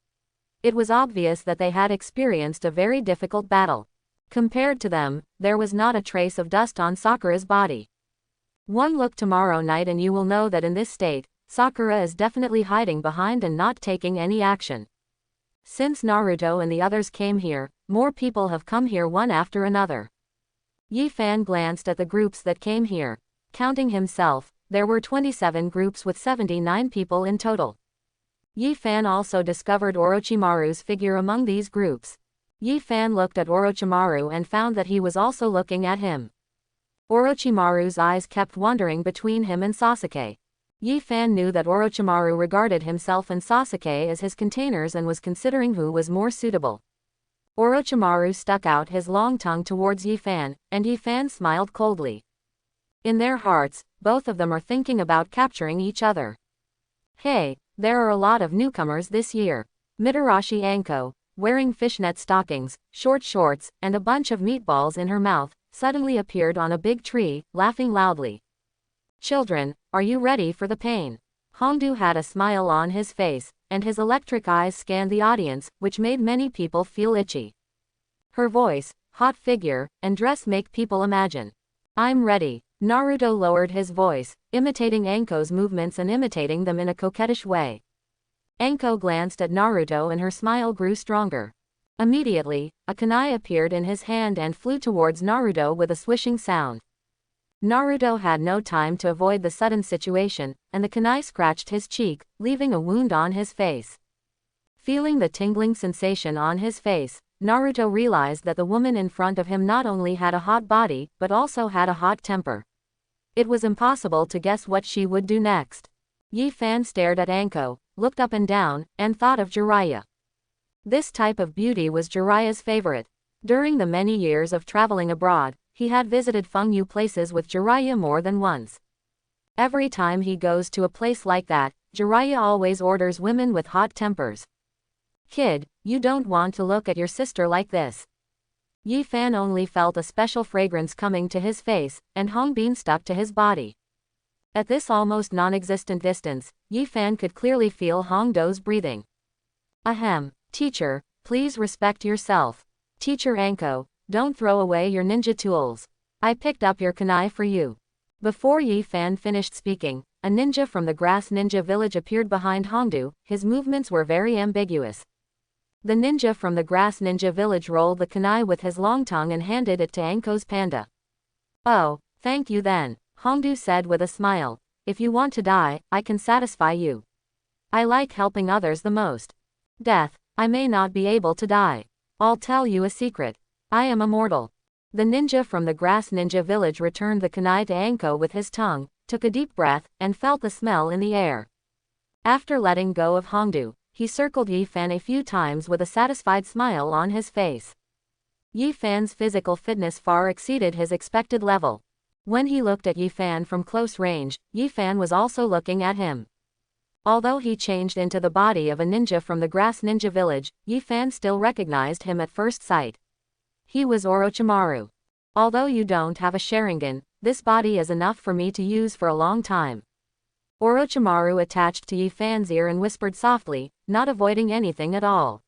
It was obvious that they had experienced a very difficult battle. Compared to them, there was not a trace of dust on Sakura's body. One look tomorrow night and you will know that in this state, Sakura is definitely hiding behind and not taking any action. Since Naruto and the others came here, more people have come here one after another. Yi Fan glanced at the groups that came here. Counting himself, there were 27 groups with 79 people in total. Yi Fan also discovered Orochimaru's figure among these groups. Yi Fan looked at Orochimaru and found that he was also looking at him. Orochimaru's eyes kept wandering between him and Sasuke. Yi Fan knew that Orochimaru regarded himself and Sasuke as his containers and was considering who was more suitable. Orochimaru stuck out his long tongue towards Yi Fan, and Yi Fan smiled coldly. In their hearts, both of them are thinking about capturing each other. Hey, there are a lot of newcomers this year. Mitarashi Anko, wearing fishnet stockings, short shorts, and a bunch of meatballs in her mouth, suddenly appeared on a big tree, laughing loudly. "Children, are you ready for the pain?" Hongdu had a smile on his face, and his electric eyes scanned the audience, which made many people feel itchy. Her voice, hot figure, and dress make people imagine. "I'm ready." Naruto lowered his voice, imitating Anko's movements and imitating them in a coquettish way. Anko glanced at Naruto and her smile grew stronger. Immediately, a kunai appeared in his hand and flew towards Naruto with a swishing sound. Naruto had no time to avoid the sudden situation, and the kunai scratched his cheek, leaving a wound on his face. Feeling the tingling sensation on his face, Naruto realized that the woman in front of him not only had a hot body, but also had a hot temper. It was impossible to guess what she would do next. Yi Fan stared at Anko, looked up and down, and thought of Jiraiya. This type of beauty was Jiraiya's favorite. During the many years of traveling abroad, he had visited Fengyu places with Jiraiya more than once. Every time he goes to a place like that, Jiraiya always orders women with hot tempers. "Kid, you don't want to look at your sister like this." Yi Fan only felt a special fragrance coming to his face, and Hongbin stuck to his body. At this almost non-existent distance, Yi Fan could clearly feel Hongdo's breathing. "Ahem, teacher, please respect yourself. Teacher Anko, don't throw away your ninja tools. I picked up your kunai for you." Before Yi Fan finished speaking, a ninja from the grass ninja village appeared behind Hongdu. His movements were very ambiguous. The ninja from the grass ninja village rolled the kunai with his long tongue and handed it to Anko's panda. "Oh, thank you then," Hongdu said with a smile. "If you want to die, I can satisfy you. I like helping others the most." Death. I may not be able to die. I'll tell you a secret. I am immortal. The ninja from the grass ninja village returned the kunai to Anko with his tongue, took a deep breath, and felt the smell in the air. After letting go of Hongdu, he circled Yi Fan a few times with a satisfied smile on his face. Yi Fan's physical fitness far exceeded his expected level. When he looked at Yi Fan from close range, Yi Fan was also looking at him. Although he changed into the body of a ninja from the grass ninja village, Yi Fan still recognized him at first sight. He was Orochimaru. Although you don't have a Sharingan, this body is enough for me to use for a long time. Orochimaru attached to Yi Fan's ear and whispered softly, not avoiding anything at all.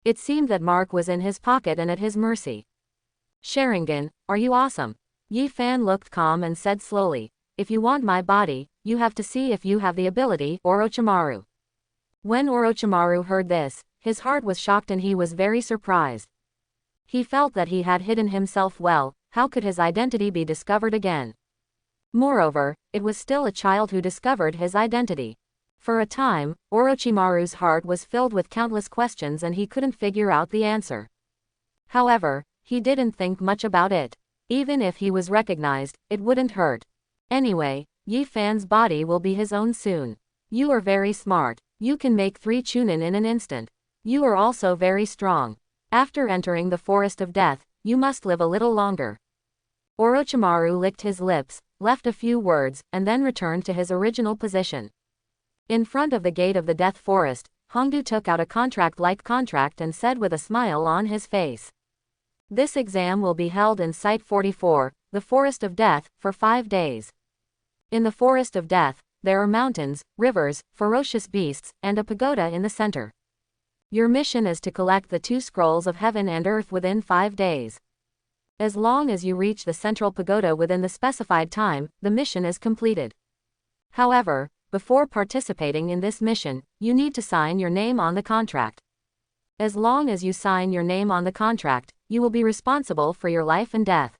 It seemed that Mark was in his pocket and at his mercy. Sharingan, are you awesome? Yi Fan looked calm and said slowly, if you want my body, you have to see if you have the ability, Orochimaru. When Orochimaru heard this, his heart was shocked and he was very surprised. He felt that he had hidden himself well, how could his identity be discovered again? Moreover, it was still a child who discovered his identity. For a time, Orochimaru's heart was filled with countless questions and he couldn't figure out the answer. However, he didn't think much about it. Even if he was recognized, it wouldn't hurt. Anyway, Yi Fan's body will be his own soon. You are very smart. You can make 3 Chunin in an instant. You are also very strong. After entering the forest of death, you must live a little longer. Orochimaru licked his lips, left a few words, and then returned to his original position. In front of the gate of the death forest, Hongdu took out a contract-like contract and said with a smile on his face. This exam will be held in Site 44, the Forest of Death, for 5 days. In the Forest of Death, there are mountains, rivers, ferocious beasts, and a pagoda in the center. Your mission is to collect the 2 scrolls of heaven and earth within 5 days. As long as you reach the central pagoda within the specified time, the mission is completed. However, before participating in this mission, you need to sign your name on the contract. As long as you sign your name on the contract, you will be responsible for your life and death.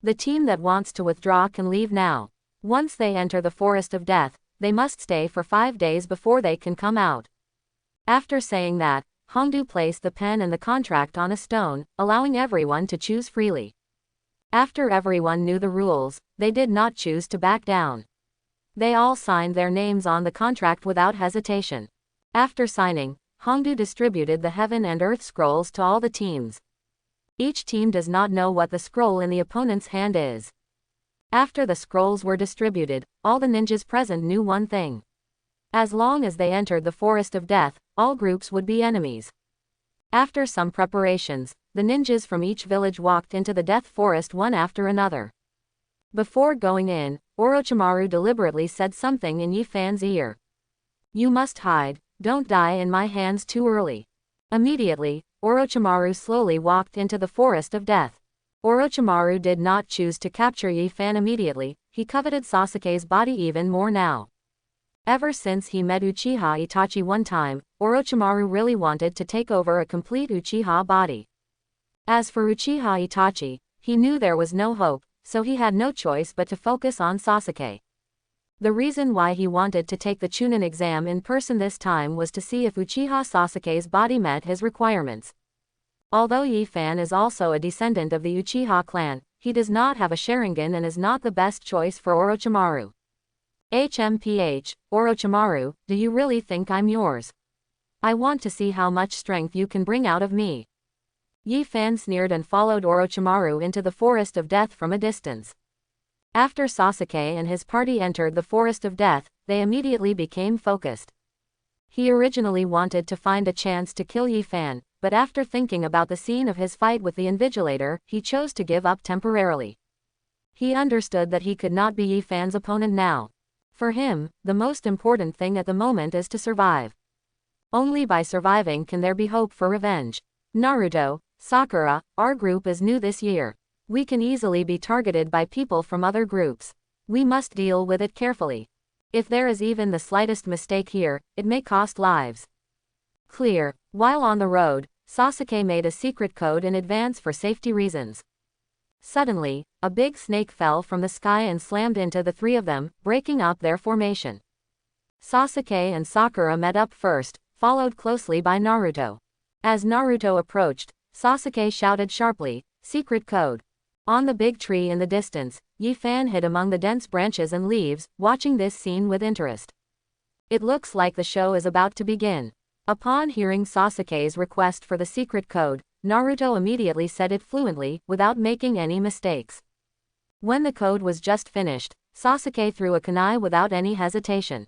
The team that wants to withdraw can leave now. Once they enter the Forest of Death, they must stay for 5 days before they can come out. After saying that, Hongdu placed the pen and the contract on a stone, allowing everyone to choose freely. After everyone knew the rules, they did not choose to back down. They all signed their names on the contract without hesitation. After signing, Hongdu distributed the Heaven and Earth scrolls to all the teams. Each team does not know what the scroll in the opponent's hand is. After the scrolls were distributed, all the ninjas present knew one thing. As long as they entered the Forest of Death, all groups would be enemies. After some preparations, the ninjas from each village walked into the Death Forest one after another. Before going in, Orochimaru deliberately said something in Yi Fan's ear. You must hide, don't die in my hands too early. Immediately, Orochimaru slowly walked into the Forest of Death. Orochimaru did not choose to capture Yi Fan immediately, he coveted Sasuke's body even more now. Ever since he met Uchiha Itachi one time, Orochimaru really wanted to take over a complete Uchiha body. As for Uchiha Itachi, he knew there was no hope, so he had no choice but to focus on Sasuke. The reason why he wanted to take the Chunin exam in person this time was to see if Uchiha Sasuke's body met his requirements. Although Yi Fan is also a descendant of the Uchiha clan, he does not have a Sharingan and is not the best choice for Orochimaru. HMPH, Orochimaru, do you really think I'm yours? I want to see how much strength you can bring out of me. Yi Fan sneered and followed Orochimaru into the Forest of Death from a distance. After Sasuke and his party entered the Forest of Death, they immediately became focused. He originally wanted to find a chance to kill Yi Fan, but after thinking about the scene of his fight with the Invigilator, he chose to give up temporarily. He understood that he could not be Yi Fan's opponent now. For him, the most important thing at the moment is to survive. Only by surviving can there be hope for revenge. Naruto, Sakura, our group is new this year. We can easily be targeted by people from other groups. We must deal with it carefully. If there is even the slightest mistake here, it may cost lives. Clear. While on the road, Sasuke made a secret code in advance for safety reasons. Suddenly, a big snake fell from the sky and slammed into the 3 of them, breaking up their formation. Sasuke and Sakura met up first, followed closely by Naruto. As Naruto approached, Sasuke shouted sharply, "Secret code!" On the big tree in the distance, Yi-Fan hid among the dense branches and leaves, watching this scene with interest. It looks like the show is about to begin. Upon hearing Sasuke's request for the secret code, Naruto immediately said it fluently, without making any mistakes. When the code was just finished, Sasuke threw a kunai without any hesitation.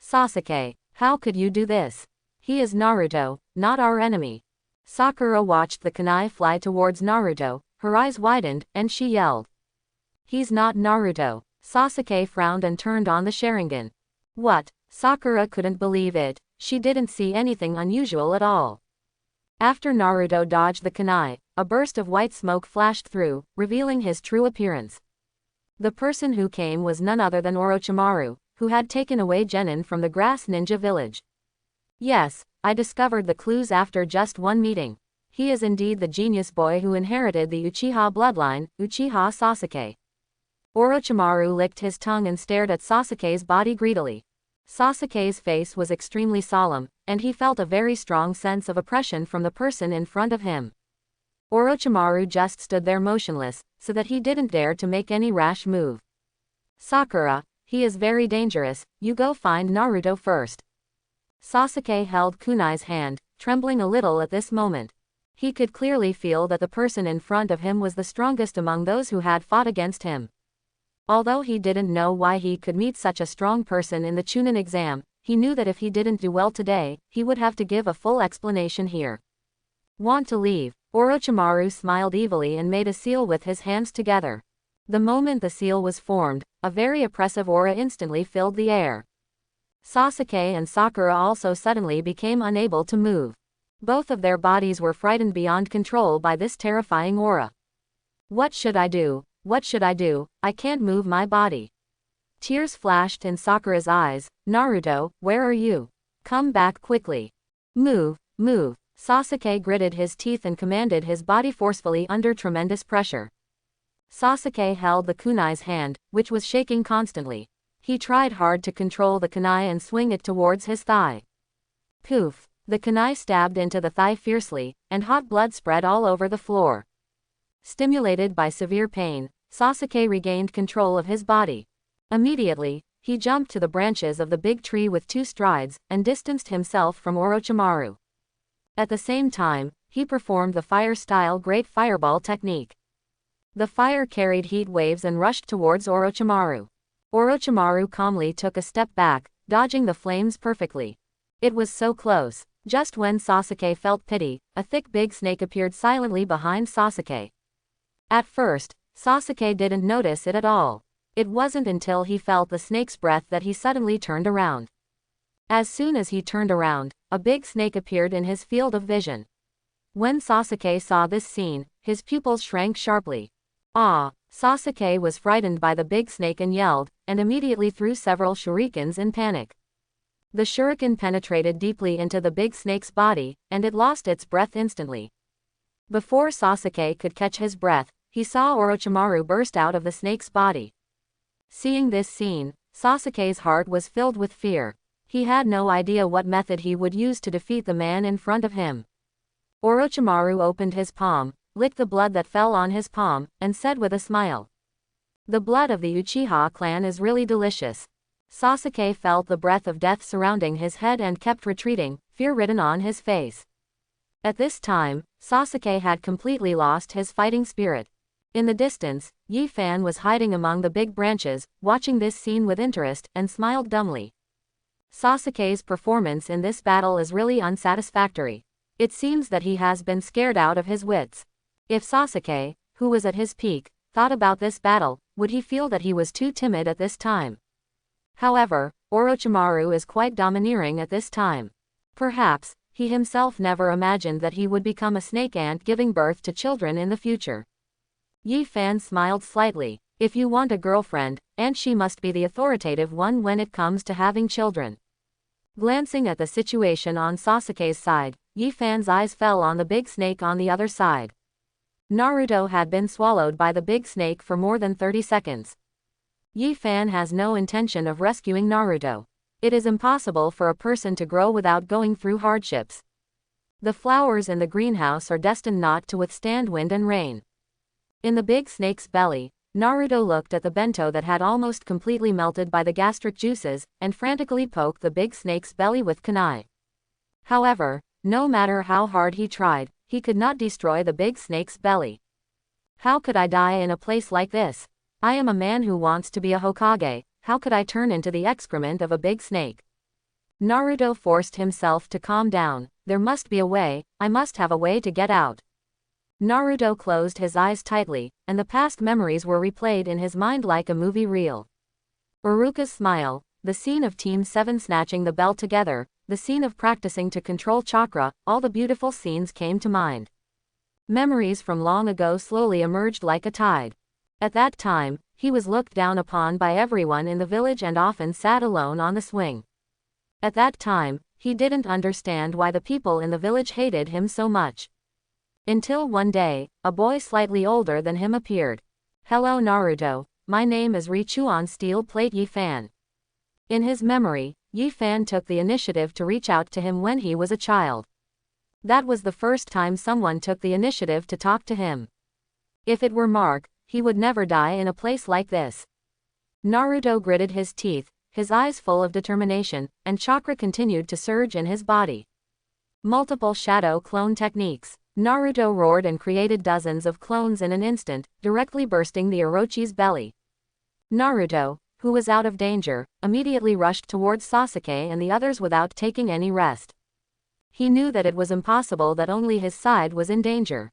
"Sasuke, how could you do this? He is Naruto, not our enemy." Sakura watched the kunai fly towards Naruto, her eyes widened, and she yelled. "He's not Naruto." Sasuke frowned and turned on the Sharingan. "What?" Sakura couldn't believe it, she didn't see anything unusual at all. After Naruto dodged the kunai, a burst of white smoke flashed through, revealing his true appearance. The person who came was none other than Orochimaru, who had taken away Genin from the grass ninja village. "Yes, I discovered the clues after just one meeting. He is indeed the genius boy who inherited the Uchiha bloodline, Uchiha Sasuke." Orochimaru licked his tongue and stared at Sasuke's body greedily. Sasuke's face was extremely solemn, and he felt a very strong sense of oppression from the person in front of him. Orochimaru just stood there motionless, so that he didn't dare to make any rash move. "Sakura, he is very dangerous, you go find Naruto first." Sasuke held Kunai's hand, trembling a little at this moment. He could clearly feel that the person in front of him was the strongest among those who had fought against him. Although he didn't know why he could meet such a strong person in the Chunin exam, he knew that if he didn't do well today, he would have to give a full explanation here. "Want to leave?" Orochimaru smiled evilly and made a seal with his hands together. The moment the seal was formed, a very oppressive aura instantly filled the air. Sasuke and Sakura also suddenly became unable to move. Both of their bodies were frightened beyond control by this terrifying aura. "What should I do? What should I do? I can't move my body." Tears flashed in Sakura's eyes. "Naruto, where are you? Come back quickly. Move, move." Sasuke gritted his teeth and commanded his body forcefully under tremendous pressure. Sasuke held the kunai's hand, which was shaking constantly. He tried hard to control the kunai and swing it towards his thigh. Poof! The kunai stabbed into the thigh fiercely, and hot blood spread all over the floor. Stimulated by severe pain, Sasuke regained control of his body. Immediately, he jumped to the branches of the big tree with 2 strides, and distanced himself from Orochimaru. At the same time, he performed the fire-style Great Fireball technique. The fire carried heat waves and rushed towards Orochimaru. Orochimaru calmly took a step back, dodging the flames perfectly. It was so close. Just when Sasuke felt pity, a thick big snake appeared silently behind Sasuke. At first, Sasuke didn't notice it at all. It wasn't until he felt the snake's breath that he suddenly turned around. As soon as he turned around, a big snake appeared in his field of vision. When Sasuke saw this scene, his pupils shrank sharply. "Ah!" Sasuke was frightened by the big snake and yelled, and immediately threw several shurikens in panic. The shuriken penetrated deeply into the big snake's body, and it lost its breath instantly. Before Sasuke could catch his breath, he saw Orochimaru burst out of the snake's body. Seeing this scene, Sasuke's heart was filled with fear. He had no idea what method he would use to defeat the man in front of him. Orochimaru opened his palm, licked the blood that fell on his palm, and said with a smile, "The blood of the Uchiha clan is really delicious." Sasuke felt the breath of death surrounding his head and kept retreating, fear written on his face. At this time, Sasuke had completely lost his fighting spirit. In the distance, Yi-Fan was hiding among the big branches, watching this scene with interest, and smiled dumbly. Sasuke's performance in this battle is really unsatisfactory. It seems that he has been scared out of his wits. If Sasuke, who was at his peak, thought about this battle, would he feel that he was too timid at this time? However, Orochimaru is quite domineering at this time. Perhaps, he himself never imagined that he would become a snake ant giving birth to children in the future. Yi-Fan smiled slightly. "If you want a girlfriend, and she must be the authoritative one when it comes to having children." Glancing at the situation on Sasuke's side, Yi-Fan's eyes fell on the big snake on the other side. Naruto had been swallowed by the big snake for more than 30 seconds. Yi-Fan has no intention of rescuing Naruto. It is impossible for a person to grow without going through hardships. The flowers in the greenhouse are destined not to withstand wind and rain. In the big snake's belly, Naruto looked at the bento that had almost completely melted by the gastric juices, and frantically poked the big snake's belly with kunai. However, no matter how hard he tried, he could not destroy the big snake's belly. How could I die in a place like this? I am a man who wants to be a Hokage, how could I turn into the excrement of a big snake? Naruto forced himself to calm down. There must be a way, I must have a way to get out. Naruto closed his eyes tightly, and the past memories were replayed in his mind like a movie reel. Iruka's smile, the scene of Team 7 snatching the belt together, the scene of practicing to control chakra, all the beautiful scenes came to mind. Memories from long ago slowly emerged like a tide. At that time, he was looked down upon by everyone in the village and often sat alone on the swing. At that time, he didn't understand why the people in the village hated him so much. Until one day, a boy slightly older than him appeared. "Hello Naruto, my name is Richuan Steel Plate Yi Fan." In his memory, Yi Fan took the initiative to reach out to him when he was a child. That was the first time someone took the initiative to talk to him. If it were Mark, he would never die in a place like this. Naruto gritted his teeth, his eyes full of determination, and chakra continued to surge in his body. Multiple shadow clone techniques. Naruto roared and created dozens of clones in an instant, directly bursting the Orochi's belly. Naruto, who was out of danger, immediately rushed towards Sasuke and the others without taking any rest. He knew that it was impossible that only his side was in danger.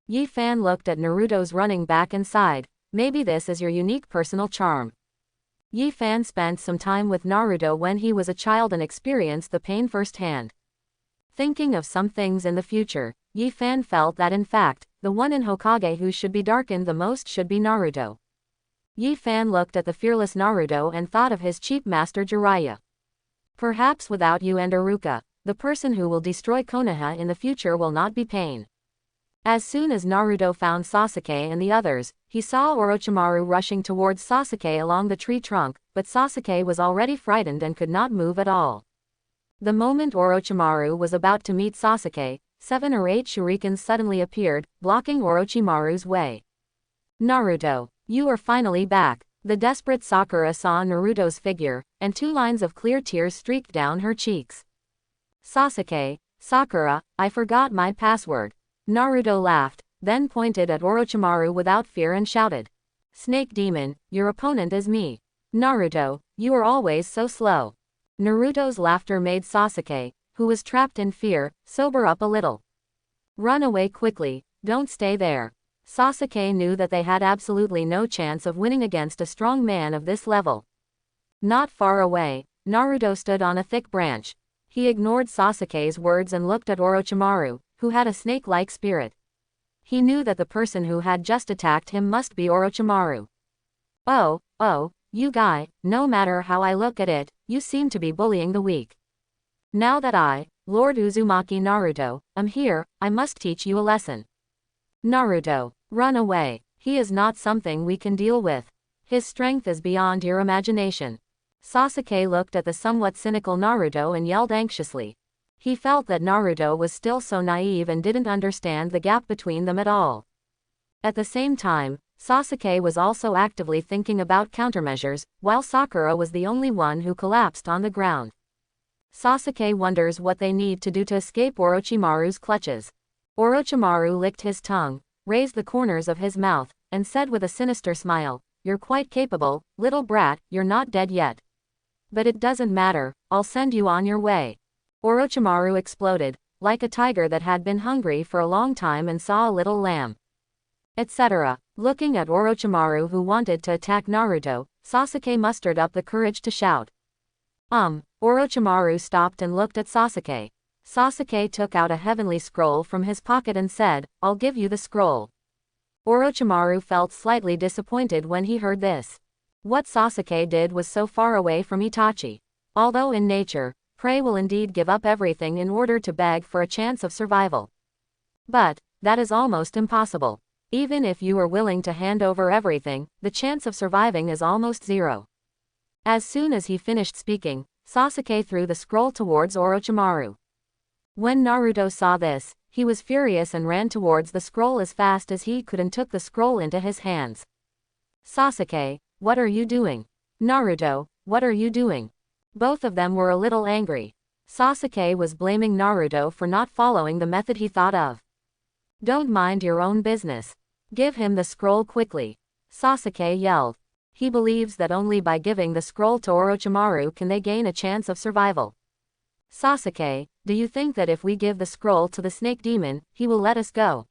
Yi Fan looked at Naruto's running back and sighed, "Maybe this is your unique personal charm." Yi Fan spent some time with Naruto when he was a child and experienced the pain firsthand. Thinking of some things in the future, Yi Fan felt that in fact, the one in Hokage who should be darkened the most should be Naruto. Yi Fan looked at the fearless Naruto and thought of his cheap master Jiraiya. Perhaps without you and Iruka, the person who will destroy Konoha in the future will not be pain. As soon as Naruto found Sasuke and the others, he saw Orochimaru rushing towards Sasuke along the tree trunk, but Sasuke was already frightened and could not move at all. The moment Orochimaru was about to meet Sasuke, 7 or 8 shurikens suddenly appeared, blocking Orochimaru's way. "Naruto, you are finally back." The desperate Sakura saw Naruto's figure, and 2 lines of clear tears streaked down her cheeks. "Sasuke, Sakura, I forgot my password." Naruto laughed, then pointed at Orochimaru without fear and shouted, "Snake Demon, your opponent is me. Naruto, you are always so slow." Naruto's laughter made Sasuke, who was trapped in fear, sober up a little. "Run away quickly, don't stay there." Sasuke knew that they had absolutely no chance of winning against a strong man of this level. Not far away, Naruto stood on a thick branch. He ignored Sasuke's words and looked at Orochimaru, who had a snake-like spirit. He knew that the person who had just attacked him must be Orochimaru. Oh, you guy, no matter how I look at it, you seem to be bullying the weak. Now that I, Lord Uzumaki Naruto, am here, I must teach you a lesson. Naruto, run away. He is not something we can deal with. His strength is beyond your imagination." Sasuke looked at the somewhat cynical Naruto and yelled anxiously. He felt that Naruto was still so naive and didn't understand the gap between them at all. At the same time, Sasuke was also actively thinking about countermeasures, while Sakura was the only one who collapsed on the ground. Sasuke wonders what they need to do to escape Orochimaru's clutches. Orochimaru licked his tongue, raised the corners of his mouth, and said with a sinister smile, "You're quite capable, little brat, you're not dead yet. But it doesn't matter, I'll send you on your way." Orochimaru exploded, like a tiger that had been hungry for a long time and saw a little lamb. Etc. Looking at Orochimaru who wanted to attack Naruto, Sasuke mustered up the courage to shout. Orochimaru stopped and looked at Sasuke. Sasuke took out a heavenly scroll from his pocket and said, "I'll give you the scroll." Orochimaru felt slightly disappointed when he heard this. What Sasuke did was so far away from Itachi. Although in nature, prey will indeed give up everything in order to beg for a chance of survival. But that is almost impossible. Even if you are willing to hand over everything, the chance of surviving is almost zero. As soon as he finished speaking, Sasuke threw the scroll towards Orochimaru. When Naruto saw this, he was furious and ran towards the scroll as fast as he could and took the scroll into his hands. Sasuke, what are you doing? Naruto, what are you doing? Both of them were a little angry. Sasuke was blaming Naruto for not following the method he thought of. Don't mind your own business. Give him the scroll quickly. Sasuke yelled. He believes that only by giving the scroll to Orochimaru can they gain a chance of survival. Sasuke, do you think that if we give the scroll to the snake demon, he will let us go?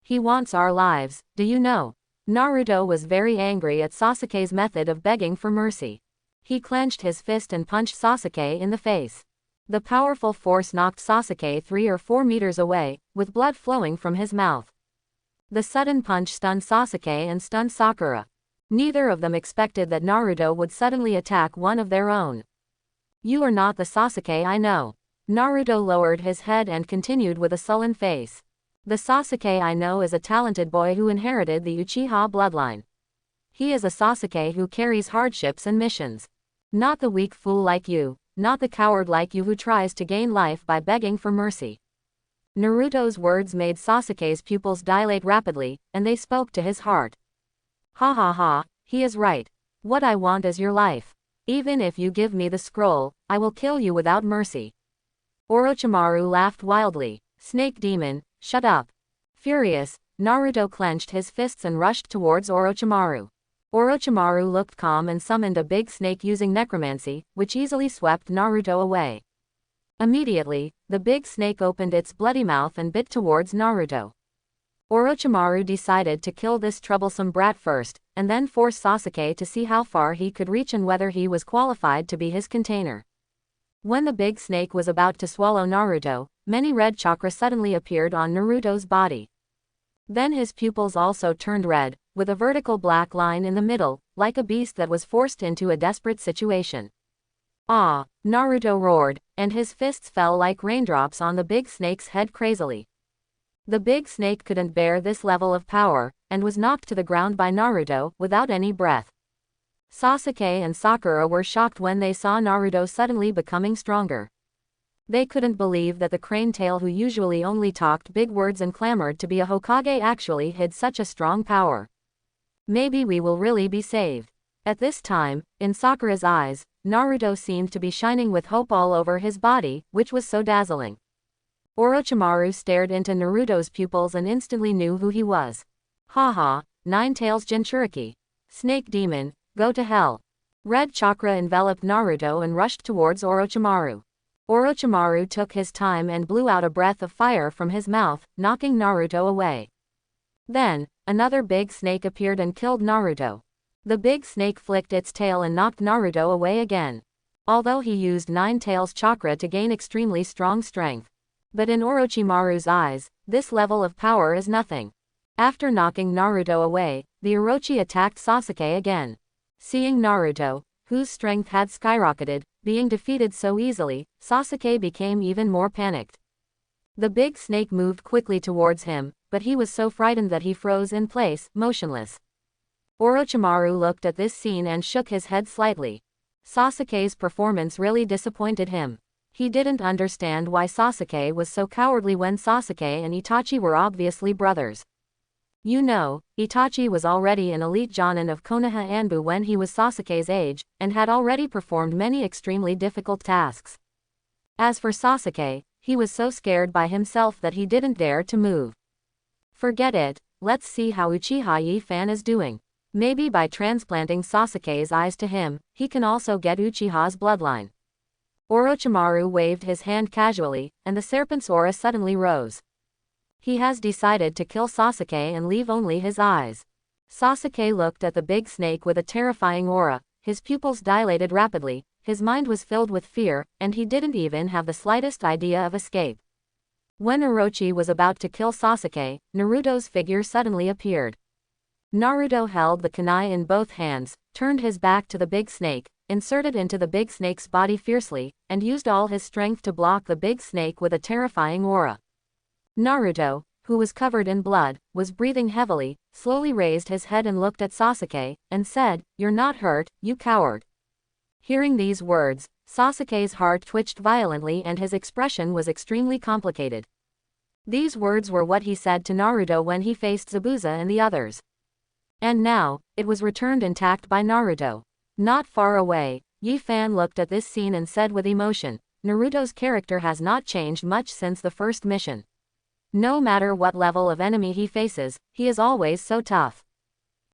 He wants our lives, do you know? Naruto was very angry at Sasuke's method of begging for mercy. He clenched his fist and punched Sasuke in the face. The powerful force knocked Sasuke 3 or 4 meters away, with blood flowing from his mouth. The sudden punch stunned Sasuke and stunned Sakura. Neither of them expected that Naruto would suddenly attack one of their own. You are not the Sasuke I know. Naruto lowered his head and continued with a sullen face. The Sasuke I know is a talented boy who inherited the Uchiha bloodline. He is a Sasuke who carries hardships and missions. Not the weak fool like you, not the coward like you who tries to gain life by begging for mercy. Naruto's words made Sasuke's pupils dilate rapidly, and they spoke to his heart. Ha ha ha, he is right. What I want is your life. Even if you give me the scroll, I will kill you without mercy. Orochimaru laughed wildly. Snake demon, shut up. Furious, Naruto clenched his fists and rushed towards Orochimaru. Orochimaru looked calm and summoned a big snake using necromancy, which easily swept Naruto away. Immediately, the big snake opened its bloody mouth and bit towards Naruto. Orochimaru decided to kill this troublesome brat first, and then force Sasuke to see how far he could reach and whether he was qualified to be his container. When the big snake was about to swallow Naruto, many red chakra suddenly appeared on Naruto's body. Then his pupils also turned red, with a vertical black line in the middle, like a beast that was forced into a desperate situation. Ah! Naruto roared, and his fists fell like raindrops on the big snake's head crazily. The big snake couldn't bear this level of power, and was knocked to the ground by Naruto, without any breath. Sasuke and Sakura were shocked when they saw Naruto suddenly becoming stronger. They couldn't believe that the crane tail who usually only talked big words and clamored to be a Hokage actually hid such a strong power. Maybe we will really be saved. At this time, in Sakura's eyes, Naruto seemed to be shining with hope all over his body, which was so dazzling. Orochimaru stared into Naruto's pupils and instantly knew who he was. Haha, Nine-Tails Jinchuriki. Snake demon, go to hell. Red chakra enveloped Naruto and rushed towards Orochimaru. Orochimaru took his time and blew out a breath of fire from his mouth, knocking Naruto away. Then, another big snake appeared and killed Naruto. The big snake flicked its tail and knocked Naruto away again. Although he used Nine-Tails chakra to gain extremely strong strength. But in Orochimaru's eyes, this level of power is nothing. After knocking Naruto away, the Orochi attacked Sasuke again. Seeing Naruto, whose strength had skyrocketed, being defeated so easily, Sasuke became even more panicked. The big snake moved quickly towards him, but he was so frightened that he froze in place, motionless. Orochimaru looked at this scene and shook his head slightly. Sasuke's performance really disappointed him. He didn't understand why Sasuke was so cowardly when Sasuke and Itachi were obviously brothers. You know, Itachi was already an elite Jonin of Konoha Anbu when he was Sasuke's age, and had already performed many extremely difficult tasks. As for Sasuke, he was so scared by himself that he didn't dare to move. Forget it, let's see how Uchiha Yi-fan is doing. Maybe by transplanting Sasuke's eyes to him, he can also get Uchiha's bloodline. Orochimaru waved his hand casually, and the serpent's aura suddenly rose. He has decided to kill Sasuke and leave only his eyes. Sasuke looked at the big snake with a terrifying aura, his pupils dilated rapidly, his mind was filled with fear, and he didn't even have the slightest idea of escape. When Orochi was about to kill Sasuke, Naruto's figure suddenly appeared. Naruto held the kunai in both hands, turned his back to the big snake, inserted into the big snake's body fiercely, and used all his strength to block the big snake with a terrifying aura. Naruto, who was covered in blood, was breathing heavily, slowly raised his head and looked at Sasuke, and said, "You're not hurt, you coward." Hearing these words, Sasuke's heart twitched violently and his expression was extremely complicated. These words were what he said to Naruto when he faced Zabuza and the others. And now, it was returned intact by Naruto. Not far away, Yi Fan looked at this scene and said with emotion, Naruto's character has not changed much since the first mission. No matter what level of enemy he faces, he is always so tough.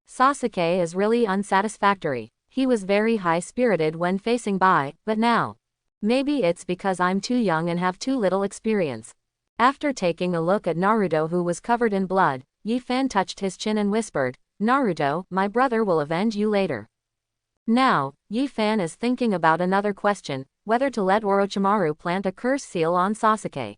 Sasuke is really unsatisfactory. He was very high-spirited when facing Bai, but now. Maybe it's because I'm too young and have too little experience. After taking a look at Naruto who was covered in blood, Yi Fan touched his chin and whispered, Naruto, my brother will avenge you later. Now, Yi Fan is thinking about another question, whether to let Orochimaru plant a curse seal on Sasuke.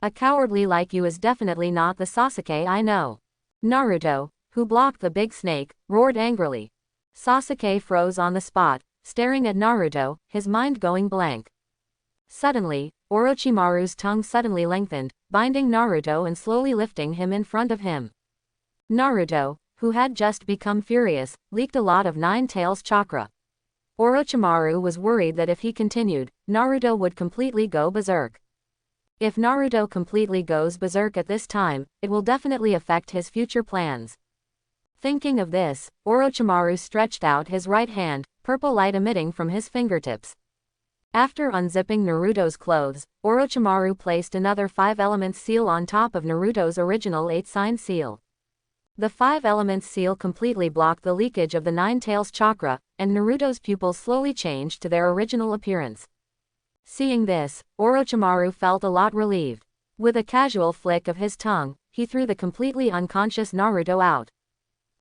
A cowardly like you is definitely not the Sasuke I know. Naruto, who blocked the big snake, roared angrily. Sasuke froze on the spot, staring at Naruto, his mind going blank. Suddenly, Orochimaru's tongue suddenly lengthened, binding Naruto and slowly lifting him in front of him. Naruto, who had just become furious, leaked a lot of Nine Tails chakra. Orochimaru was worried that if he continued, Naruto would completely go berserk. If Naruto completely goes berserk at this time, it will definitely affect his future plans. Thinking of this, Orochimaru stretched out his right hand, purple light emitting from his fingertips. After unzipping Naruto's clothes, Orochimaru placed another 5 elements seal on top of Naruto's original 8-sign seal. The 5 elements seal completely blocked the leakage of the Nine Tails chakra, and Naruto's pupils slowly changed to their original appearance. Seeing this, Orochimaru felt a lot relieved. With a casual flick of his tongue, he threw the completely unconscious Naruto out.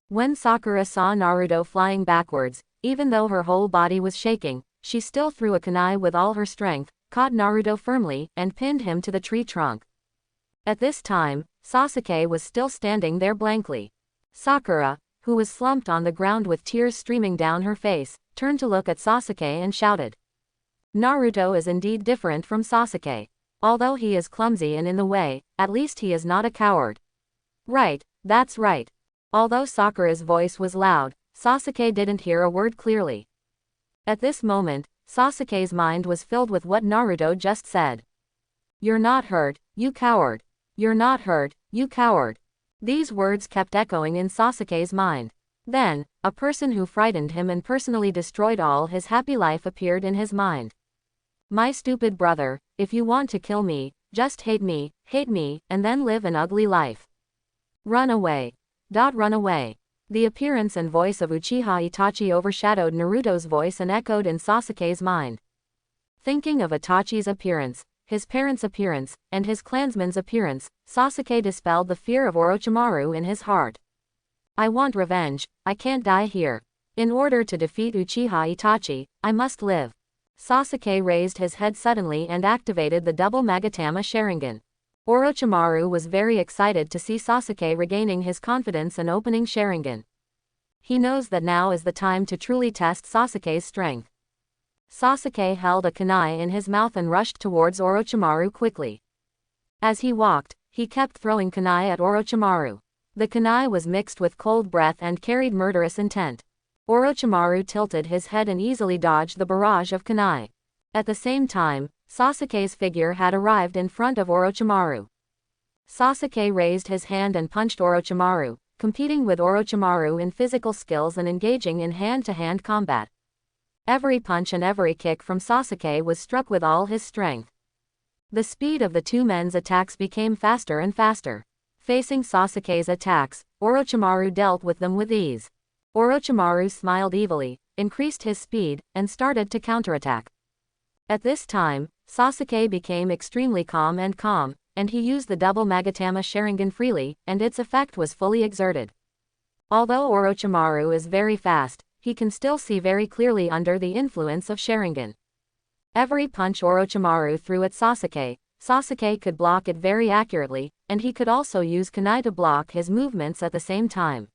When Sakura saw Naruto flying backwards, even though her whole body was shaking, she still threw a kunai with all her strength, caught Naruto firmly, and pinned him to the tree trunk. At this time, Sasuke was still standing there blankly. Sakura, who was slumped on the ground with tears streaming down her face, turned to look at Sasuke and shouted. Naruto is indeed different from Sasuke. Although he is clumsy and in the way, at least he is not a coward. Right, that's right. Although Sakura's voice was loud, Sasuke didn't hear a word clearly. At this moment, Sasuke's mind was filled with what Naruto just said. You're not hurt, you coward. You're not hurt, you coward. These words kept echoing in Sasuke's mind. Then, a person who frightened him and personally destroyed all his happy life appeared in his mind. My stupid brother, if you want to kill me, just hate me, and then live an ugly life. Run away. Run away. The appearance and voice of Uchiha Itachi overshadowed Naruto's voice and echoed in Sasuke's mind. Thinking of Itachi's appearance, his parents' appearance, and his clansmen's appearance, Sasuke dispelled the fear of Orochimaru in his heart. I want revenge, I can't die here. In order to defeat Uchiha Itachi, I must live. Sasuke raised his head suddenly and activated the double Magatama Sharingan. Orochimaru was very excited to see Sasuke regaining his confidence and opening Sharingan. He knows that now is the time to truly test Sasuke's strength. Sasuke held a kunai in his mouth and rushed towards Orochimaru quickly. As he walked, he kept throwing kunai at Orochimaru. The kunai was mixed with cold breath and carried murderous intent. Orochimaru tilted his head and easily dodged the barrage of kunai. At the same time, Sasuke's figure had arrived in front of Orochimaru. Sasuke raised his hand and punched Orochimaru, competing with Orochimaru in physical skills and engaging in hand-to-hand combat. Every punch and every kick from Sasuke was struck with all his strength. The speed of the two men's attacks became faster and faster. Facing Sasuke's attacks, Orochimaru dealt with them with ease. Orochimaru smiled evilly, increased his speed, and started to counterattack. At this time, Sasuke became extremely calm, and he used the double Magatama Sharingan freely, and its effect was fully exerted. Although Orochimaru is very fast, he can still see very clearly under the influence of Sharingan. Every punch Orochimaru threw at Sasuke, Sasuke could block it very accurately, and he could also use kunai to block his movements at the same time.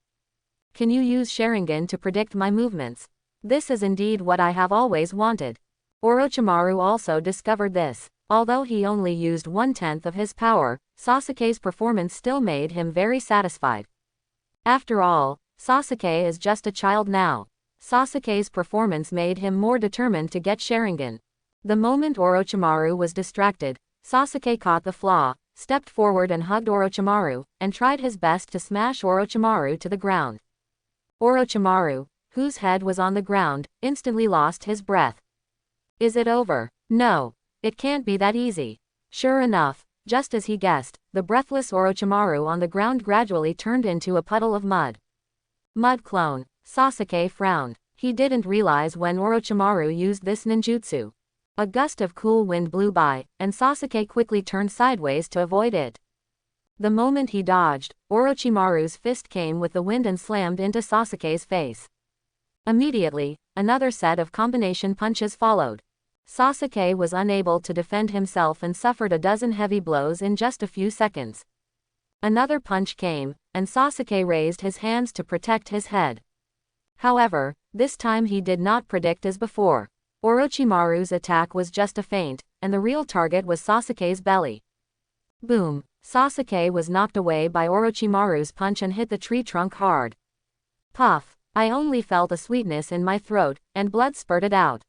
Can you use Sharingan to predict my movements? This is indeed what I have always wanted. Orochimaru also discovered this. Although he only used 1/10 of his power, Sasuke's performance still made him very satisfied. After all, Sasuke is just a child now. Sasuke's performance made him more determined to get Sharingan. The moment Orochimaru was distracted, Sasuke caught the flaw, stepped forward and hugged Orochimaru, and tried his best to smash Orochimaru to the ground. Orochimaru, whose head was on the ground, instantly lost his breath. Is it over? No. It can't be that easy. Sure enough, just as he guessed, the breathless Orochimaru on the ground gradually turned into a puddle of mud. Mud clone. Sasuke frowned. He didn't realize when Orochimaru used this ninjutsu. A gust of cool wind blew by, and Sasuke quickly turned sideways to avoid it. The moment he dodged, Orochimaru's fist came with the wind and slammed into Sasuke's face. Immediately, another set of combination punches followed. Sasuke was unable to defend himself and suffered a dozen heavy blows in just a few seconds. Another punch came, and Sasuke raised his hands to protect his head. However, this time he did not predict as before. Orochimaru's attack was just a feint, and the real target was Sasuke's belly. Boom! Sasuke was knocked away by Orochimaru's punch and hit the tree trunk hard. Puff! I only felt a sweetness in my throat, and blood spurted out.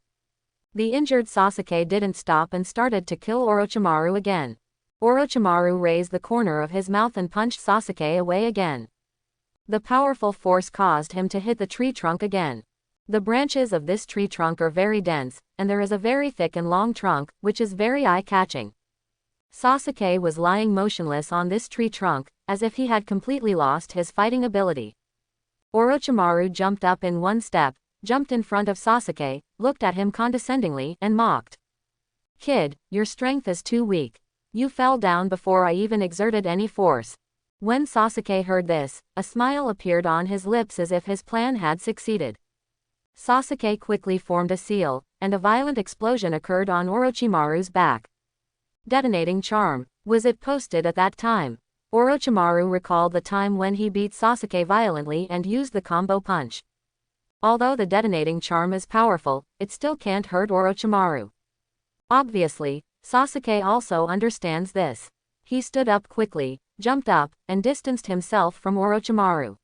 The injured Sasuke didn't stop and started to kill Orochimaru again. Orochimaru raised the corner of his mouth and punched Sasuke away again. The powerful force caused him to hit the tree trunk again. The branches of this tree trunk are very dense, and there is a very thick and long trunk, which is very eye-catching. Sasuke was lying motionless on this tree trunk, as if he had completely lost his fighting ability. Orochimaru jumped up in one step, jumped in front of Sasuke, looked at him condescendingly, and mocked. "Kid, your strength is too weak. You fell down before I even exerted any force." When Sasuke heard this, a smile appeared on his lips as if his plan had succeeded. Sasuke quickly formed a seal, and a violent explosion occurred on Orochimaru's back. Detonating charm. Was it posted at that time? Orochimaru recalled the time when he beat Sasuke violently and used the combo punch. Although the detonating charm is powerful, it still can't hurt Orochimaru. Obviously, Sasuke also understands this. He stood up quickly, jumped up, and distanced himself from Orochimaru.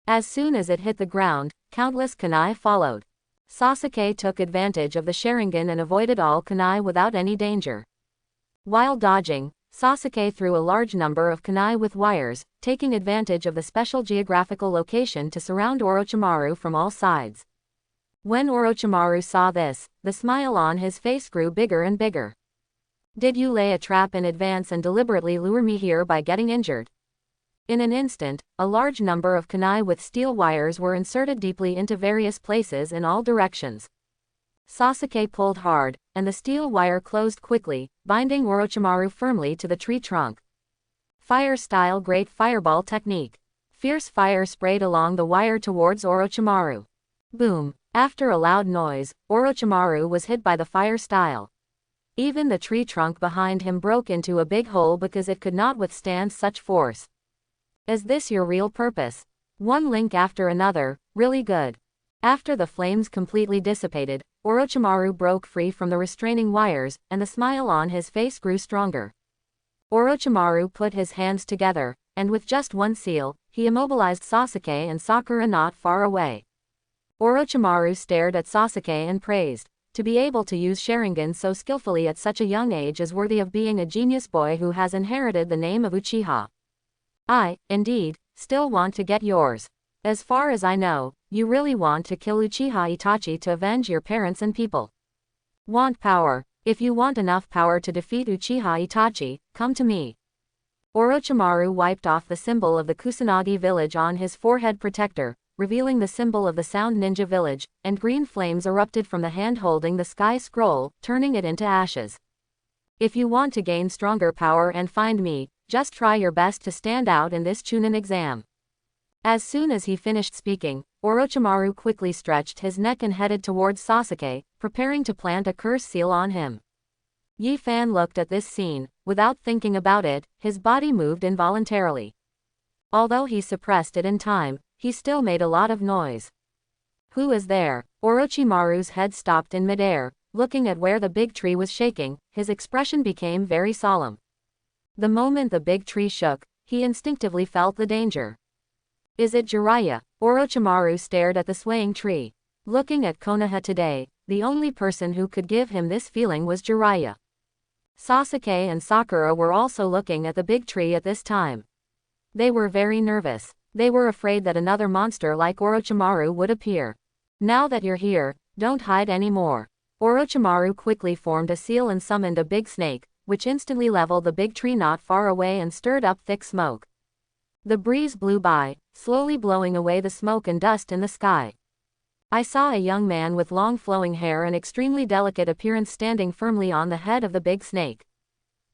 As soon as it hit the ground, countless kunai followed. Sasuke took advantage of the Sharingan and avoided all kunai without any danger. While dodging, Sasuke threw a large number of kunai with wires, taking advantage of the special geographical location to surround Orochimaru from all sides. When Orochimaru saw this, the smile on his face grew bigger and bigger. Did you lay a trap in advance and deliberately lure me here by getting injured? In an instant, a large number of kunai with steel wires were inserted deeply into various places in all directions. Sasuke pulled hard, and the steel wire closed quickly, binding Orochimaru firmly to the tree trunk. Fire-style Great Fireball Technique. Fierce fire sprayed along the wire towards Orochimaru. Boom! After a loud noise, Orochimaru was hit by the fire style. Even the tree trunk behind him broke into a big hole because it could not withstand such force. Is this your real purpose? One link after another, really good. After the flames completely dissipated, Orochimaru broke free from the restraining wires, and the smile on his face grew stronger. Orochimaru put his hands together, and with just one seal, he immobilized Sasuke and Sakura not far away. Orochimaru stared at Sasuke and praised. To be able to use Sharingan so skillfully at such a young age is worthy of being a genius boy who has inherited the name of Uchiha. I, indeed, still want to get yours. As far as I know, you really want to kill Uchiha Itachi to avenge your parents and people. Want power? If you want enough power to defeat Uchiha Itachi, come to me. Orochimaru wiped off the symbol of the Kusanagi village on his forehead protector, revealing the symbol of the Sound Ninja village, and green flames erupted from the hand holding the sky scroll, turning it into ashes. If you want to gain stronger power and find me, just try your best to stand out in this Chunin exam. As soon as he finished speaking, Orochimaru quickly stretched his neck and headed towards Sasuke, preparing to plant a curse seal on him. Yi Fan looked at this scene. Without thinking about it, his body moved involuntarily. Although he suppressed it in time, he still made a lot of noise. Who is there? Orochimaru's head stopped in midair, looking at where the big tree was shaking. His expression became very solemn. The moment the big tree shook, he instinctively felt the danger. Is it Jiraiya? Orochimaru stared at the swaying tree. Looking at Konoha today, the only person who could give him this feeling was Jiraiya. Sasuke and Sakura were also looking at the big tree at this time. They were very nervous. They were afraid that another monster like Orochimaru would appear. Now that you're here, don't hide anymore. Orochimaru quickly formed a seal and summoned a big snake, which instantly leveled the big tree not far away and stirred up thick smoke. The breeze blew by, slowly blowing away the smoke and dust in the sky. I saw a young man with long flowing hair and extremely delicate appearance standing firmly on the head of the big snake.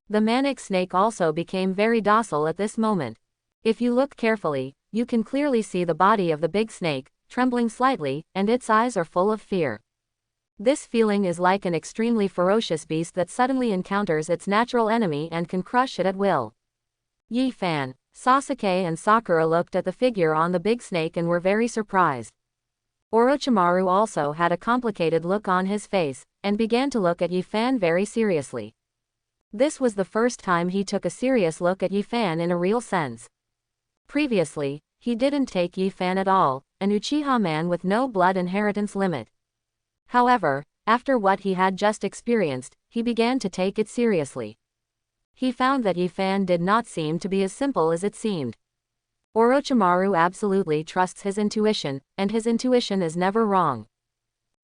The manic snake also became very docile at this moment. If you look carefully, you can clearly see the body of the big snake, trembling slightly, and its eyes are full of fear. This feeling is like an extremely ferocious beast that suddenly encounters its natural enemy and can crush it at will. Yi Fan, Sasuke and Sakura looked at the figure on the big snake and were very surprised. Orochimaru also had a complicated look on his face, and began to look at Yi Fan very seriously. This was the first time he took a serious look at Yi Fan in a real sense. Previously, he didn't take Yi Fan at all, an Uchiha man with no blood inheritance limit. However, after what he had just experienced, he began to take it seriously. He found that Yi Fan did not seem to be as simple as it seemed. Orochimaru absolutely trusts his intuition, and his intuition is never wrong.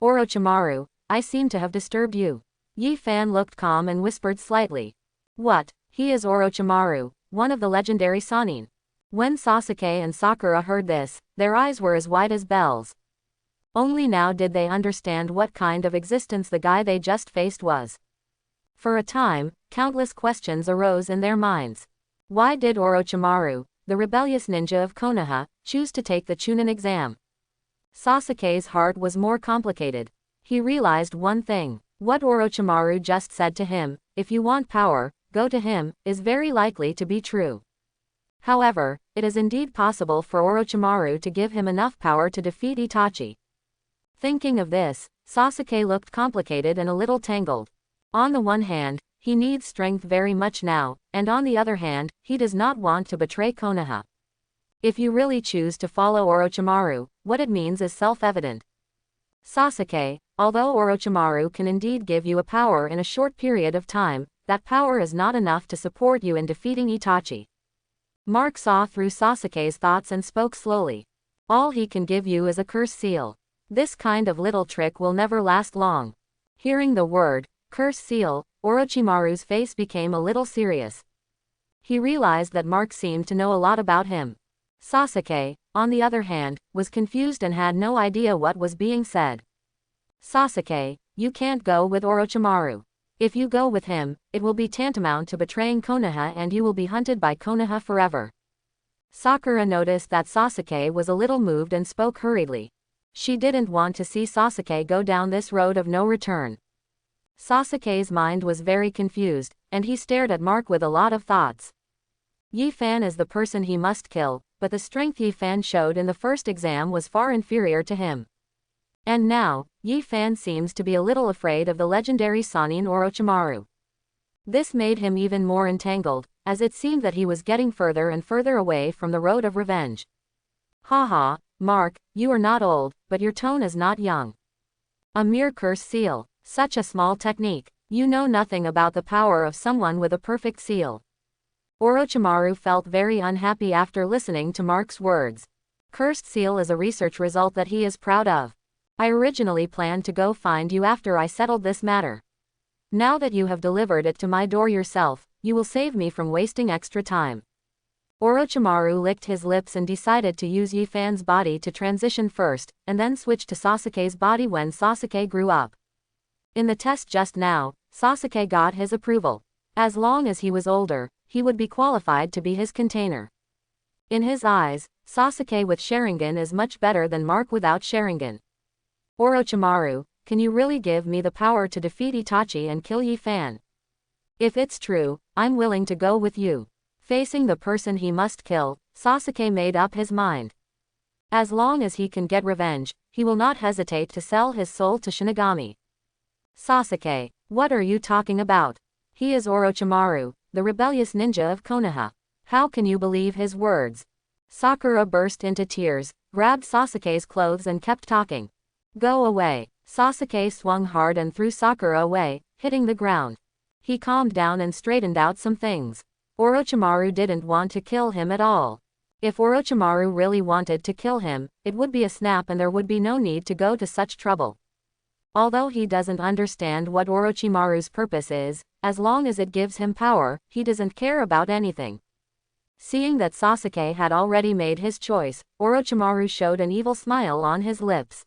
Orochimaru, I seem to have disturbed you. Yi Fan looked calm and whispered slightly. What? He is Orochimaru, one of the legendary Sannin. When Sasuke and Sakura heard this, their eyes were as wide as bells. Only now did they understand what kind of existence the guy they just faced was. For a time, countless questions arose in their minds. Why did Orochimaru, the rebellious ninja of Konoha, choose to take the Chunin exam? Sasuke's heart was more complicated. He realized one thing. What Orochimaru just said to him, if you want power, go to him, is very likely to be true. However, it is indeed possible for Orochimaru to give him enough power to defeat Itachi. Thinking of this, Sasuke looked complicated and a little tangled. On the one hand, he needs strength very much now, and on the other hand, he does not want to betray Konoha. If you really choose to follow Orochimaru, what it means is self-evident. Sasuke, although Orochimaru can indeed give you a power in a short period of time, that power is not enough to support you in defeating Itachi. Mark saw through Sasuke's thoughts and spoke slowly. All he can give you is a curse seal. This kind of little trick will never last long. Hearing the word, curse seal, Orochimaru's face became a little serious. He realized that Mark seemed to know a lot about him. Sasuke, on the other hand, was confused and had no idea what was being said. Sasuke, you can't go with Orochimaru. If you go with him, it will be tantamount to betraying Konoha and you will be hunted by Konoha forever. Sakura noticed that Sasuke was a little moved and spoke hurriedly. She didn't want to see Sasuke go down this road of no return. Sasuke's mind was very confused, and he stared at Mark with a lot of thoughts. Yi Fan is the person he must kill, but the strength Yi Fan showed in the first exam was far inferior to him. And now, Yi Fan seems to be a little afraid of the legendary Sannin Orochimaru. This made him even more entangled, as it seemed that he was getting further and further away from the road of revenge. Haha, Mark, you are not old, but your tone is not young. A mere curse seal, such a small technique. You know nothing about the power of someone with a perfect seal. Orochimaru felt very unhappy after listening to Mark's words. Cursed seal is a research result that he is proud of. I originally planned to go find you after I settled this matter. Now that you have delivered it to my door yourself, you will save me from wasting extra time. Orochimaru licked his lips and decided to use Yi Fan's body to transition first, and then switch to Sasuke's body when Sasuke grew up. In the test just now, Sasuke got his approval. As long as he was older, he would be qualified to be his container. In his eyes, Sasuke with Sharingan is much better than Mark without Sharingan. Orochimaru, can you really give me the power to defeat Itachi and kill Yi Fan? If it's true, I'm willing to go with you. Facing the person he must kill, Sasuke made up his mind. As long as he can get revenge, he will not hesitate to sell his soul to Shinigami. Sasuke, what are you talking about? He is Orochimaru, the rebellious ninja of Konoha. How can you believe his words? Sakura burst into tears, grabbed Sasuke's clothes and kept talking. Go away. Sasuke swung hard and threw Sakura away, hitting the ground. He calmed down and straightened out some things. Orochimaru didn't want to kill him at all. If Orochimaru really wanted to kill him, it would be a snap and there would be no need to go to such trouble. Although he doesn't understand what Orochimaru's purpose is, as long as it gives him power, he doesn't care about anything. Seeing that Sasuke had already made his choice, Orochimaru showed an evil smile on his lips.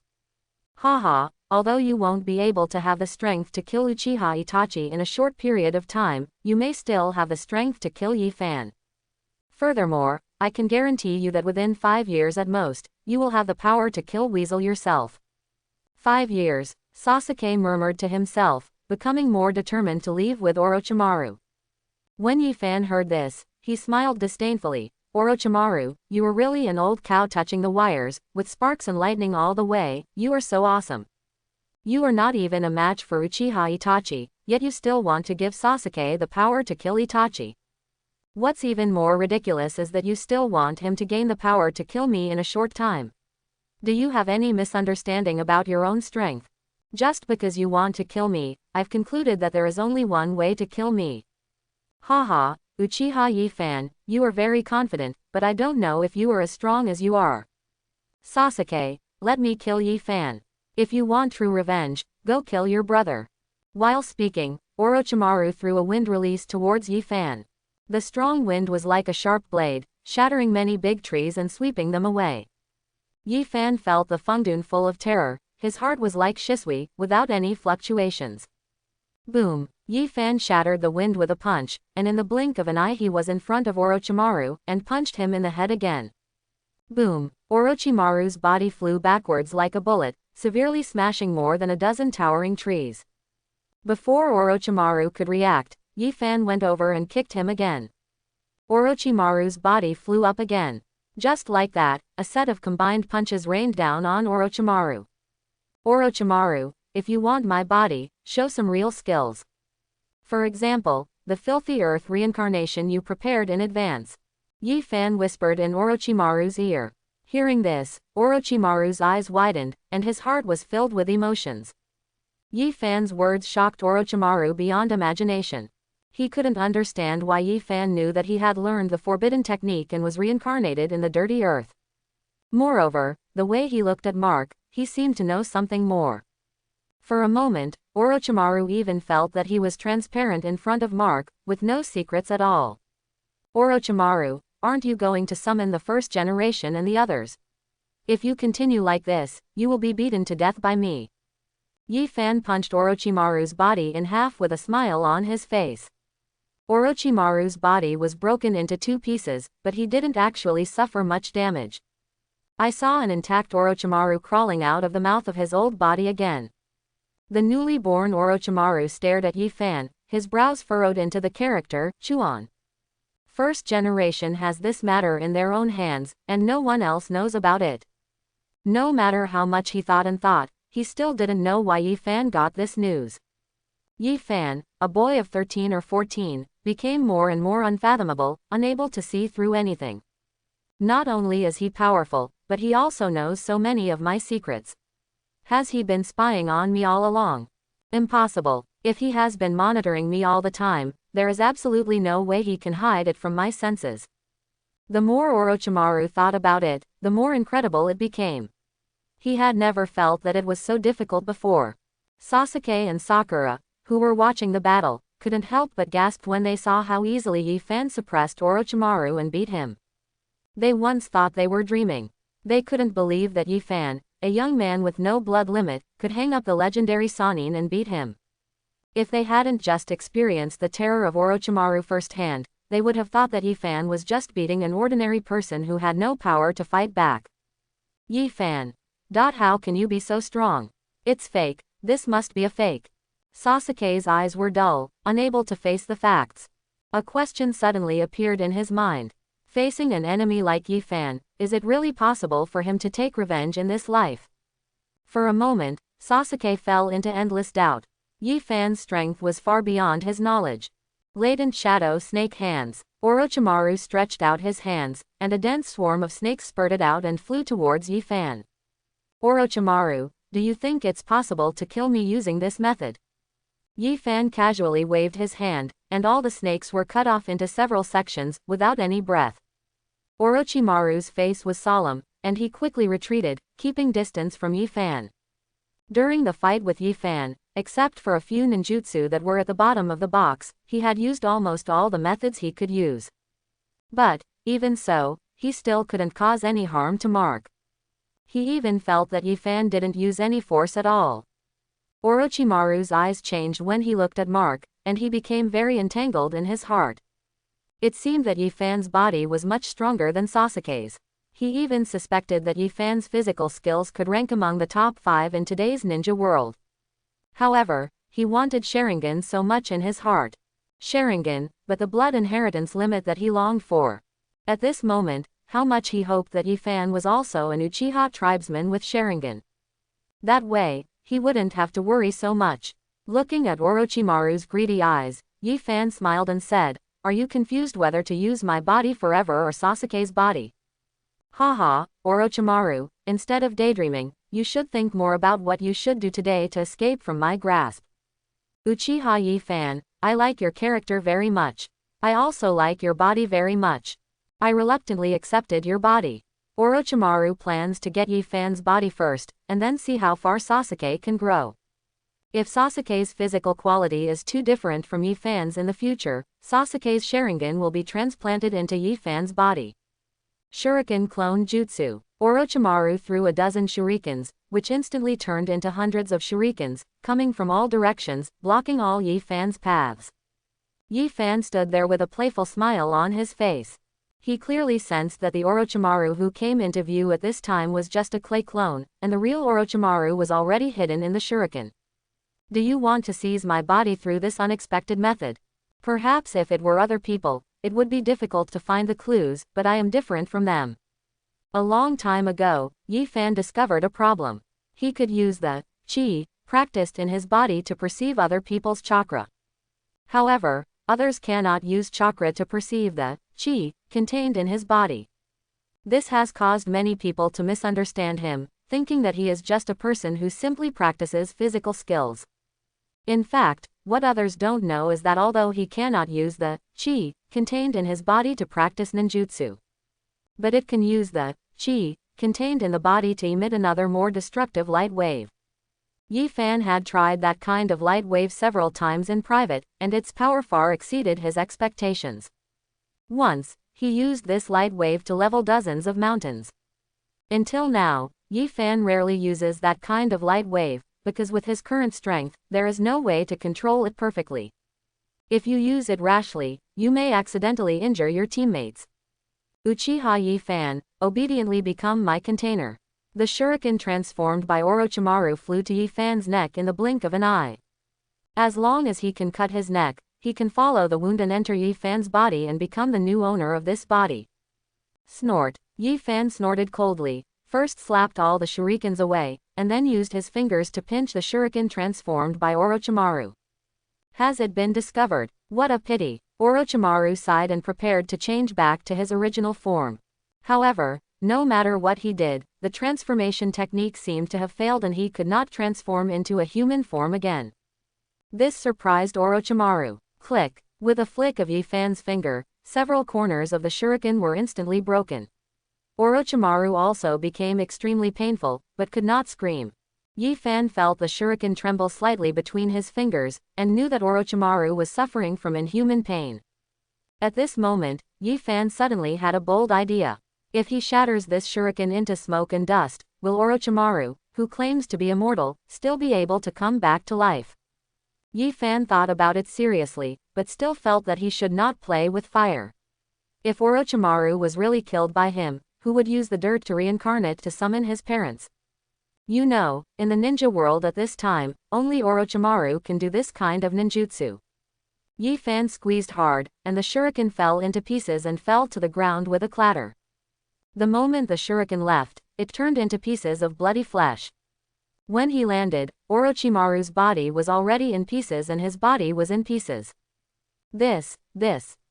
Haha, although you won't be able to have the strength to kill Uchiha Itachi in a short period of time, you may still have the strength to kill Yi Fan. Furthermore, I can guarantee you that within 5 years at most, you will have the power to kill Weasel yourself. 5 years, Sasuke murmured to himself, becoming more determined to leave with Orochimaru. When Yi Fan heard this, he smiled disdainfully. Orochimaru, you are really an old cow touching the wires, with sparks and lightning all the way, you are so awesome. You are not even a match for Uchiha Itachi, yet you still want to give Sasuke the power to kill Itachi. What's even more ridiculous is that you still want him to gain the power to kill me in a short time. Do you have any misunderstanding about your own strength? Just because you want to kill me, I've concluded that there is only one way to kill me. Haha, Uchiha Yi Fan, you are very confident, but I don't know if you are as strong as you are. Sasuke, let me kill Yi Fan. If you want true revenge, go kill your brother. While speaking, Orochimaru threw a wind release towards Yi Fan. The strong wind was like a sharp blade, shattering many big trees and sweeping them away. Yi Fan felt the Fengdun full of terror, his heart was like Shisui, without any fluctuations. Boom! Yi Fan shattered the wind with a punch, and in the blink of an eye he was in front of Orochimaru, and punched him in the head again. Boom! Orochimaru's body flew backwards like a bullet, severely smashing more than a dozen towering trees. Before Orochimaru could react, Yi Fan went over and kicked him again. Orochimaru's body flew up again. Just like that, a set of combined punches rained down on Orochimaru. Orochimaru, if you want my body, show some real skills. For example, the filthy earth reincarnation you prepared in advance. Yi Fan whispered in Orochimaru's ear. Hearing this, Orochimaru's eyes widened, and his heart was filled with emotions. Yi Fan's words shocked Orochimaru beyond imagination. He couldn't understand why Yi Fan knew that he had learned the forbidden technique and was reincarnated in the dirty earth. Moreover, the way he looked at Mark, he seemed to know something more. For a moment, Orochimaru even felt that he was transparent in front of Mark, with no secrets at all. Orochimaru, aren't you going to summon the first generation and the others? If you continue like this, you will be beaten to death by me. Yi Fan punched Orochimaru's body in half with a smile on his face. Orochimaru's body was broken into 2 pieces, but he didn't actually suffer much damage. I saw an intact Orochimaru crawling out of the mouth of his old body again. The newly born Orochimaru stared at Yi Fan, his brows furrowed into the character, Chuan. First generation has this matter in their own hands, and no one else knows about it. No matter how much he thought, he still didn't know why Yi Fan got this news. Yi Fan, a boy of 13 or 14, became more and more unfathomable, unable to see through anything. Not only is he powerful, but he also knows so many of my secrets. Has he been spying on me all along? Impossible. If he has been monitoring me all the time, there is absolutely no way he can hide it from my senses. The more Orochimaru thought about it, the more incredible it became. He had never felt that it was so difficult before. Sasuke and Sakura, who were watching the battle, couldn't help but gasp when they saw how easily Yi Fan suppressed Orochimaru and beat him. They once thought they were dreaming. They couldn't believe that Yi Fan, a young man with no blood limit, could hang up the legendary Sannin and beat him. If they hadn't just experienced the terror of Orochimaru firsthand, they would have thought that Yi Fan was just beating an ordinary person who had no power to fight back. Yi Fan. How can you be so strong? It's fake, this must be a fake. Sasuke's eyes were dull, unable to face the facts. A question suddenly appeared in his mind. Facing an enemy like Yi Fan, is it really possible for him to take revenge in this life? For a moment, Sasuke fell into endless doubt. Yi Fan's strength was far beyond his knowledge. Latent shadow snake hands. Orochimaru stretched out his hands, and a dense swarm of snakes spurted out and flew towards Yi Fan. Orochimaru, do you think it's possible to kill me using this method? Yi Fan casually waved his hand, and all the snakes were cut off into several sections, without any breath. Orochimaru's face was solemn, and he quickly retreated, keeping distance from Yi Fan. During the fight with Yi Fan, except for a few ninjutsu that were at the bottom of the box, he had used almost all the methods he could use. But, even so, he still couldn't cause any harm to Mark. He even felt that Yi Fan didn't use any force at all. Orochimaru's eyes changed when he looked at Mark, and he became very entangled in his heart. It seemed that Yi Fan's body was much stronger than Sasuke's. He even suspected that Yi Fan's physical skills could rank among the top 5 in today's ninja world. However, he wanted Sharingan so much in his heart. Sharingan, but the blood inheritance limit that he longed for. At this moment, how much he hoped that Yi Fan was also an Uchiha tribesman with Sharingan. That way, he wouldn't have to worry so much. Looking at Orochimaru's greedy eyes, Yi Fan smiled and said, "Are you confused whether to use my body forever or Sasuke's body?" Haha, Orochimaru, instead of daydreaming, you should think more about what you should do today to escape from my grasp. Uchiha Yi Fan, I like your character very much. I also like your body very much. I reluctantly accepted your body. Orochimaru plans to get Yi Fan's body first, and then see how far Sasuke can grow. If Sasuke's physical quality is too different from Yi Fan's in the future, Sasuke's Sharingan will be transplanted into Yi Fan's body. Shuriken Clone Jutsu. Orochimaru threw a dozen shurikens, which instantly turned into hundreds of shurikens, coming from all directions, blocking all Yi Fan's paths. Yi Fan stood there with a playful smile on his face. He clearly sensed that the Orochimaru who came into view at this time was just a clay clone, and the real Orochimaru was already hidden in the shuriken. Do you want to seize my body through this unexpected method? Perhaps if it were other people, it would be difficult to find the clues, but I am different from them. A long time ago, Yi Fan discovered a problem. He could use the chi practiced in his body to perceive other people's chakra. However, others cannot use chakra to perceive the chi contained in his body. This has caused many people to misunderstand him, thinking that he is just a person who simply practices physical skills. In fact, what others don't know is that although he cannot use the chi contained in his body to practice ninjutsu, but it can use the chi contained in the body to emit another more destructive light wave. Yi Fan had tried that kind of light wave several times in private, and its power far exceeded his expectations. Once, he used this light wave to level dozens of mountains. Until now, Yi Fan rarely uses that kind of light wave, because with his current strength, there is no way to control it perfectly. If you use it rashly, you may accidentally injure your teammates. Uchiha Yi Fan, obediently become my container. The shuriken transformed by Orochimaru flew to Yi Fan's neck in the blink of an eye. As long as he can cut his neck, he can follow the wound and enter Yi Fan's body and become the new owner of this body. Snort. Yi Fan snorted coldly, first slapped all the shurikens away, and then used his fingers to pinch the shuriken transformed by Orochimaru. Has it been discovered? What a pity. Orochimaru sighed and prepared to change back to his original form. However, no matter what he did, the transformation technique seemed to have failed and he could not transform into a human form again. This surprised Orochimaru. Click. With a flick of Yi Fan's finger, several corners of the shuriken were instantly broken. Orochimaru also became extremely painful, but could not scream. Yi Fan felt the shuriken tremble slightly between his fingers, and knew that Orochimaru was suffering from inhuman pain. At this moment, Yi Fan suddenly had a bold idea. If he shatters this shuriken into smoke and dust, will Orochimaru, who claims to be immortal, still be able to come back to life? Yi Fan thought about it seriously, but still felt that he should not play with fire. If Orochimaru was really killed by him, who would use the dirt to reincarnate to summon his parents? You know, in the ninja world at this time, only Orochimaru can do this kind of ninjutsu. Yi Fan squeezed hard, and the shuriken fell into pieces and fell to the ground with a clatter. The moment the shuriken left, it turned into pieces of bloody flesh. When he landed, Orochimaru's body was already in pieces and his body was in pieces.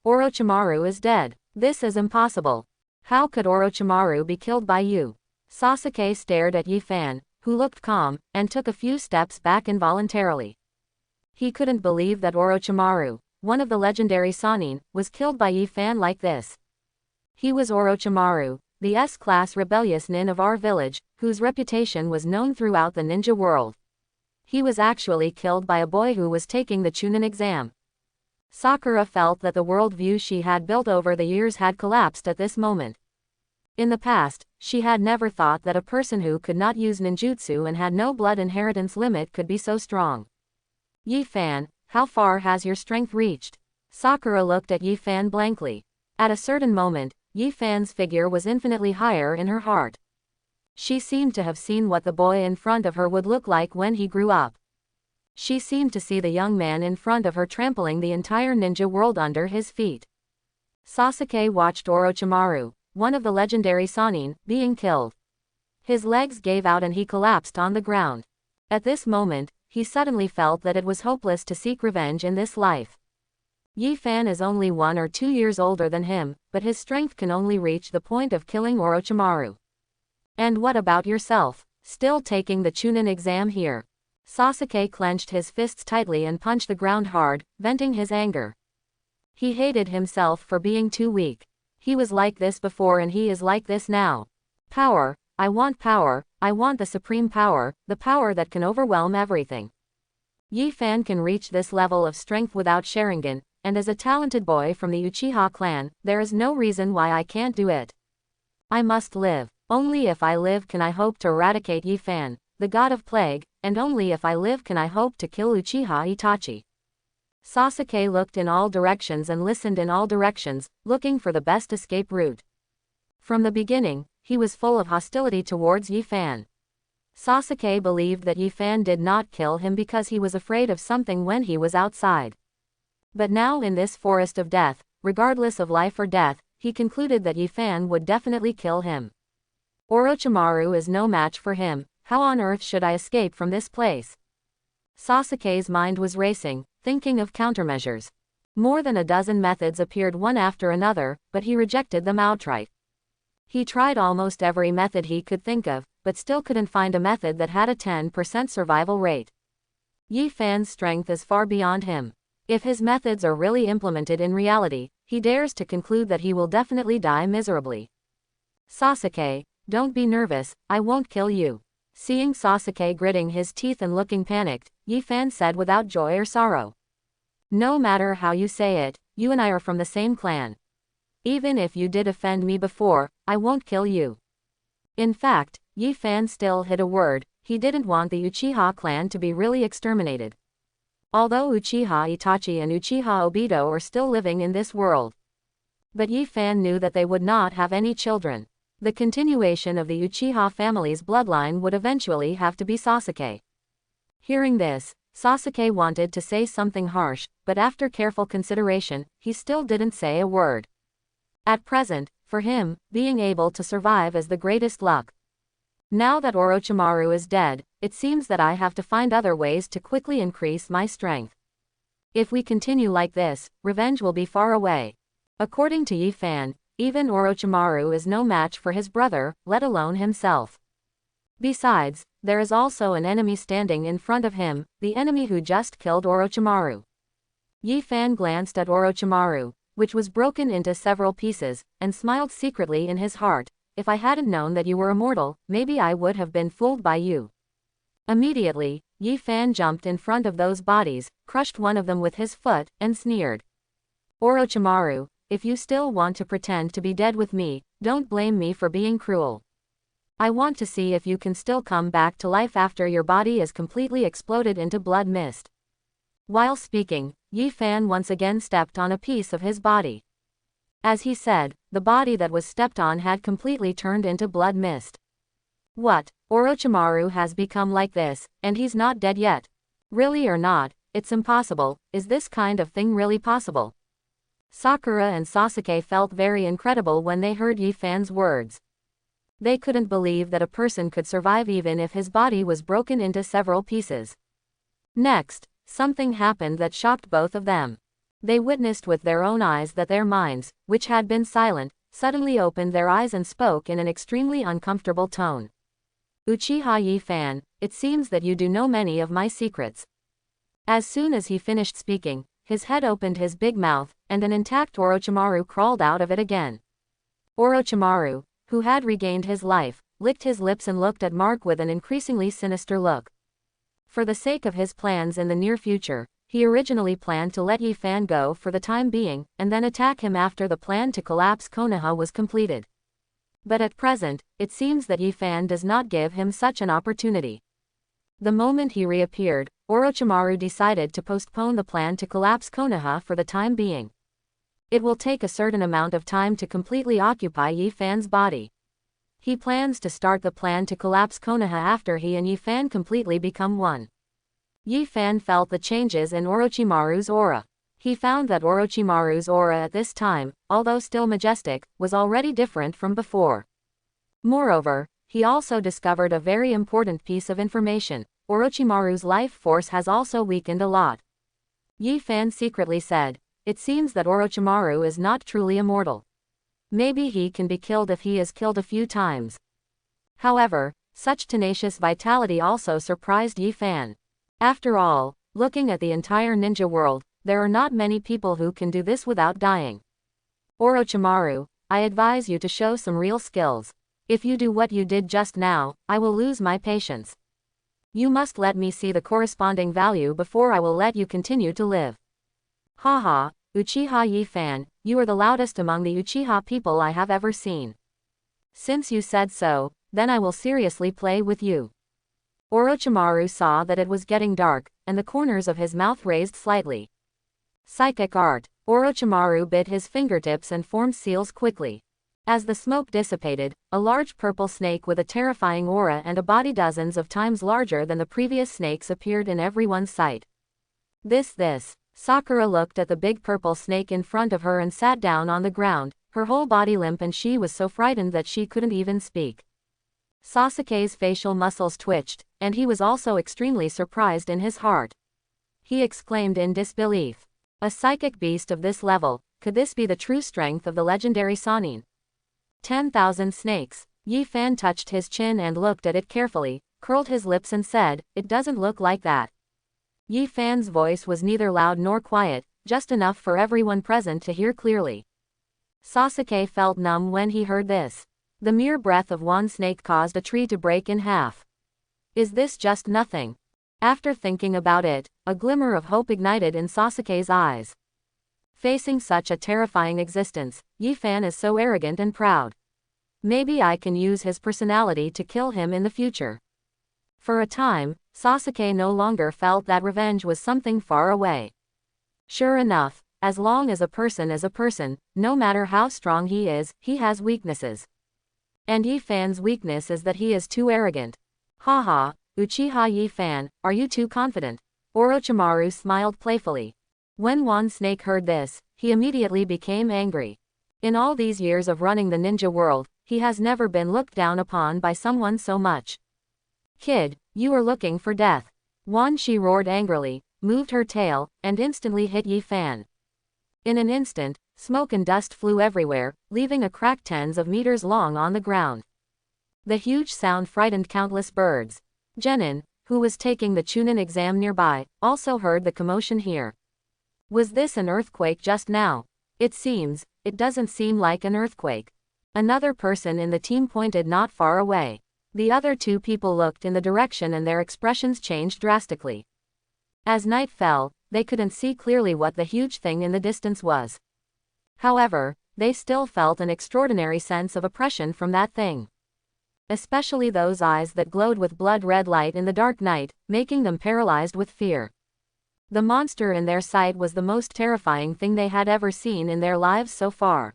Orochimaru is dead. This is impossible. How could Orochimaru be killed by you? Sasuke stared at Yi Fan, who looked calm, and took a few steps back involuntarily. He couldn't believe that Orochimaru, one of the legendary Sannin, was killed by Yi Fan like this. He was Orochimaru, the S-class rebellious nin of our village, whose reputation was known throughout the ninja world. He was actually killed by a boy who was taking the Chunin exam. Sakura felt that the worldview she had built over the years had collapsed at this moment. In the past, she had never thought that a person who could not use ninjutsu and had no blood inheritance limit could be so strong. Yi Fan, how far has your strength reached? Sakura looked at Yi Fan blankly. At a certain moment, Yi Fan's figure was infinitely higher in her heart. She seemed to have seen what the boy in front of her would look like when he grew up. She seemed to see the young man in front of her trampling the entire ninja world under his feet. Sasuke watched Orochimaru, one of the legendary Sannin, being killed. His legs gave out and he collapsed on the ground. At this moment, he suddenly felt that it was hopeless to seek revenge in this life. Yi Fan is only 1 or 2 years older than him, but his strength can only reach the point of killing Orochimaru. And what about yourself? Still taking the Chunin exam here? Sasuke clenched his fists tightly and punched the ground hard, venting his anger. He hated himself for being too weak. He was like this before and he is like this now. Power, I want the supreme power, the power that can overwhelm everything. Yi Fan can reach this level of strength without Sharingan, and as a talented boy from the Uchiha clan, there is no reason why I can't do it. I must live. Only if I live can I hope to eradicate Yi Fan, the god of plague, and only if I live can I hope to kill Uchiha Itachi. Sasuke looked in all directions and listened in all directions, looking for the best escape route. From the beginning, he was full of hostility towards Yi Fan. Sasuke believed that Yi Fan did not kill him because he was afraid of something when he was outside. But now in this forest of death, regardless of life or death, he concluded that Yi Fan would definitely kill him. Orochimaru is no match for him. How on earth should I escape from this place? Sasuke's mind was racing, thinking of countermeasures. More than a dozen methods appeared one after another, but he rejected them outright. He tried almost every method he could think of, but still couldn't find a method that had a 10% survival rate. Yi Fan's strength is far beyond him. If his methods are really implemented in reality, he dares to conclude that he will definitely die miserably. Sasuke, don't be nervous, I won't kill you. Seeing Sasuke gritting his teeth and looking panicked, Yi Fan said without joy or sorrow. No matter how you say it, you and I are from the same clan. Even if you did offend me before, I won't kill you. In fact, Yi Fan still hid a word, he didn't want the Uchiha clan to be really exterminated. Although Uchiha Itachi and Uchiha Obito are still living in this world. But Yi Fan knew that they would not have any children. The continuation of the Uchiha family's bloodline would eventually have to be Sasuke. Hearing this, Sasuke wanted to say something harsh, but after careful consideration, he still didn't say a word. At present, for him, being able to survive is the greatest luck. Now that Orochimaru is dead, it seems that I have to find other ways to quickly increase my strength. If we continue like this, revenge will be far away. According to Yi Fan, even Orochimaru is no match for his brother, let alone himself. Besides, there is also an enemy standing in front of him, the enemy who just killed Orochimaru. Yi Fan glanced at Orochimaru, which was broken into several pieces, and smiled secretly in his heart. If I hadn't known that you were immortal, maybe I would have been fooled by you. Immediately, Yi Fan jumped in front of those bodies, crushed one of them with his foot, and sneered. Orochimaru, if you still want to pretend to be dead with me, don't blame me for being cruel. I want to see if you can still come back to life after your body is completely exploded into blood mist. While speaking, Yi Fan once again stepped on a piece of his body. As he said, the body that was stepped on had completely turned into blood mist. What? Orochimaru has become like this, and he's not dead yet. Really or not, it's impossible. Is this kind of thing really possible? Sakura and Sasuke felt very incredible when they heard Yi Fan's words. They couldn't believe that a person could survive even if his body was broken into several pieces. Next, something happened that shocked both of them. They witnessed with their own eyes that their minds, which had been silent, suddenly opened their eyes and spoke in an extremely uncomfortable tone. Uchiha Yi-fan, it seems that you do know many of my secrets. As soon as he finished speaking, his head opened his big mouth, and an intact Orochimaru crawled out of it again. Orochimaru, who had regained his life, licked his lips and looked at Mark with an increasingly sinister look. For the sake of his plans in the near future, he originally planned to let Yi-fan go for the time being, and then attack him after the plan to collapse Konoha was completed. But at present, it seems that Yi-fan does not give him such an opportunity. The moment he reappeared, Orochimaru decided to postpone the plan to collapse Konoha for the time being. It will take a certain amount of time to completely occupy Yi-fan's body. He plans to start the plan to collapse Konoha after he and Yi-fan completely become one. Yi-fan felt the changes in Orochimaru's aura. He found that Orochimaru's aura at this time, although still majestic, was already different from before. Moreover, he also discovered a very important piece of information. Orochimaru's life force has also weakened a lot. Yi-fan secretly said, "It seems that Orochimaru is not truly immortal. Maybe he can be killed if he is killed a few times." However, such tenacious vitality also surprised Yi-fan. After all, looking at the entire ninja world, there are not many people who can do this without dying. Orochimaru, I advise you to show some real skills. If you do what you did just now, I will lose my patience. You must let me see the corresponding value before I will let you continue to live. Haha, Uchiha Yi-fan, you are the loudest among the Uchiha people I have ever seen. Since you said so, then I will seriously play with you. Orochimaru saw that it was getting dark, and the corners of his mouth raised slightly. Psychic art. Orochimaru bit his fingertips and formed seals quickly. As the smoke dissipated, a large purple snake with a terrifying aura and a body dozens of times larger than the previous snakes appeared in everyone's sight. This. Sakura looked at the big purple snake in front of her and sat down on the ground, her whole body limp, and she was so frightened that she couldn't even speak. Sasuke's facial muscles twitched, and he was also extremely surprised in his heart. He exclaimed in disbelief. A psychic beast of this level, could this be the true strength of the legendary Sannin? 10,000 snakes. Yi-fan touched his chin and looked at it carefully, curled his lips and said, "It doesn't look like that." Yi-fan's voice was neither loud nor quiet, just enough for everyone present to hear clearly. Sasuke felt numb when he heard this. The mere breath of one snake caused a tree to break in half. Is this just nothing? After thinking about it, a glimmer of hope ignited in Sasuke's eyes. Facing such a terrifying existence, Yi-fan is so arrogant and proud. Maybe I can use his personality to kill him in the future. For a time, Sasuke no longer felt that revenge was something far away. Sure enough, as long as a person is a person, no matter how strong he is, he has weaknesses. And Yi-fan's weakness is that he is too arrogant. Haha, Uchiha Yi-fan, are you too confident? Orochimaru smiled playfully. When one snake heard this, he immediately became angry. In all these years of running the ninja world, he has never been looked down upon by someone so much. Kid, you are looking for death. She roared angrily, moved her tail, and instantly hit Yi-fan. In an instant, smoke and dust flew everywhere, leaving a crack tens of meters long on the ground. The huge sound frightened countless birds. Genin, who was taking the Chunin exam nearby, also heard the commotion here. Was this an earthquake just now? It doesn't seem like an earthquake. Another person in the team pointed not far away. The other two people looked in the direction and their expressions changed drastically. As night fell, they couldn't see clearly what the huge thing in the distance was. However, they still felt an extraordinary sense of oppression from that thing. Especially those eyes that glowed with blood-red light in the dark night, making them paralyzed with fear. The monster in their sight was the most terrifying thing they had ever seen in their lives so far.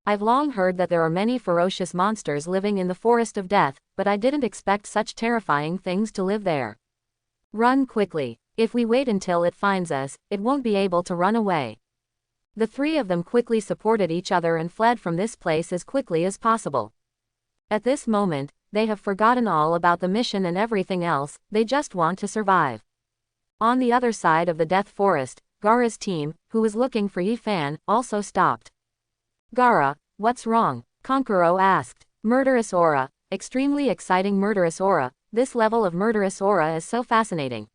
I've long heard that there are many ferocious monsters living in the forest of death, but I didn't expect such terrifying things to live there. Run quickly. If we wait until it finds us, it won't be able to run away. The three of them quickly supported each other and fled from this place as quickly as possible. At this moment, they have forgotten all about the mission and everything else, they just want to survive. On the other side of the death forest, Gaara's team, who was looking for Yi-fan, also stopped. Gaara, what's wrong? Kankuro asked. Murderous aura. extremely exciting murderous aura. This level of murderous aura is so fascinating.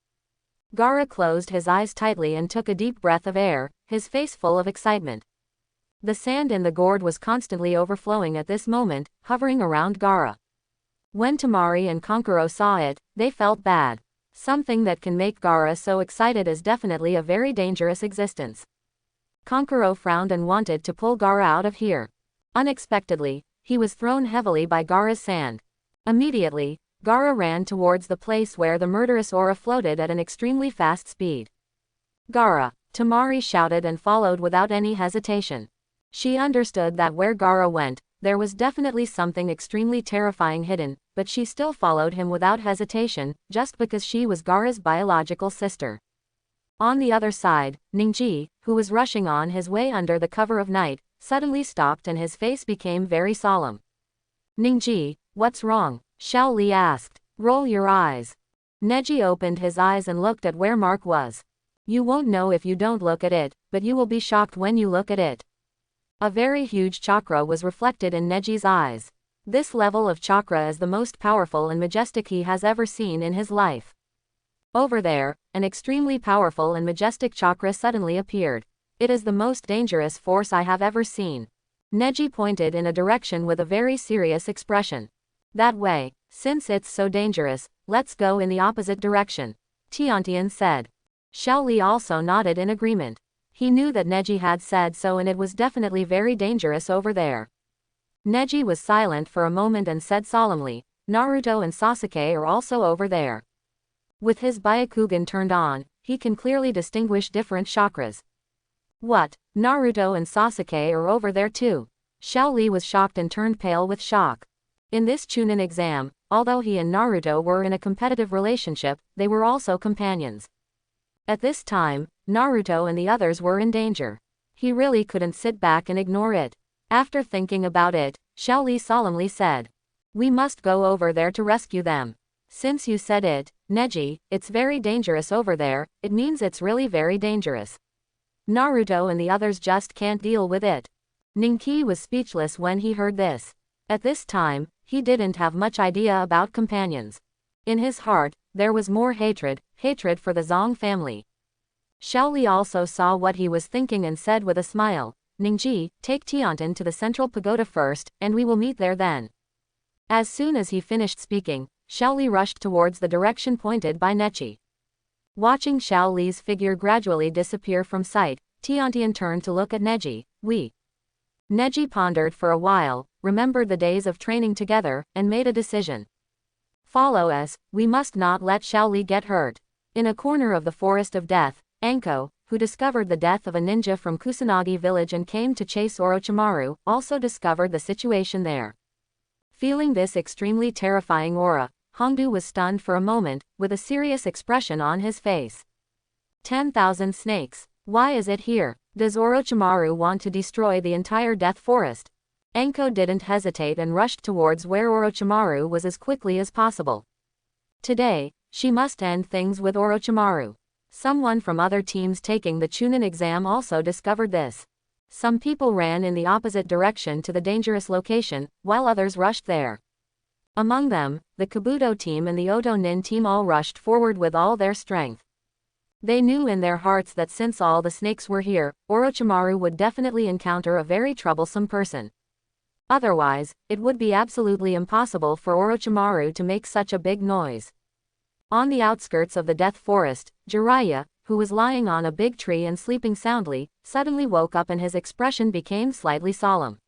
Gaara closed his eyes tightly and took a deep breath of air, his face full of excitement. The sand in the gourd was constantly overflowing at this moment, hovering around Gaara. When Temari and Kankuro saw it, they felt bad. Something that can make Gaara so excited is definitely a very dangerous existence. Kankuro frowned and wanted to pull Gaara out of here. Unexpectedly, he was thrown heavily by Gaara's sand. Immediately, Gaara ran towards the place where the murderous aura floated at an extremely fast speed. Gaara! Temari shouted and followed without any hesitation. She understood that where Gaara went, there was definitely something extremely terrifying hidden, but she still followed him without hesitation, just because she was Gaara's biological sister. On the other side, Ningji, who was rushing on his way under the cover of night, suddenly stopped and his face became very solemn. Ningji, what's wrong? Xiao Li asked. Roll your eyes. Neji opened his eyes and looked at where Mark was. You won't know if you don't look at it, but you will be shocked when you look at it. A very huge chakra was reflected in Neji's eyes. This level of chakra is the most powerful and majestic he has ever seen in his life. Over there, an extremely powerful and majestic chakra suddenly appeared. It is the most dangerous force I have ever seen. Neji pointed in a direction with a very serious expression. That way, since it's so dangerous, let's go in the opposite direction, Tiantian said. Xiao Li also nodded in agreement. He knew that Neji had said so and it was definitely very dangerous over there. Neji was silent for a moment and said solemnly, Naruto and Sasuke are also over there. With his Byakugan turned on, he can clearly distinguish different chakras. What? Naruto and Sasuke are over there too? Xiao Li was shocked and turned pale with shock. In this Chunin exam, although he and Naruto were in a competitive relationship, they were also companions. At this time, Naruto and the others were in danger. He really couldn't sit back and ignore it. After thinking about it, Xiao Li solemnly said, we must go over there to rescue them. Since you said it, Neji, it's very dangerous over there, it means it's really very dangerous. Naruto and the others just can't deal with it. Ninki was speechless when he heard this. At this time, he didn't have much idea about companions. In his heart, there was more hatred for the Zong family. Xiao Li also saw what he was thinking and said with a smile, Ningji, take Tiantian to the central pagoda first, and we will meet there then. As soon as he finished speaking, Xiao Li rushed towards the direction pointed by Nechi. Watching Xiao Li's figure gradually disappear from sight, Tiantian turned to look at Neji. Neji pondered for a while, remembered the days of training together, and made a decision. Follow us, we must not let Xiao Li get hurt. In a corner of the Forest of Death, Anko, who discovered the death of a ninja from Kusanagi village and came to chase Orochimaru, also discovered the situation there. Feeling this extremely terrifying aura, Hongdu was stunned for a moment, with a serious expression on his face. 10,000 snakes. Why is it here? Does Orochimaru want to destroy the entire Death Forest? Anko didn't hesitate and rushed towards where Orochimaru was as quickly as possible. Today, she must end things with Orochimaru. Someone from other teams taking the Chunin exam also discovered this. Some people ran in the opposite direction to the dangerous location, while others rushed there. Among them, the Kabuto team and the Oto Nin team all rushed forward with all their strength. They knew in their hearts that since all the snakes were here, Orochimaru would definitely encounter a very troublesome person. Otherwise, it would be absolutely impossible for Orochimaru to make such a big noise. On the outskirts of the Death Forest, Jiraiya, who was lying on a big tree and sleeping soundly, suddenly woke up and his expression became slightly solemn.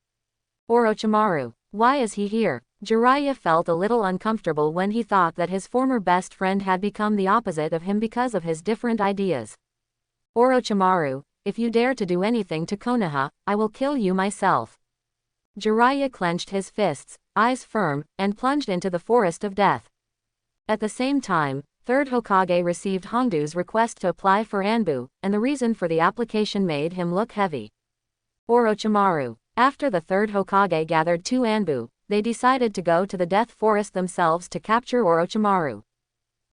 Orochimaru, why is he here? Jiraiya felt a little uncomfortable when he thought that his former best friend had become the opposite of him because of his different ideas. Orochimaru, if you dare to do anything to Konoha, I will kill you myself. Jiraiya clenched his fists, eyes firm, and plunged into the forest of death. At the same time, Third Hokage received Hongdu's request to apply for Anbu, and the reason for the application made him look heavy. Orochimaru. After the Third Hokage gathered 2 Anbu, they decided to go to the Death Forest themselves to capture Orochimaru.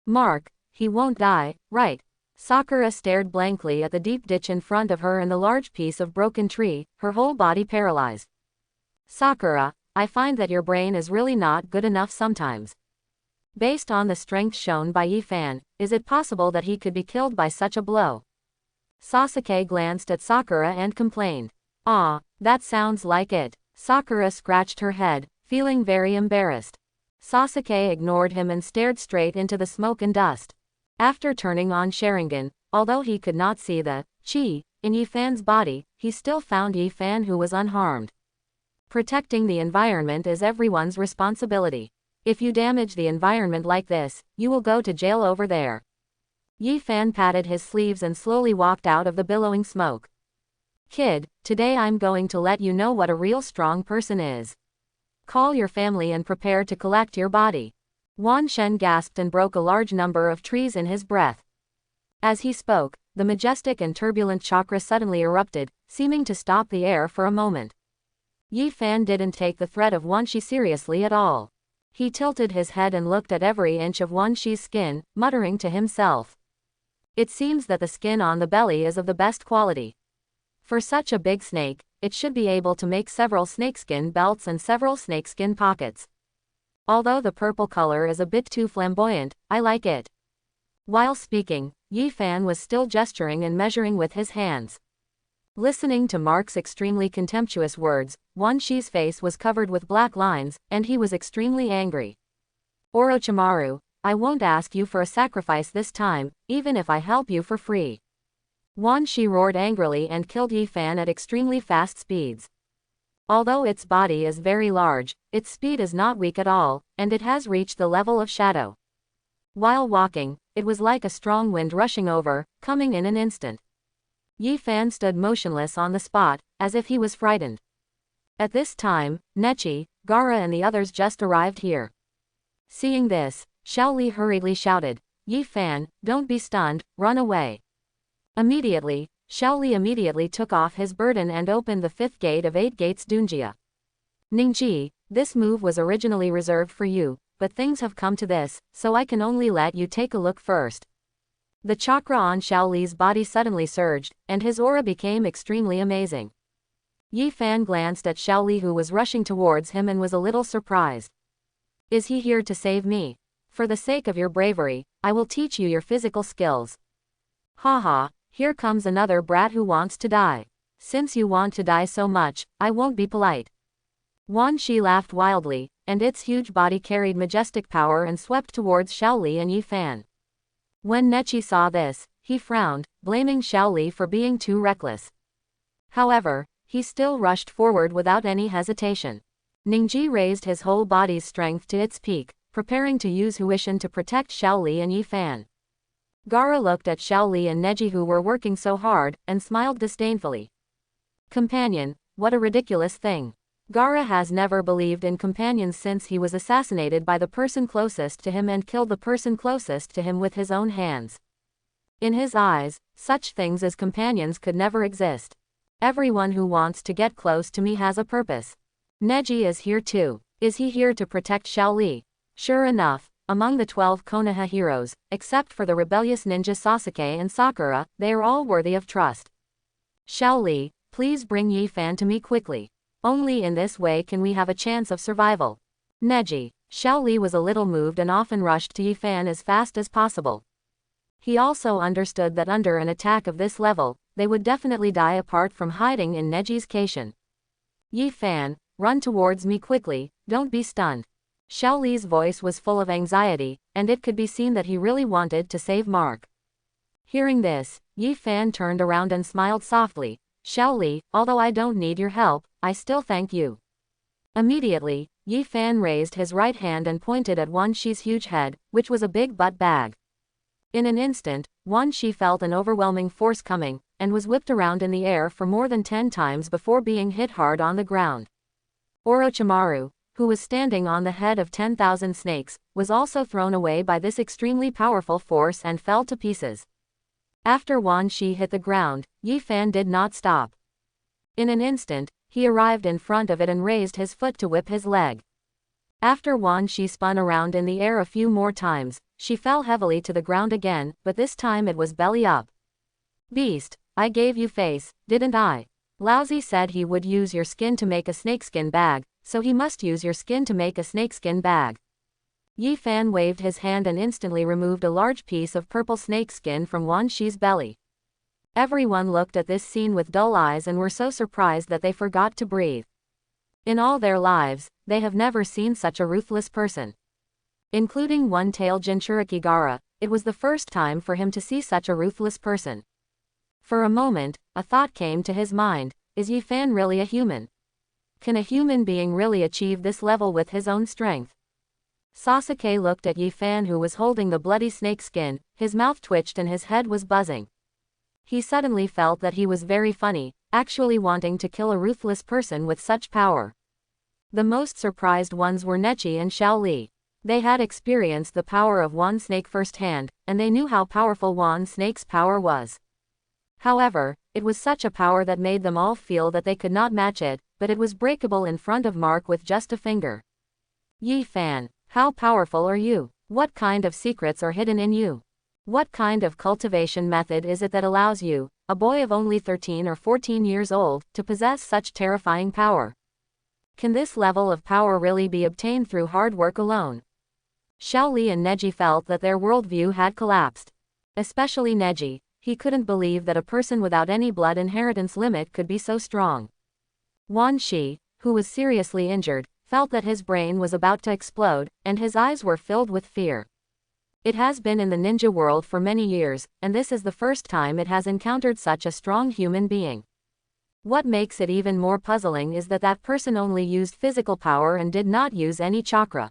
Mark, he won't die, right? Sakura stared blankly at the deep ditch in front of her and the large piece of broken tree, her whole body paralyzed. Sakura, I find that your brain is really not good enough sometimes. Based on the strength shown by Yi Fan, is it possible that he could be killed by such a blow? Sasuke glanced at Sakura and complained. Ah, that sounds like it. Sakura scratched her head, feeling very embarrassed. Sasuke ignored him and stared straight into the smoke and dust. After turning on Sharingan, although he could not see the chi in Yi Fan's body, he still found Yi Fan who was unharmed. Protecting the environment is everyone's responsibility. If you damage the environment like this, you will go to jail over there. Yi Fan patted his sleeves and slowly walked out of the billowing smoke. Kid, today I'm going to let you know what a real strong person is. Call your family and prepare to collect your body. Wan Shen gasped and broke a large number of trees in his breath. As he spoke, the majestic and turbulent chakra suddenly erupted, seeming to stop the air for a moment. Yi Fan didn't take the threat of Wan Shi seriously at all. He tilted his head and looked at every inch of Wan Shi's skin, muttering to himself. It seems that the skin on the belly is of the best quality. For such a big snake, it should be able to make several snakeskin belts and several snakeskin pockets. Although the purple color is a bit too flamboyant, I like it. While speaking, Yi Fan was still gesturing and measuring with his hands. Listening to Mark's extremely contemptuous words, Wan Shi's face was covered with black lines, and he was extremely angry. Orochimaru, I won't ask you for a sacrifice this time, even if I help you for free. Wan Shi roared angrily and killed Yi Fan at extremely fast speeds. Although its body is very large, its speed is not weak at all, and it has reached the level of shadow. While walking, it was like a strong wind rushing over, coming in an instant. Yi Fan stood motionless on the spot, as if he was frightened. At this time, Nechi, Gaara and the others just arrived here. Seeing this, Xiao Li hurriedly shouted, Yi Fan, don't be stunned, run away. Immediately, Xiao Li immediately took off his burden and opened the fifth gate of 8 gates Dunjia. Ningji, this move was originally reserved for you, but things have come to this, so I can only let you take a look first. The chakra on Xiao Li's body suddenly surged, and his aura became extremely amazing. Yi Fan glanced at Xiao Li who was rushing towards him and was a little surprised. Is he here to save me? For the sake of your bravery, I will teach you your physical skills. Haha, here comes another brat who wants to die. Since you want to die so much, I won't be polite. Wan Shi laughed wildly, and its huge body carried majestic power and swept towards Xiao Li and Yi Fan. When Nechi saw this, he frowned, blaming Xiao Li for being too reckless. However, he still rushed forward without any hesitation. Ningji raised his whole body's strength to its peak, preparing to use Huishan to protect Xiao Li and Yi Fan. Gaara looked at Xiao Li and Neji who were working so hard, and smiled disdainfully. Companion, what a ridiculous thing. Gaara has never believed in companions since he was assassinated by the person closest to him and killed the person closest to him with his own hands. In his eyes, such things as companions could never exist. Everyone who wants to get close to me has a purpose. Neji is here too. Is he here to protect Xiao Li? Sure enough, among the 12 Konoha heroes, except for the rebellious ninja Sasuke and Sakura, they are all worthy of trust. Xiao Li, please bring Yi Fan to me quickly. Only in this way can we have a chance of survival. Neji. Xiao Li was a little moved and often rushed to Yi Fan as fast as possible. He also understood that under an attack of this level, they would definitely die apart from hiding in Neji's Kaishin. Yi Fan, run towards me quickly, don't be stunned. Xiao Li's voice was full of anxiety, and it could be seen that he really wanted to save Mark. Hearing this, Yi Fan turned around and smiled softly. Xiao Li, although I don't need your help, I still thank you. Immediately, Yi Fan raised his right hand and pointed at Wan Shi's huge head, which was a big butt bag. In an instant, Wan Shi felt an overwhelming force coming, and was whipped around in the air for more than 10 times before being hit hard on the ground. Orochimaru, who was standing on the head of 10,000 snakes, was also thrown away by this extremely powerful force and fell to pieces. After Wan Shi hit the ground, Yi Fan did not stop. In an instant, he arrived in front of it and raised his foot to whip his leg. After Wan Shi spun around in the air a few more times, she fell heavily to the ground again, but this time it was belly up. Beast, I gave you face, didn't I? Laozi said he would use your skin to make a snakeskin bag, so he must use your skin to make a snakeskin bag. Yi Fan waved his hand and instantly removed a large piece of purple snakeskin from Wan Shi's belly. Everyone looked at this scene with dull eyes and were so surprised that they forgot to breathe. In all their lives, they have never seen such a ruthless person. Including one-tailed Jinchuriki Gaara, it was the first time for him to see such a ruthless person. For a moment, a thought came to his mind: is Yi Fan really a human? Can a human being really achieve this level with his own strength? Sasuke looked at Yi Fan, who was holding the bloody snakeskin. His mouth twitched and his head was buzzing. He suddenly felt that he was very funny, actually wanting to kill a ruthless person with such power. The most surprised ones were Nechi and Xiao Li. They had experienced the power of Wan Snake firsthand, and they knew how powerful Wan Snake's power was. However, it was such a power that made them all feel that they could not match it, but it was breakable in front of Mark with just a finger. Yi Fan, how powerful are you? What kind of secrets are hidden in you? What kind of cultivation method is it that allows you, a boy of only 13 or 14 years old, to possess such terrifying power? Can this level of power really be obtained through hard work alone? Xiao Li and Neji felt that their worldview had collapsed. Especially Neji, he couldn't believe that a person without any blood inheritance limit could be so strong. Wan Shi, who was seriously injured, felt that his brain was about to explode, and his eyes were filled with fear. It has been in the ninja world for many years, and this is the first time it has encountered such a strong human being. What makes it even more puzzling is that that person only used physical power and did not use any chakra.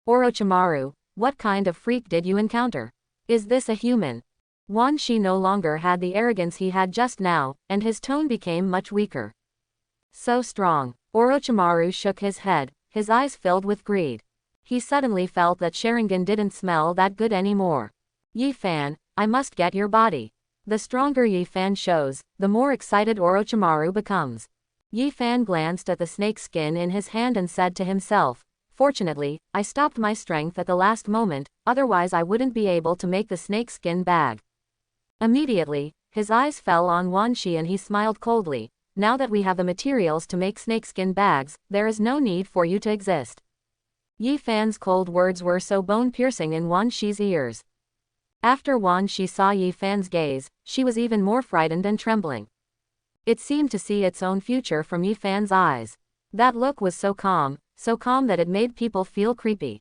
Orochimaru, what kind of freak did you encounter? Is this a human? Wan Shi no longer had the arrogance he had just now, and his tone became much weaker. So strong. Orochimaru shook his head, his eyes filled with greed. He suddenly felt that Sharingan didn't smell that good anymore. Yi Fan, I must get your body. The stronger Yi Fan shows, the more excited Orochimaru becomes. Yi Fan glanced at the snake skin in his hand and said to himself, fortunately, I stopped my strength at the last moment, otherwise I wouldn't be able to make the snake skin bag. Immediately, his eyes fell on Wan Shi and he smiled coldly. Now that we have the materials to make snakeskin bags, there is no need for you to exist. Yi Fan's cold words were so bone-piercing in Wan Shi's ears. After Wan Shi saw Yi Fan's gaze, she was even more frightened and trembling. It seemed to see its own future from Yi Fan's eyes. That look was so calm that it made people feel creepy.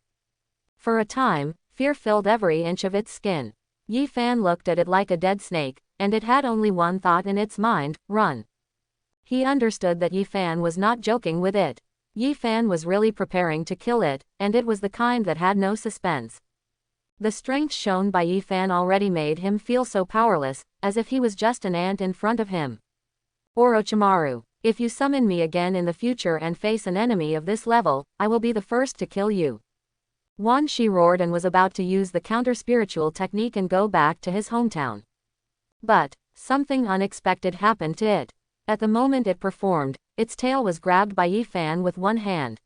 For a time, fear filled every inch of its skin. Yi Fan looked at it like a dead snake, and it had only one thought in its mind: run. He understood that Yi Fan was not joking with it. Yi Fan was really preparing to kill it, and it was the kind that had no suspense. The strength shown by Yi Fan already made him feel so powerless, as if he was just an ant in front of him. Orochimaru, if you summon me again in the future and face an enemy of this level, I will be the first to kill you. Wan Shi roared and was about to use the counter-spiritual technique and go back to his hometown. But something unexpected happened to it. At the moment it performed, its tail was grabbed by Yi Fan with one hand.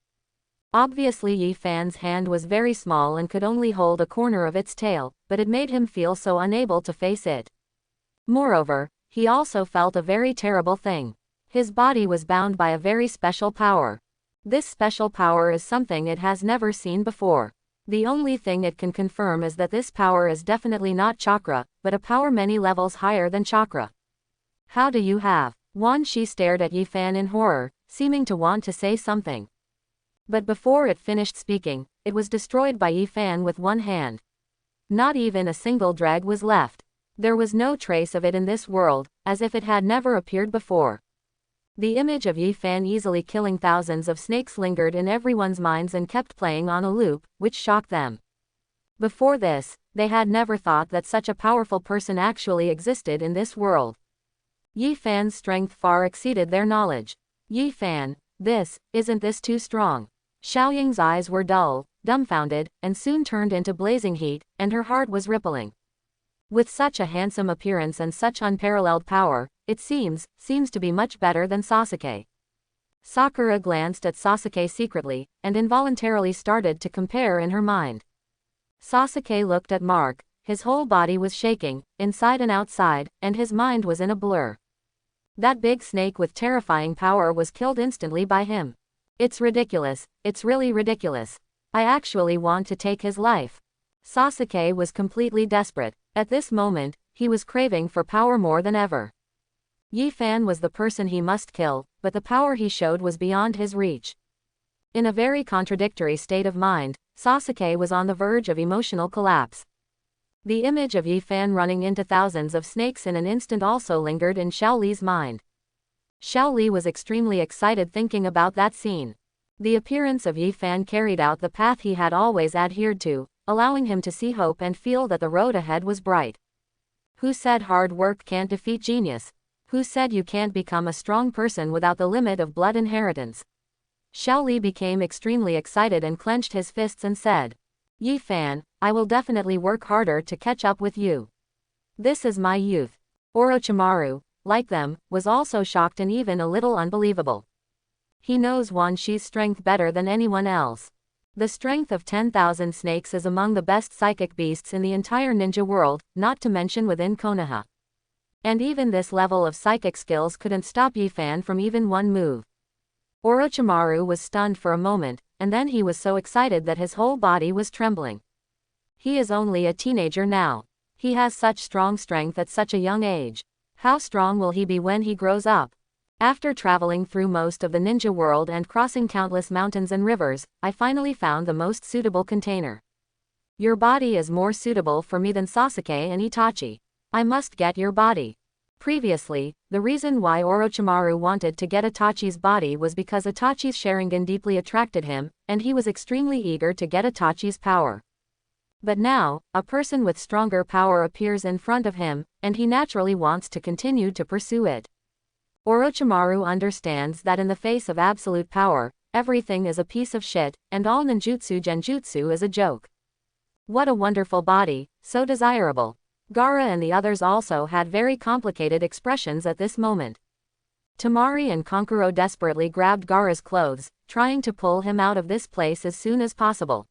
Obviously Yi Fan's hand was very small and could only hold a corner of its tail, but it made him feel so unable to face it. Moreover, he also felt a very terrible thing. His body was bound by a very special power. This special power is something it has never seen before. The only thing it can confirm is that this power is definitely not chakra, but a power many levels higher than chakra. How do you have? Wan Shi stared at Yi Fan in horror, seeming to want to say something. But before it finished speaking, it was destroyed by Yi Fan with one hand. Not even a single drag was left. There was no trace of it in this world, as if it had never appeared before. The image of Yi Fan easily killing thousands of snakes lingered in everyone's minds and kept playing on a loop, which shocked them. Before this, they had never thought that such a powerful person actually existed in this world. Yi Fan's strength far exceeded their knowledge. Yi Fan, isn't this too strong? Xiaoying's eyes were dull, dumbfounded, and soon turned into blazing heat, and her heart was rippling. With such a handsome appearance and such unparalleled power, it seems to be much better than Sasuke. Sakura glanced at Sasuke secretly, and involuntarily started to compare in her mind. Sasuke looked at Mark, his whole body was shaking, inside and outside, and his mind was in a blur. That big snake with terrifying power was killed instantly by him. It's ridiculous, it's really ridiculous. I actually want to take his life. Sasuke was completely desperate. At this moment, he was craving for power more than ever. Yi Fan was the person he must kill, but the power he showed was beyond his reach. In a very contradictory state of mind, Sasuke was on the verge of emotional collapse. The image of Yi Fan running into thousands of snakes in an instant also lingered in Xiao Li's mind. Xiao Li was extremely excited thinking about that scene. The appearance of Yi Fan carried out the path he had always adhered to, allowing him to see hope and feel that the road ahead was bright. Who said hard work can't defeat genius? Who said you can't become a strong person without the limit of blood inheritance? Xiao Li became extremely excited and clenched his fists and said, Yi Fan, I will definitely work harder to catch up with you. This is my youth. Orochimaru, like them, was also shocked and even a little unbelievable. He knows Wan Shi's strength better than anyone else. The strength of 10,000 snakes is among the best psychic beasts in the entire ninja world, not to mention within Konoha. And even this level of psychic skills couldn't stop Yi Fan from even one move. Orochimaru was stunned for a moment, and then he was so excited that his whole body was trembling. He is only a teenager now. He has such strong strength at such a young age. How strong will he be when he grows up? After traveling through most of the ninja world and crossing countless mountains and rivers, I finally found the most suitable container. Your body is more suitable for me than Sasuke and Itachi. I must get your body. Previously, the reason why Orochimaru wanted to get Itachi's body was because Itachi's Sharingan deeply attracted him, and he was extremely eager to get Itachi's power. But now, a person with stronger power appears in front of him, and he naturally wants to continue to pursue it. Orochimaru understands that in the face of absolute power, everything is a piece of shit, and all ninjutsu genjutsu is a joke. What a wonderful body, so desirable. Gaara and the others also had very complicated expressions at this moment. Temari and Kankuro desperately grabbed Gaara's clothes, trying to pull him out of this place as soon as possible.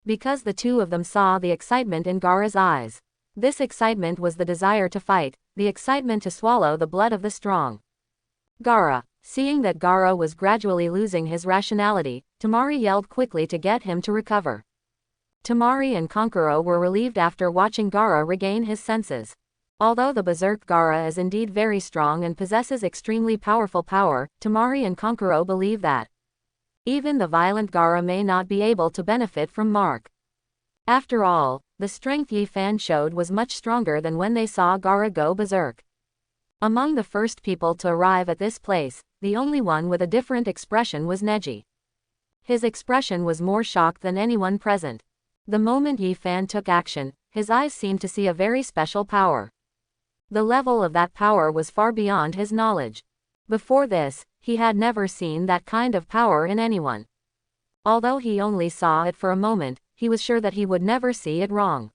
Because the two of them saw the excitement in Gaara's eyes. This excitement was the desire to fight, the excitement to swallow the blood of the strong. Gaara, seeing that Gaara was gradually losing his rationality, Temari yelled quickly to get him to recover. Temari and Kankuro were relieved after watching Gaara regain his senses. Although the berserk Gaara is indeed very strong and possesses extremely powerful power, Temari and Kankuro believe that even the violent Gaara may not be able to benefit from Mark. After all, the strength Yi Fan showed was much stronger than when they saw Gaara go berserk. Among the first people to arrive at this place, the only one with a different expression was Neji. His expression was more shocked than anyone present. The moment Yi Fan took action, his eyes seemed to see a very special power. The level of that power was far beyond his knowledge. Before this, he had never seen that kind of power in anyone. Although he only saw it for a moment, he was sure that he would never see it wrong.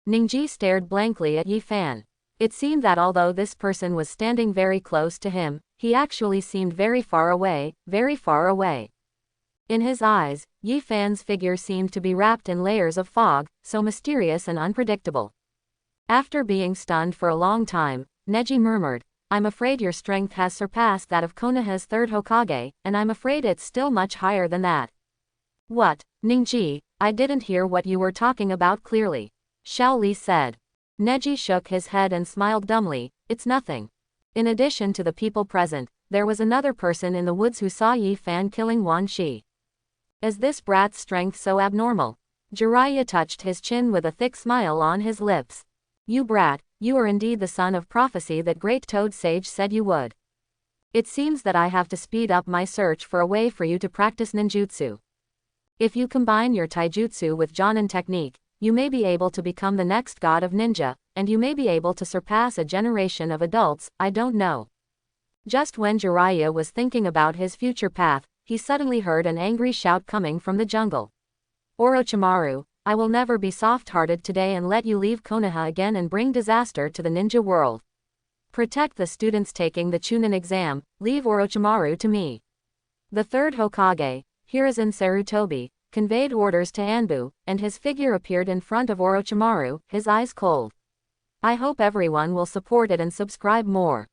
Ningji stared blankly at Yi Fan. It seemed that although this person was standing very close to him, he actually seemed very far away, very far away. In his eyes, Yi Fan's figure seemed to be wrapped in layers of fog, so mysterious and unpredictable. After being stunned for a long time, Neji murmured, I'm afraid your strength has surpassed that of Konoha's third Hokage, and I'm afraid it's still much higher than that. What, Ningji, I didn't hear what you were talking about clearly. Xiao Li said. Neji shook his head and smiled dumbly, it's nothing. In addition to the people present, there was another person in the woods who saw Yi Fan killing Wan Shi. Is this brat's strength so abnormal? Jiraiya touched his chin with a thick smile on his lips. You brat, you are indeed the son of prophecy that great Toad Sage said you would. It seems that I have to speed up my search for a way for you to practice ninjutsu. If you combine your taijutsu with Jonin technique, you may be able to become the next god of ninja, and you may be able to surpass a generation of adults, I don't know. Just when Jiraiya was thinking about his future path, he suddenly heard an angry shout coming from the jungle. Orochimaru, I will never be soft-hearted today and let you leave Konoha again and bring disaster to the ninja world. Protect the students taking the Chunin exam, leave Orochimaru to me. The third Hokage, Hiruzen Sarutobi, conveyed orders to Anbu, and his figure appeared in front of Orochimaru, his eyes cold. I hope everyone will support it and subscribe more.